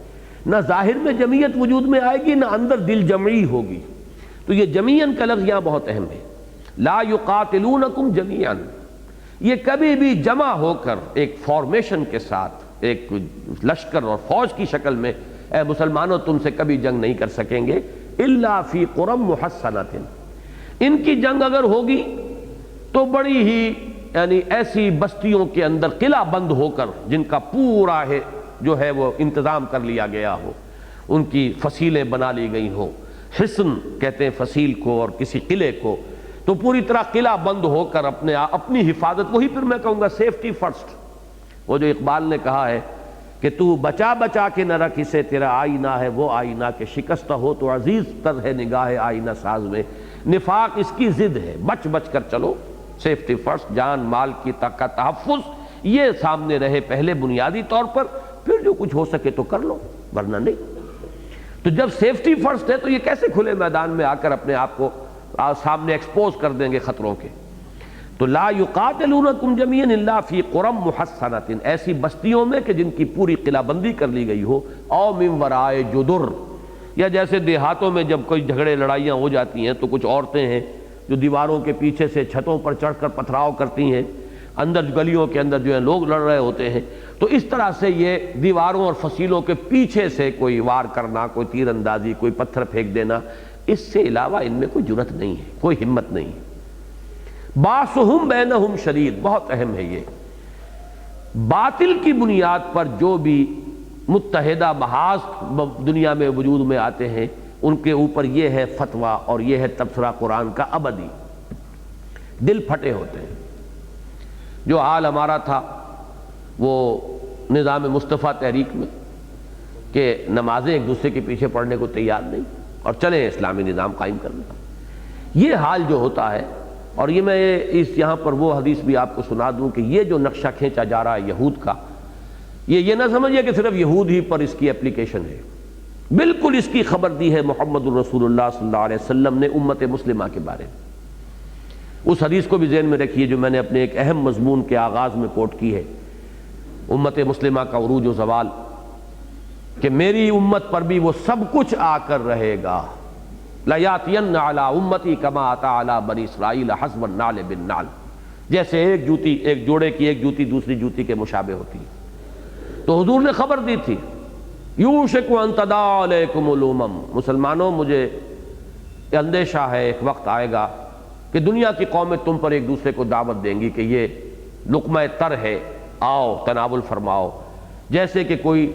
نہ ظاہر میں جمعیت وجود میں آئے گی، نہ اندر دل جمعی ہوگی۔ تو یہ جمعین کا لفظ یہاں بہت اہم ہے۔ لا یقاتلونکم جميعا، یہ کبھی بھی جمع ہو کر ایک فارمیشن کے ساتھ، ایک لشکر اور فوج کی شکل میں، اے مسلمانوں تم سے کبھی جنگ نہیں کر سکیں گے، الا فی قری محصنۃ، ان کی جنگ اگر ہوگی تو بڑی ہی یعنی ایسی بستیوں کے اندر قلعہ بند ہو کر، جن کا پورا ہے جو ہے وہ انتظام کر لیا گیا ہو، ان کی فصیلیں بنا لی گئی ہوں، حصن کہتے ہیں فصیل کو اور کسی قلعے کو، تو پوری طرح قلعہ بند ہو کر اپنی حفاظت، وہی پھر میں کہوں گا سیفٹی فرسٹ۔ وہ جو اقبال نے کہا ہے کہ تو بچا بچا کے نہ رکھ اسے، تیرا آئینہ ہے وہ آئینہ کہ شکستہ ہو تو عزیز تر ہے نگاہ آئینہ ساز میں، نفاق اس کی ضد ہے، بچ بچ کر چلو، سیفٹی فرسٹ، جان مال کی کا تحفظ یہ سامنے رہے پہلے بنیادی طور پر، پھر جو کچھ ہو سکے تو کر لو ورنہ نہیں۔ تو جب سیفٹی فرسٹ ہے تو یہ کیسے کھلے میدان میں آ کر اپنے آپ کو سامنے ایکسپوز کر دیں گے خطروں کے؟ تو لا یقاتلونکم جميعا الا فی قری محصنۃ، ایسی بستیوں میں کہ جن کی پوری قلعہ بندی کر لی گئی ہو، او من ورائے جدر، یا جیسے دیہاتوں میں جب کوئی جھگڑے لڑائیاں ہو جاتی ہیں تو کچھ عورتیں ہیں جو دیواروں کے پیچھے سے چھتوں پر چڑھ کر پتھراؤ کرتی ہیں، اندر گلیوں کے اندر جو ہے لوگ لڑ رہے ہوتے ہیں، تو اس طرح سے یہ دیواروں اور فصیلوں کے پیچھے سے کوئی وار کرنا، کوئی تیر اندازی، کوئی پتھر پھینک دینا، اس سے علاوہ ان میں کوئی جرأت نہیں ہے، کوئی ہمت نہیں ہے۔ باسہم بینہم شدید، بہت اہم ہے یہ، باطل کی بنیاد پر جو بھی متحدہ محاذ دنیا میں وجود میں آتے ہیں، ان کے اوپر یہ ہے فتویٰ اور یہ ہے تبصرہ قرآن کا ابدی، دل پھٹے ہوتے ہیں۔ جو حال ہمارا تھا وہ نظام مصطفیٰ تحریک میں کہ نمازیں ایک دوسرے کے پیچھے پڑھنے کو تیار نہیں اور چلیں اسلامی نظام قائم کرنا، یہ حال جو ہوتا ہے، اور یہ میں یہاں پر وہ حدیث بھی آپ کو سنا دوں کہ یہ جو نقشہ کھینچا جا رہا ہے یہود کا، یہ نہ سمجھیے کہ صرف یہود ہی پر اس کی اپلیکیشن ہے، بالکل اس کی خبر دی ہے محمد الرسول اللہ صلی اللہ علیہ وسلم نے امت مسلمہ کے بارے میں۔ اس حدیث کو بھی ذہن میں رکھیے جو میں نے اپنے ایک اہم مضمون کے آغاز میں کوٹ کی ہے، امت مسلمہ کا عروج و زوال، کہ میری امت پر بھی وہ سب کچھ آ کر رہے گا، لَيَأْتِيَنَّ عَلَىٰ أُمَّتِي كَمَا أَتَىٰ عَلَىٰ بَنِي إِسْرَائِيلَ حَسْبَ النَّعْلِ بِالنَّعْلِ، جیسے ایک جوڑے کی ایک جوتی دوسری جوتی کے مشابہ ہوتی ہے۔ تو حضور نے خبر دی تھی، یوشک ان تداعی علیکم الامم، مسلمانوں مجھے اندیشہ ہے ایک وقت آئے گا کہ دنیا کی قومیں تم پر ایک دوسرے کو دعوت دیں گی کہ یہ لقمہ تر ہے، آؤ تناول فرماؤ، جیسے کہ کوئی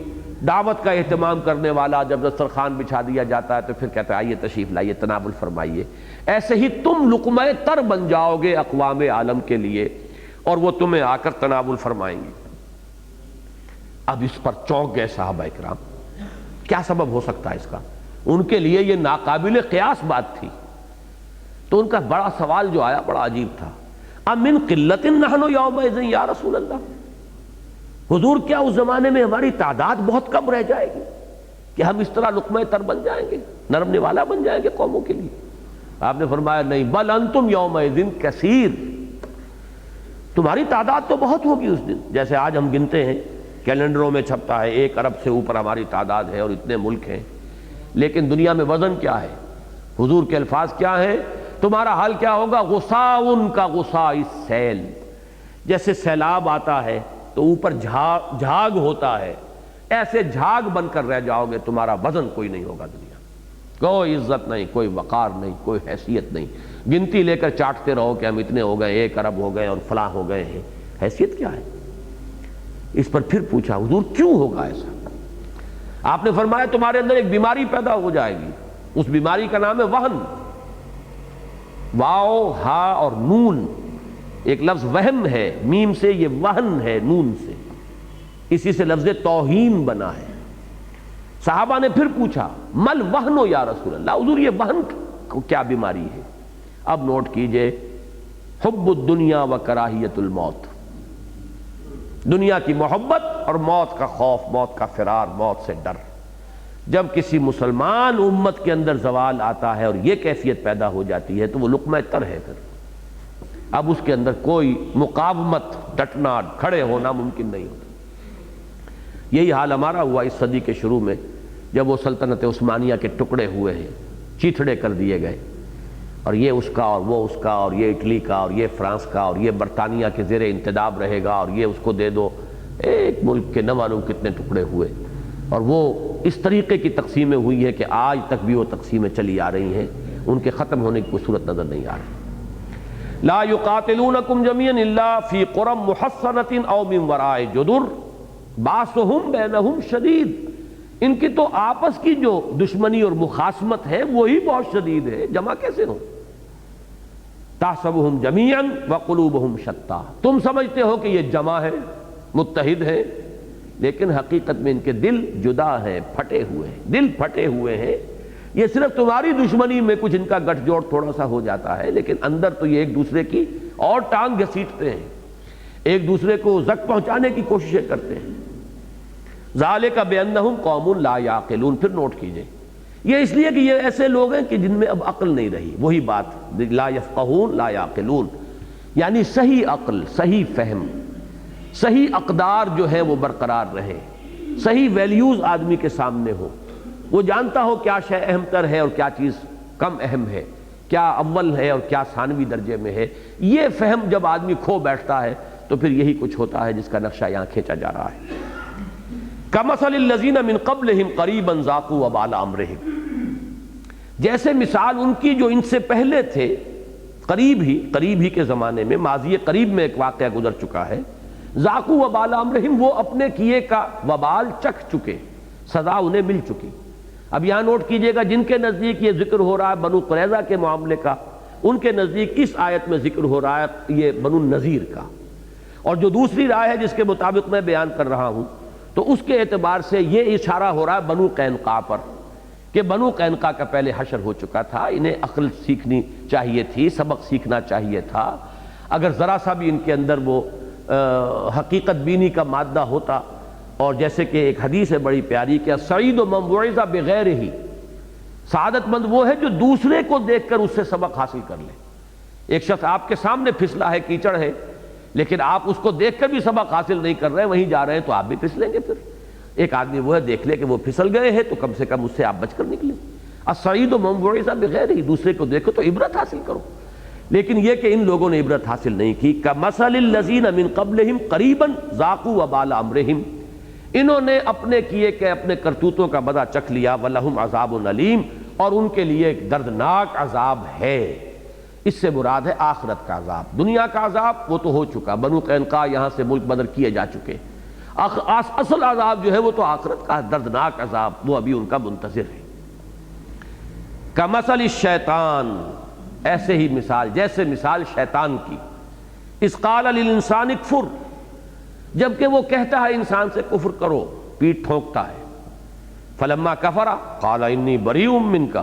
دعوت کا اہتمام کرنے والا جب دسترخوان بچھا دیا جاتا ہے تو پھر کہتا ہے آئیے تشریف لائیے تناول فرمائیے، ایسے ہی تم لقمہ تر بن جاؤ گے اقوام عالم کے لیے اور وہ تمہیں آ کر تناول فرمائیں گے۔ اب اس پر چونک گئے صحابہ کرام، کیا سبب ہو سکتا ہے اس کا؟ ان کے لیے یہ ناقابل قیاس بات تھی، تو ان کا بڑا سوال جو آیا بڑا عجیب تھا، امن قلت نحن یومئذ یا رسول اللہ، حضور کیا اس زمانے میں ہماری تعداد بہت کم رہ جائے گی کہ ہم اس طرح لقمہ تر بن جائیں گے، نرم نوالا بن جائیں گے قوموں کے لیے؟ آپ نے فرمایا نہیں، بل انتم یومئذ کثیر، تمہاری تعداد تو بہت ہوگی اس دن، جیسے آج ہم گنتے ہیں کیلنڈروں میں چھپتا ہے 1 ارب سے اوپر ہماری تعداد ہے اور اتنے ملک ہیں، لیکن دنیا میں وزن کیا ہے؟ حضور کے الفاظ کیا ہیں؟ تمہارا حال کیا ہوگا؟ غصاء کا غصاء السیل، جیسے سیلاب آتا ہے تو اوپر جھاگ ہوتا ہے، ایسے جھاگ بن کر رہ جاؤ گے، تمہارا وزن کوئی نہیں ہوگا دنیا۔ کوئی عزت نہیں، کوئی وقار نہیں، کوئی حیثیت نہیں، گنتی لے کر چاٹتے رہو کہ ہم اتنے ہو گئے، 1 ارب ہو گئے اور فلاں ہو گئے ہیں، حیثیت کیا ہے؟ اس پر پھر پوچھا حضور کیوں ہوگا ایسا؟ آپ نے فرمایا تمہارے اندر ایک بیماری پیدا ہو جائے گی، اس بیماری کا نام ہے وہن، واو ہا اور نون، ایک لفظ وہم ہے، میم سے، یہ وہن ہے نون سے، اسی سے لفظ توہین بنا ہے۔ صحابہ نے پھر پوچھا مل وہن یا رسول اللہ، حضور یہ وہن کیا بیماری ہے؟ اب نوٹ کیجئے، حب الدنیا و کراہیت الموت، دنیا کی محبت اور موت کا خوف، موت کا فرار، موت سے ڈر۔ جب کسی مسلمان امت کے اندر زوال آتا ہے اور یہ کیفیت پیدا ہو جاتی ہے تو وہ لقمہ تر ہے، پھر اب اس کے اندر کوئی مقاومت، ڈٹنا، کھڑے ہونا ممکن نہیں ہوتا۔ یہی حال ہمارا ہوا اس صدی کے شروع میں، جب وہ سلطنت عثمانیہ کے ٹکڑے ہوئے ہیں، چیتھڑے کر دیے گئے، اور یہ اس کا اور وہ اس کا، اور یہ اٹلی کا اور یہ فرانس کا، اور یہ برطانیہ کے زیر انتداب رہے گا اور یہ اس کو دے دو، ایک ملک کے نہ معلوم کتنے ٹکڑے ہوئے، اور وہ اس طریقے کی تقسیمیں ہوئی ہے کہ آج تک بھی وہ تقسیمیں چلی آ رہی ہیں، ان کے ختم ہونے کی کوئی صورت نظر نہیں آ رہی۔ لا یقاتلونکم جمیعا الا فی قری محصنۃ او من وراء جدر باسہم بینہم شدید، ان کی تو آپس کی جو دشمنی اور مخاصمت ہے وہی بہت شدید ہے، جمع کیسے ہو؟ تحسبہم جمیعا وقلوبہم شتیٰ، تم سمجھتے ہو کہ یہ جمع ہے، متحد ہے، لیکن حقیقت میں ان کے دل جدا ہیں، پھٹے ہوئے ہیں، دل پھٹے ہوئے ہیں۔ یہ صرف تمہاری دشمنی میں کچھ ان کا گٹھ جوڑ تھوڑا سا ہو جاتا ہے، لیکن اندر تو یہ ایک دوسرے کی اور ٹانگ گھسیٹتے ہیں، ایک دوسرے کو زخم پہنچانے کی کوششیں کرتے ہیں۔ ذالک بانہم قوم لا یعقلون، پھر نوٹ کیجئے یہ اس لیے کہ یہ ایسے لوگ ہیں کہ جن میں اب عقل نہیں رہی، وہی بات لا یفقہون لا یعقلون، یعنی صحیح عقل، صحیح فہم، صحیح اقدار جو ہے وہ برقرار رہے، صحیح ویلیوز آدمی کے سامنے ہو، وہ جانتا ہو کیا شے اہم تر ہے اور کیا چیز کم اہم ہے، کیا اول ہے اور کیا ثانوی درجے میں ہے۔ یہ فہم جب آدمی کھو بیٹھتا ہے تو پھر یہی کچھ ہوتا ہے جس کا نقشہ یہاں کھینچا جا رہا ہے۔ کمثل الذین من قبلہم قریبا ذاقوا وبال امرہم، جیسے مثال ان کی جو ان سے پہلے تھے، قریب ہی کے زمانے میں، ماضی قریب میں ایک واقعہ گزر چکا ہے، ذاقوا وبال امرہم، وہ اپنے کیے کا وبال چکھ چکے، سزا انہیں مل چکی۔ اب یہاں نوٹ کیجئے گا جن کے نزدیک یہ ذکر ہو رہا ہے بنو قریظہ کے معاملے کا، ان کے نزدیک اس آیت میں ذکر ہو رہا ہے یہ بنو النذیر کا، اور جو دوسری رائے ہے جس کے مطابق میں بیان کر رہا ہوں تو اس کے اعتبار سے یہ اشارہ ہو رہا ہے بنو قینقاع پر، کہ بنو قینقاع کا پہلے حشر ہو چکا تھا، انہیں عقل سیکھنی چاہیے تھی، سبق سیکھنا چاہیے تھا، اگر ذرا سا بھی ان کے اندر وہ حقیقت بینی کا مادہ ہوتا، اور جیسے کہ ایک حدیث ہے بڑی پیاری کہ السعید من وعظ بغیرہ، سعادت مند وہ ہے جو دوسرے کو دیکھ کر اس سے سبق حاصل کر لے۔ ایک شخص آپ کے سامنے پھسلا ہے، کیچڑ ہے، لیکن آپ اس کو دیکھ کر بھی سبق حاصل نہیں کر رہے، وہیں جا رہے ہیں تو آپ بھی پھسلیں گے۔ پھر ایک آدمی وہ ہے دیکھ لے کہ وہ پھسل گئے ہیں تو کم سے کم اس سے آپ بچ کر نکلیں۔ السعید من وعظ بغیرہ، دوسرے کو دیکھو تو عبرت حاصل کرو، لیکن یہ کہ ان لوگوں نے عبرت حاصل نہیں کی۔ کمثل الذین من قبلہم قریبا ذاقوا وبال امرہم، انہوں نے اپنے کیے کہ اپنے کرتوتوں کا مزہ چکھ لیا، وَلَهُمْ عَذَابٌ علیم، اور ان کے لیے ایک دردناک عذاب ہے۔ اس سے مراد ہے آخرت کا عذاب، دنیا کا عذاب وہ تو ہو چکا، بنو قینقاع یہاں سے ملک بدر کیے جا چکے، اصل عذاب جو ہے وہ تو آخرت کا دردناک عذاب، وہ ابھی ان کا منتظر ہے۔ کمثل الشیطان، ایسے ہی مثال، جیسے مثال شیطان کی، اذ قال للانسان اکفر، جبکہ وہ کہتا ہے انسان سے کفر کرو، پیٹ ٹھونکتا ہے، فلما کفر قال انی بریء منک،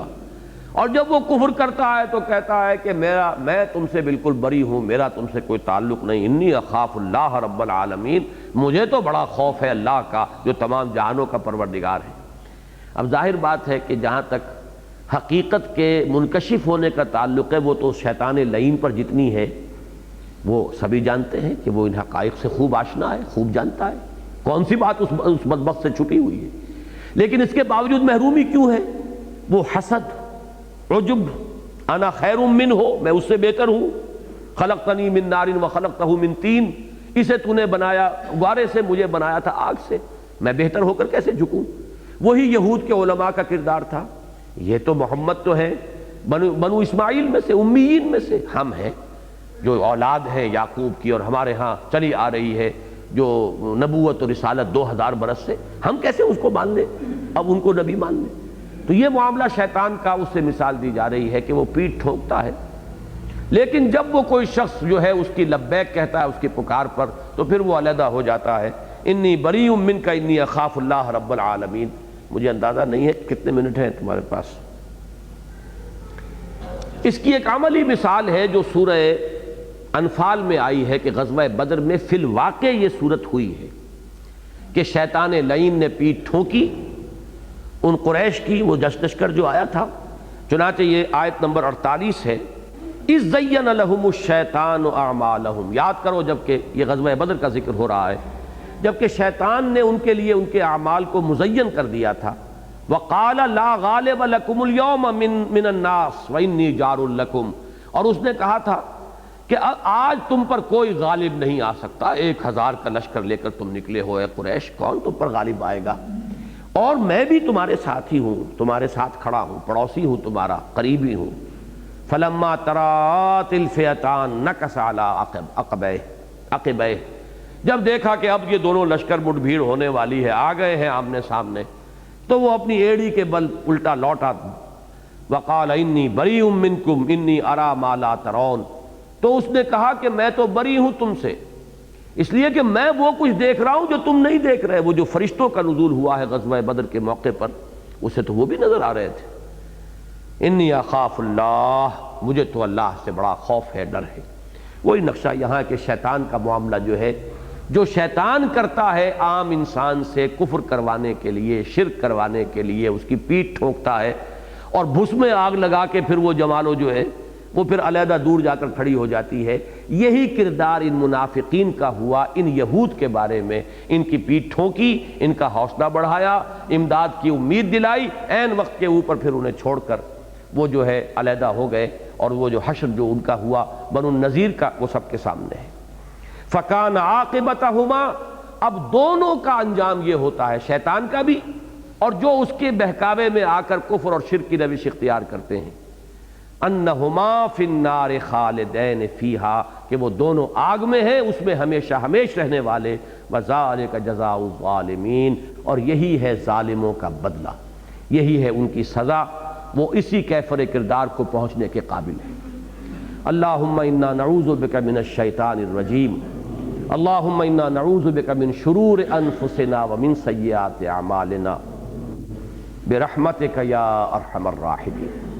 اور جب وہ کفر کرتا ہے تو کہتا ہے کہ میں تم سے بالکل بری ہوں، میرا تم سے کوئی تعلق نہیں، انی اخاف اللہ رب العالمین، مجھے تو بڑا خوف ہے اللہ کا جو تمام جہانوں کا پروردگار ہے۔ اب ظاہر بات ہے کہ جہاں تک حقیقت کے منکشف ہونے کا تعلق ہے وہ تو شیطان لعین پر جتنی ہے وہ سبھی جانتے ہیں کہ وہ ان حقائق سے خوب آشنا ہے، خوب جانتا ہے، کون سی بات اس بدبخت سے چھپی ہوئی ہے، لیکن اس کے باوجود محرومی کیوں ہے؟ وہ حسد، عجب، انا خیر منہ، میں اس سے بہتر ہوں، خلقتنی من نار وخلقتہ من طین، اسے تو نے بنایا غارے سے، مجھے بنایا تھا آگ سے، میں بہتر ہو کر کیسے جھکوں؟ وہی یہود کے علماء کا کردار تھا یہ تو محمد تو ہے بنو اسماعیل میں سے، امیین میں سے، ہم ہیں جو اولاد ہے یعقوب کی، اور ہمارے ہاں چلی آ رہی ہے جو نبوت اور رسالت 2000 برس سے، ہم کیسے اس کو مان لیں، اب ان کو نبی مان لیں؟ تو یہ معاملہ شیطان کا اس سے مثال دی جا رہی ہے کہ وہ پیٹھ ٹھوکتا ہے، لیکن جب وہ کوئی شخص جو ہے اس کی لبیک کہتا ہے اس کی پکار پر، تو پھر وہ علیحدہ ہو جاتا ہے۔ انی بریء منک انی اخاف اللہ رب العالمین۔ مجھے اندازہ نہیں ہے کتنے منٹ ہیں تمہارے پاس۔ اس کی ایک عملی مثال ہے جو سورہ انفال میں آئی ہے کہ غزوہ بدر میں فی الواقع یہ صورت ہوئی ہے کہ شیطان لعین نے پیٹھ ٹھونکی ان قریش کی، وہ لشکر جو آیا تھا۔ چنانچہ یہ آیت نمبر 48 ہے، اذ زین لہم الشیطان اعمالہم۔ یاد کرو جبکہ یہ غزوہ بدر کا ذکر ہو رہا ہے، جبکہ شیطان نے ان کے لیے ان کے اعمال کو مزین کر دیا تھا۔ وقال لا غالب لکم اليوم من الناس وانی جار لکم، اور اس نے کہا تھا کہ آج تم پر کوئی غالب نہیں آ سکتا، 1000 کا لشکر لے کر تم نکلے ہو، اے قریش کون تم پر غالب آئے گا، اور میں بھی تمہارے ساتھ ہی ہوں، تمہارے ساتھ کھڑا ہوں، پڑوسی ہوں، تمہارا قریبی ہوں۔ فلما ترات الفئتان نکص علی عقبیہ، جب دیکھا کہ اب یہ دونوں لشکر مٹ بھیڑ ہونے والی ہے، آ گئے ہیں آمنے سامنے، تو وہ اپنی ایڑی کے بل الٹا لوٹا۔ وقال انی بریء منکم انی اری ما لا ترون، تو اس نے کہا کہ میں تو بری ہوں تم سے، اس لیے کہ میں وہ کچھ دیکھ رہا ہوں جو تم نہیں دیکھ رہے۔ وہ جو فرشتوں کا نزول ہوا ہے غزوہ بدر کے موقع پر، اسے تو وہ بھی نظر آ رہے تھے۔ انی اخاف اللہ، مجھے تو اللہ سے بڑا خوف ہے، ڈر ہے۔ وہی نقشہ یہاں کہ شیطان کا معاملہ جو ہے، جو شیطان کرتا ہے عام انسان سے کفر کروانے کے لیے، شرک کروانے کے لیے، اس کی پیٹھ ٹھوکتا ہے اور بھس میں آگ لگا کے پھر وہ جمالو جو ہے وہ پھر علیحدہ دور جا کر کھڑی ہو جاتی ہے۔ یہی کردار ان منافقین کا ہوا ان یہود کے بارے میں، ان کی پیٹھ ٹھونکی، ان کا حوصلہ بڑھایا، امداد کی امید دلائی، عین وقت کے اوپر پھر انہیں چھوڑ کر وہ جو ہے علیحدہ ہو گئے، اور وہ جو حشر جو ان کا ہوا بنو النذیر کا، وہ سب کے سامنے ہے۔ فَكَانَ عَاقِبَتَهُمَا، اب دونوں کا انجام یہ ہوتا ہے، شیطان کا بھی اور جو اس کے بہکاوے میں آ کر کفر اور شرک کی روش اختیار کرتے ہیں، انہما فی النار خالدین فیہا، کہ وہ دونوں آگ میں ہیں، اس میں ہمیشہ ہمیش رہنے والے۔ وذالک جزاء الظالمین، اور یہی ہے ظالموں کا بدلہ، یہی ہے ان کی سزا، وہ اسی کیفر کردار کو پہنچنے کے قابل ہے۔ اللہم انا نعوذ بک من الشیطان الرجیم، اللہم انا نعوذ بک من شرور انفسنا ومن سیئات اعمالنا برحمتک یا ارحم الراحمین۔